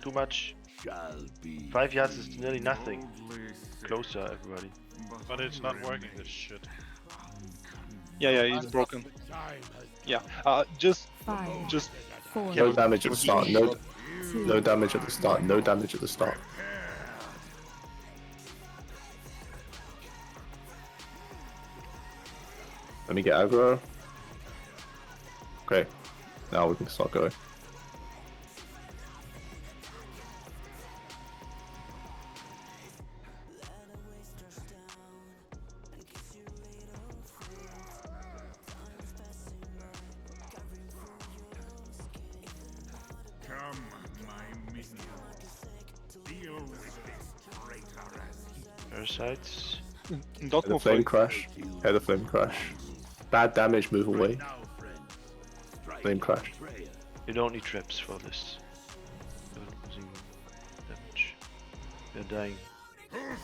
Too much. 5 yards is nearly nothing. Closer, everybody. But it's not working, this shit. Yeah, it's broken. Yeah, just. No damage at the start. No damage at the start. No damage at the start. Let me get aggro. Okay, now we can start going. Parasites. Don't Head of flame crash. Head of flame crash. Bad damage, move away. Flame crash. You don't need traps for this. You're losing damage. You're dying.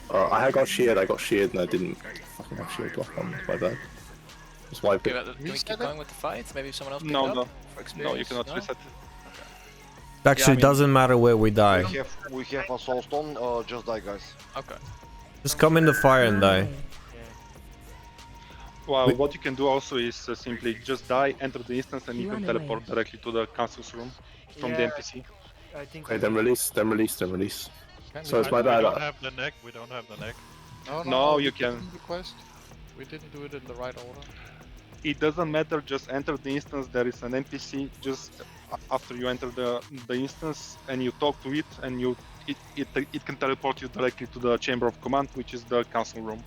I got sheared and I didn't fucking have shield block on. My bad. Just wiped it. Can we keep going with the fight? Maybe someone else pick No, it up no. for experience? No, you cannot reset. It actually doesn't matter where we die. We have a soul stone, just die, guys. Okay. Just come in the fire and die. Well, what you can do also is simply just die, enter the instance, and you can teleport directly to the council's room from the NPC. I think. Okay, then release. So it's my We bad. don't have the neck, we don't have the neck. No, you we can. didn't request. We didn't do it in the right order. It doesn't matter, just enter the instance, there is an NPC just after you enter the instance and you talk to it and it can teleport you directly to the chamber of command, which is the council room.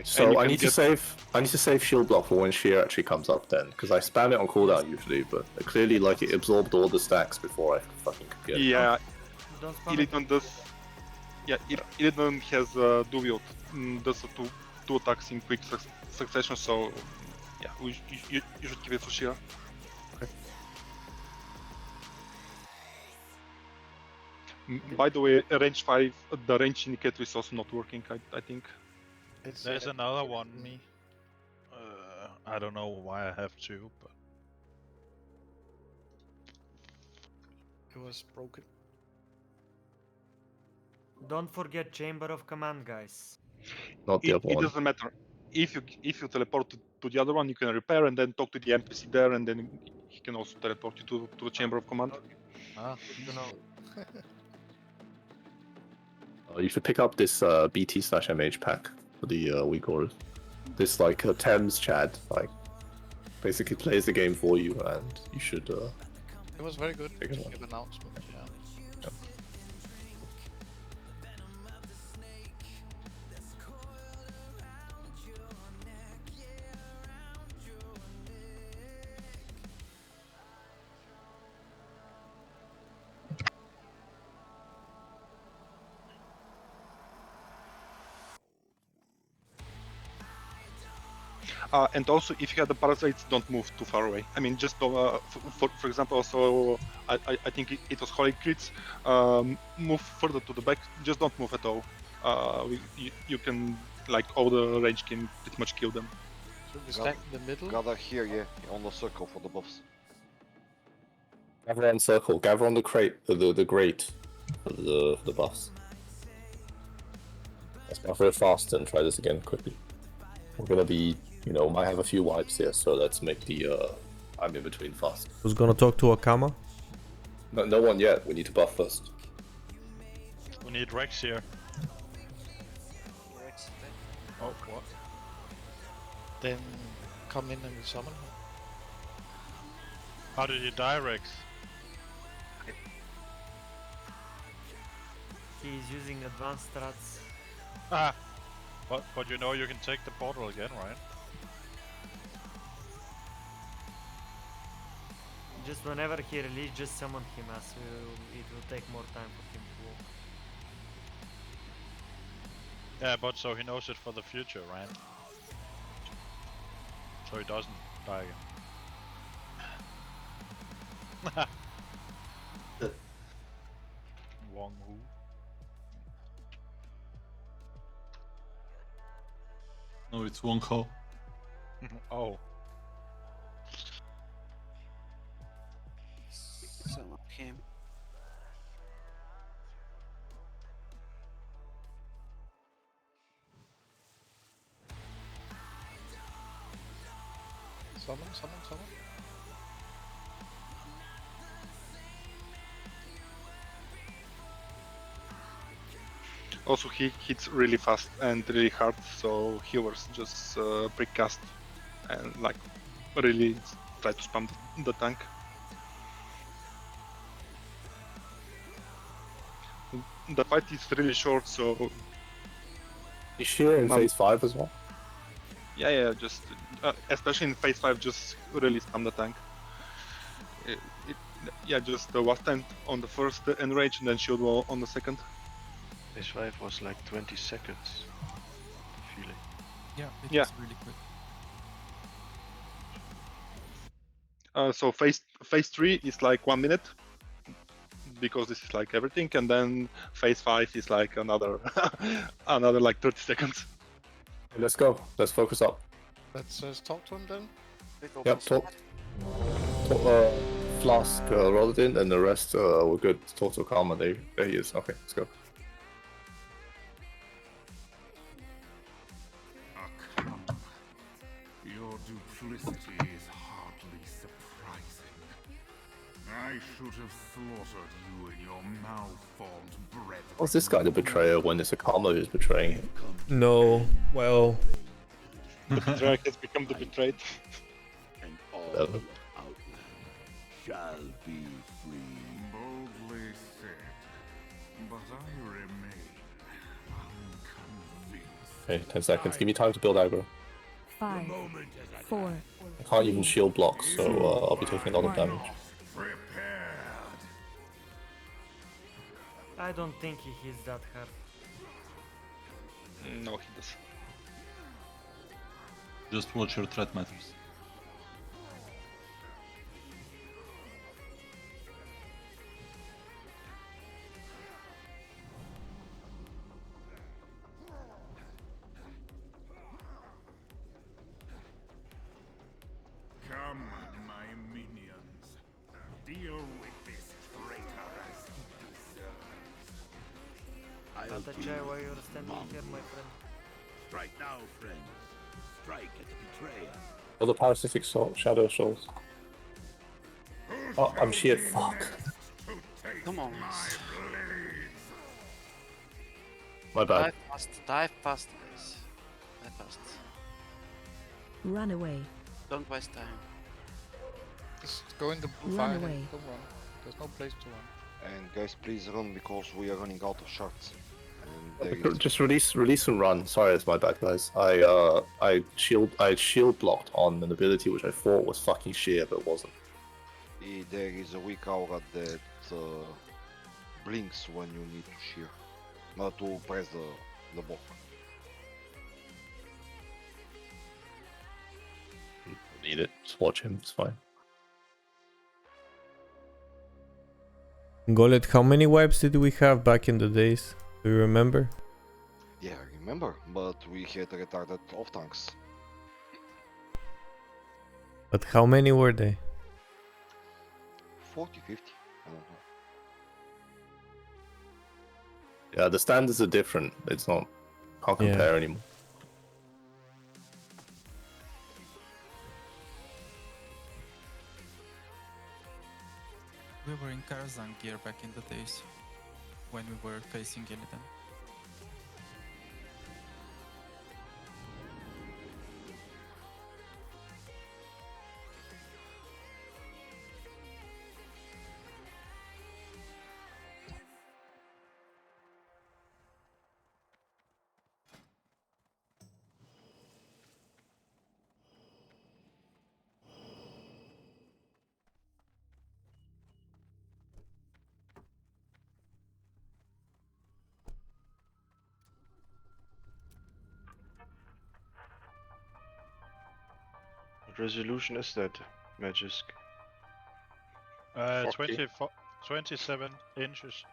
So I need to save shield block for when Shear actually comes up then, because I spam it on cooldown usually, but clearly like it absorbed all the stacks before I fucking could get it. Yeah, Illidan does. Yeah, Illidan has Duviot, does two attacks in quick succession, so Yeah, you should keep it for sure. Okay. By the way, range 5, the range indicator is also not working, I think. There's another one. Me. I don't know why I have two, but It was broken. Don't forget Chamber of Command, guys. Not the other It one. doesn't matter. If you teleport to the other one, you can repair and then talk to the NPC there, and then he can also teleport you to the Chamber of Command. Ah, Good to know. You should pick up this BT/MH pack for the Uyghurs. This like Thames chat, like basically plays the game for you, and you should. It was very good Pick to it up. give announcement. Yeah. Yep. And also, if you have the parasites, don't move too far away. I mean, just for example, also I think it was Holy Crits. Move further to the back. Just don't move at all. You can like all the range can pretty much kill them. Should we stack in the middle? Gather here, yeah, on the circle for the buffs. Gather on circle. Gather on the crate. The grate for the buffs. Let's go very fast and try this again quickly. We're gonna be, might have a few wipes here, so let's make the I'm in between fast. Who's gonna talk to Akama? No one yet. We need to buff first. we need Rex here. Oh, what? Then come in and summon him. How did you die, Rex? He's using advanced strats. Ah, but you know you can take the portal again, right? Just whenever he releases, just summon him, as it will take more time for him to walk. Yeah, but so he knows it for the future, right? So he doesn't die again. Wong Hu. No, it's Wong Ho. Oh. Summon him. Summon. Also, he hits really fast and really hard, so healers just precast and like really try to spam the tank. The fight is really short, so Is she in phase 5 as well? yeah, just especially in phase 5, just really spam the tank. Just the last time on the first enrage and then shield wall on the second. Phase 5 was like 20 seconds. Feeling. Yeah, it Yeah. was really quick. So phase 3 is like 1 minute, because this is like everything, and then phase 5 is like another another like 30 seconds. Okay, let's go. Let's focus up. Let's talk to him then. Yep, talk. Flask rolled in, and the rest we're good. Talk to Karma. There he is. Okay, let's go. Your duplicity is hardly surprising. I should have slaughtered you and your malformed brethren. How's this guy the betrayer when it's a Karma who's betraying him? No, well. The betrayer has become the betrayed. And all Whatever. shall be free. Boldly said, but I remain unconvinced. Okay, 10 seconds. Give me time to build aggro. 5, 4. I can't even shield block, so I'll be taking a lot of damage. I don't think he hits that hard. No, he does. Just watch your threat matters. Jai, why you're standing here, my friend? Strike now, friend. Strike at the betrayer. All the parasitic shadow souls. Oh, I'm sheared. Fuck. Come on. My bad. Die fast, guys. Die fast. Run away. Don't waste time. Just go in the blue Run fire. away. Don't run. There's no place to run. And guys, please run because we are running out of shards. And there is... Just release and run. Sorry, it's my bad, guys. I shield blocked on an ability which I thought was fucking sheer, but wasn't. There is a weak aura that blinks when you need to shear, not to press the block. Need it. Just watch him. It's fine. Golet, how many wipes did we have back in the days? Do you remember? Yeah, I remember, but we had retarded off tanks. But how many were they? 40, 50, I don't know. Yeah, the standards are different. It's not. Can't compare anymore. We were in Karazhan gear back in the days when we were facing Illidan. What resolution is that, Magisk? 27 inches.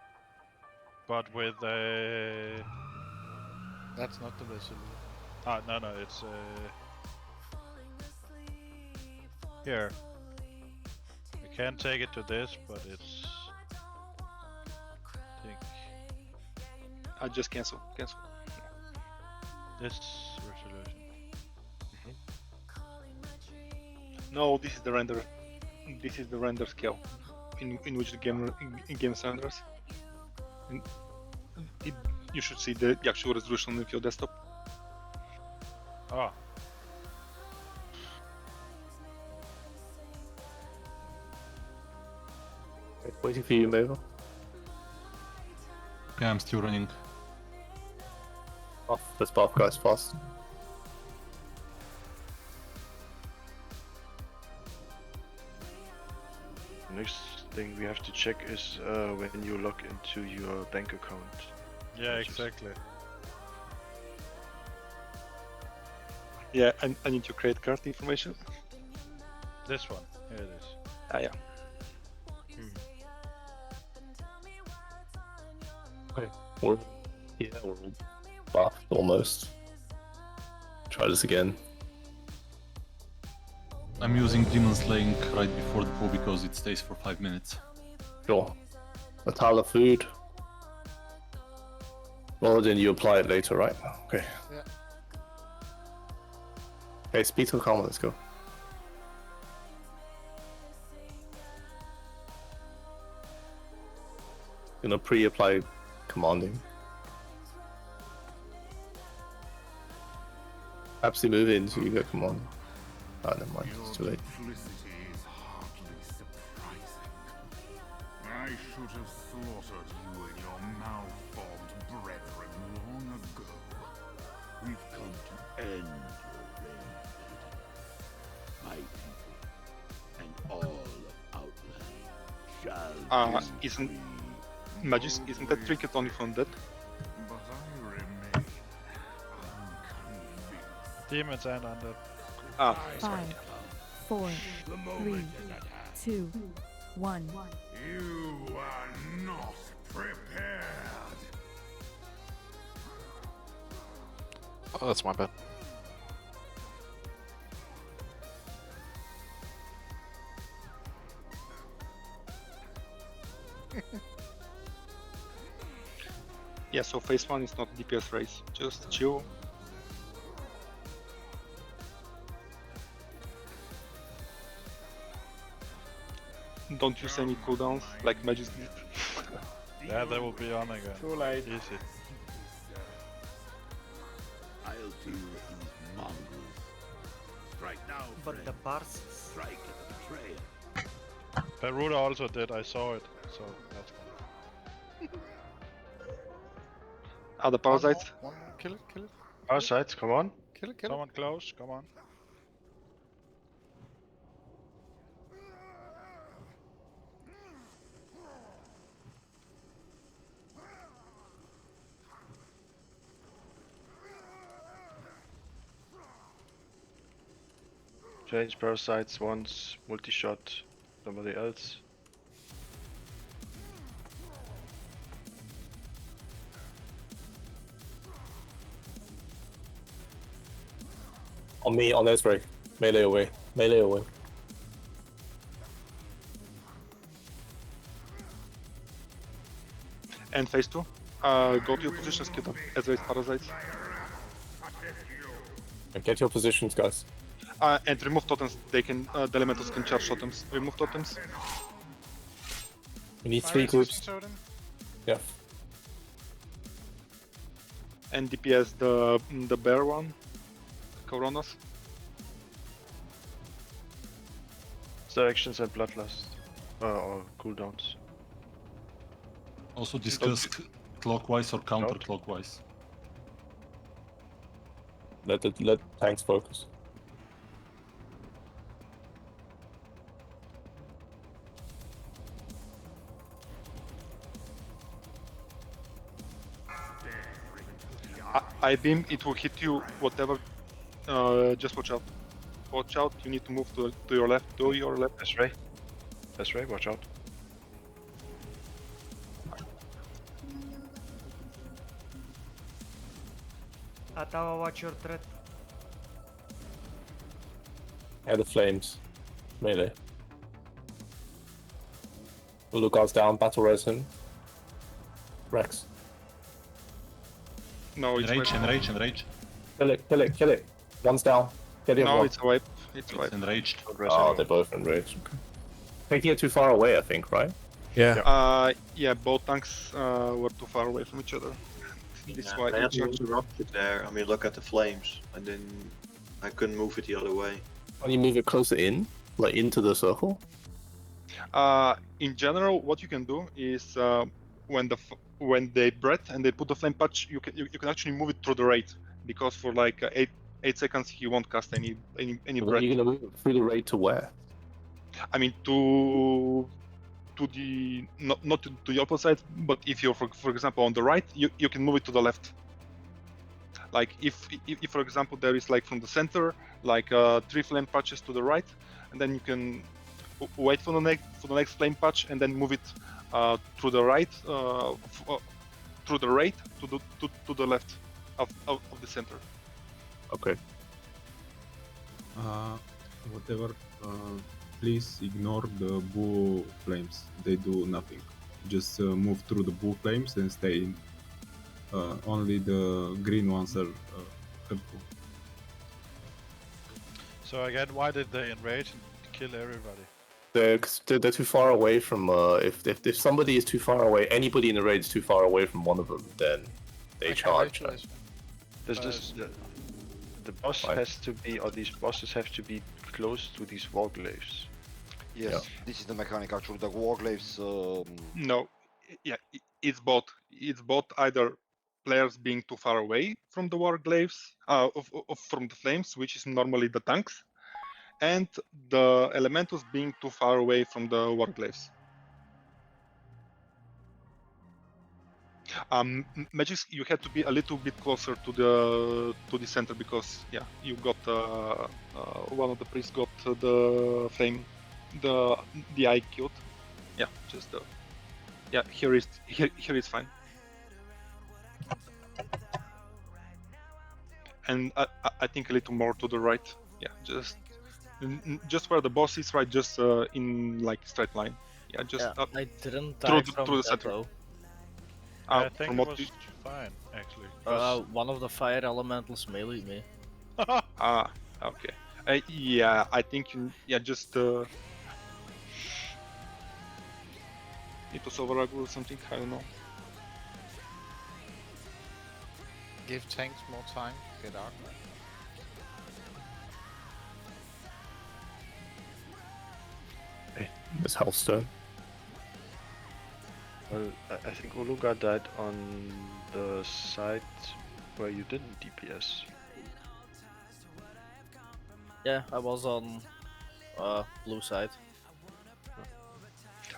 But with a... That's not the resolution. Ah, no, it's here. I can take it to this, but it's... I think I just cancel. this resolution. No, this is the render. This is the render scale in which the game renders. You should see the actual resolution of your desktop. Ah. Waiting for you, Mova. Okay, I'm still running. Buff. Let's buff, guys, fast. Next thing we have to check is when you log into your bank account. Yeah, exactly. Yeah, I need your credit card information. This one. Here it is. Ah, yeah. Okay. We're all buffed almost. Try this again. I'm using Demon Slaying right before the pull because it stays for 5 minutes. Sure. A tile of food. Well, then you apply it later, right? Okay. Yeah. Okay, speed to calm, let's go. Gonna pre-apply commanding. Perhaps you move in so you get commanding. Ah, never mind, it's too late. Duplicity is hardly surprising. I should have slaughtered you and your malformed brethren long ago. We've come to end your reign. My people and all of Outland shall Isn't Magisk, isn't that trinket only from that? But I remain unconvinced. Demons and undead. Ah, 5, 4, 3, 2, 1. You are not prepared. Oh, that's my bad. Yeah, so phase 1 is not a DPS race. Just chill. Don't use any cooldowns like Magic did. Yeah, they will be on again. Too late. Easy. I'll deal with these mongrels. Strike now, But friend. the bars. Strike at the betrayer. Peruda also did, I saw it. So that's fine. The parasites. One more. Kill it, kill it. Parasites, come on. Kill it, kill Someone close, come on. Change parasites once, multi-shot somebody else. On me, on Esray. Melee away. Melee away. And phase 2. Go to your positions, kill them as well as parasites. And get your positions, guys. And remove totems. They can, the elementals can charge totems. Remove totems. We need 3 groups. Yeah. And DPS the bear one. Coronas. Directions and bloodlust. Or cooldowns. Also discuss clockwise or counterclockwise. Let tanks focus. I beam, it will hit you, whatever. Just watch out. Watch out, you need to move to your left. To your left. That's right. That's right, watch out. Atawa, watch your threat. Yeah, the flames. Melee. Ulugar's down, battle res him. Rex. No, it's Enrage. Kill it, kill it, kill it. One's down. Get it. No, it's a wipe. It's a wipe. Enraged. Oh, they're both enraged. Okay. Taking it too far away, I think, right? Yeah. Yeah, both tanks were too far away from each other. This is why I had to interrupt it there. I mean, look at the flames. And then I couldn't move it the other way. When you move it closer in, like into the circle? In general, what you can do is when they breath and they put the flame patch, you can actually move it through the raid, because for like 8 seconds he won't cast any So breath. you're gonna move it through the raid to where? I mean to the not to the opposite, but if you're for example on the right, you can move it to the left. Like if for example there is like from the center like 3 flame patches to the right, and then you can wait for the next flame patch and then move it through the right through the raid to the left of the center. Okay. Whatever. Please ignore the blue flames. They do nothing. Just move through the blue flames and stay in. Only the green ones are helpful. So again, why did they enrage and kill everybody? They're too far away from. If somebody is too far away, anybody in the raid is too far away from one of them, then they charge. The boss has to be, or these bosses have to be close to these warglaives. Yes, this is the mechanic actually. The warglaives. No, yeah, it's both. It's both either players being too far away from the warglaives, from the flames, which is normally the tanks, and the elementals being too far away from the warglaives. Magic, you had to be a little bit closer to the center, because you got one of the priests got the flame, the eye killed. Yeah, just here is fine. And I think a little more to the right. Yeah, just where the boss is, right? Just in like straight line. Yeah, just I didn't die through from the that center. though. I think from it what was we... fine, actually. 'cause- One of the fire elementals melee me. Okay. Yeah, I think just it was override or something. I don't know. Give tanks more time to get armor. This Healthstone. Well, I think Oluga died on the side where you didn't DPS. Yeah, I was on blue side.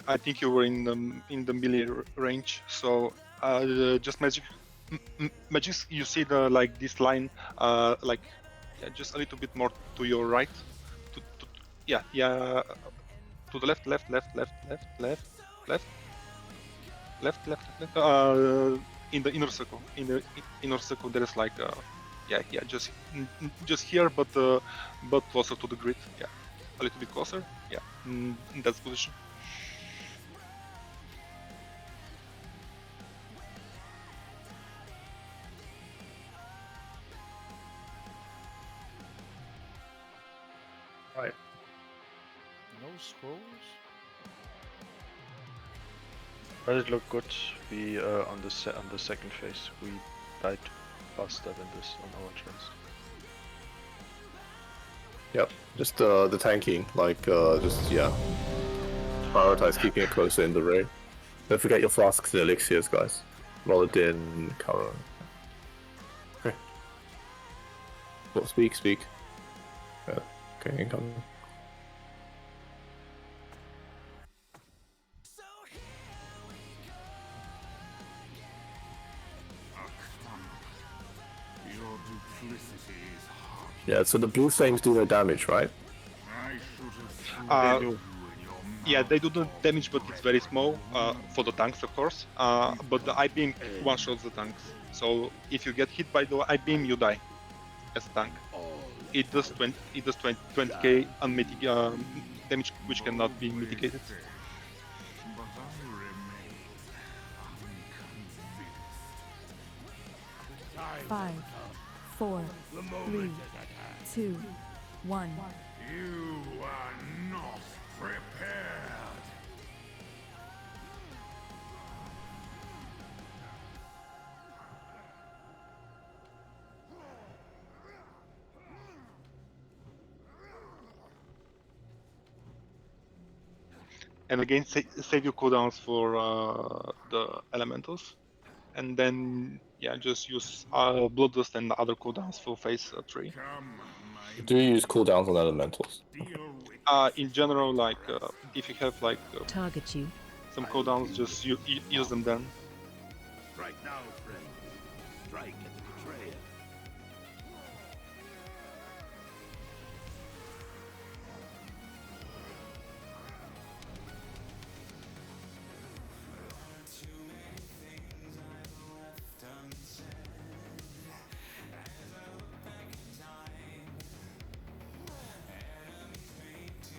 I think you were in the melee range, so just magic. Magic, you see the like this line, like just a little bit more to your right. Yeah, to the left, left, left, left, left, left, left, left, left, left. In the inner circle. In the inner circle, there is like just here, but closer to the grid. Yeah, a little bit closer. Yeah, in that position. Right. No scrolls. But it looked good. We on the second phase we died faster than this on our turns. Yep, just the tanking, like prioritize keeping it closer in the ring. Don't forget your flasks and elixirs, guys. Rolladin, Karo. Okay. Well, speak. Yeah. Okay, incoming. Your duplicity is hard. Yeah, so the blue flames do no damage, right? I should have They do. Yeah, they do the damage, but it's very small for the tanks, of course. But the I-beam one-shots the tanks. So if you get hit by the I-beam, you die as a tank. It does 20k damage, which cannot be mitigated. But I remain unconvinced. 5, 4, 3, 2, 1. You are not prepared. And again, save your cooldowns for the elementals, and then just use bloodlust and other cooldowns for phase 3. Do you use cooldowns on elementals? In general, like if you have like Target you. some cooldowns, just use them then. Strike now, friend. Strike at the betrayer.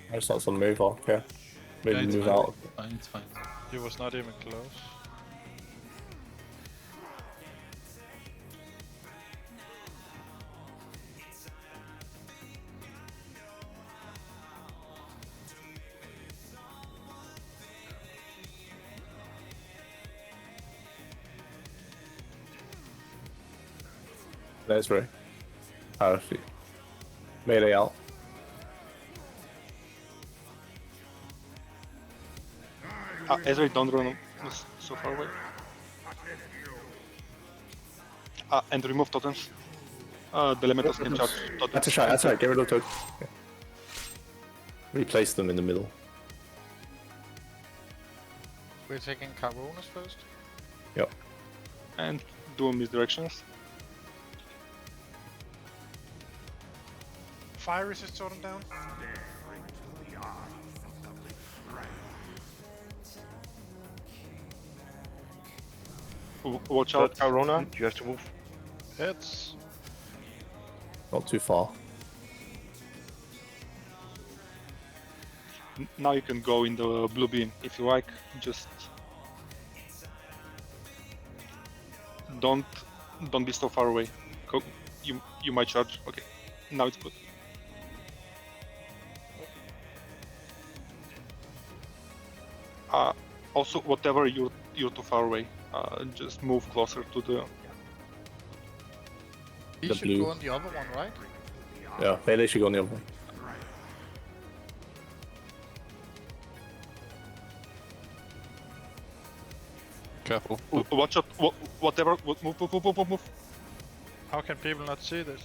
I just want some move off, yeah. Maybe it's move fine. out. It's fine. He was not even close. That's right. Powerfully. Melee out. Ezra, don't run so far away. And remove totems. The elementals can charge totems. That's right, get rid of tokens. Yeah. Replace them in the middle. We're taking Caronas first. Yep. And do misdirections. Fire resist totem down. Watch out, Corona. You have to move. Hits. Not too far. Now you can go in the blue beam if you like. Just don't be so far away. You might charge. Okay, now it's good. Also, whatever you're too far away, just move closer to the. He The should blue. go on the other one, right? Yeah, Melee should go on the other one. Careful. Watch out! Whatever. Move. How can people not see this?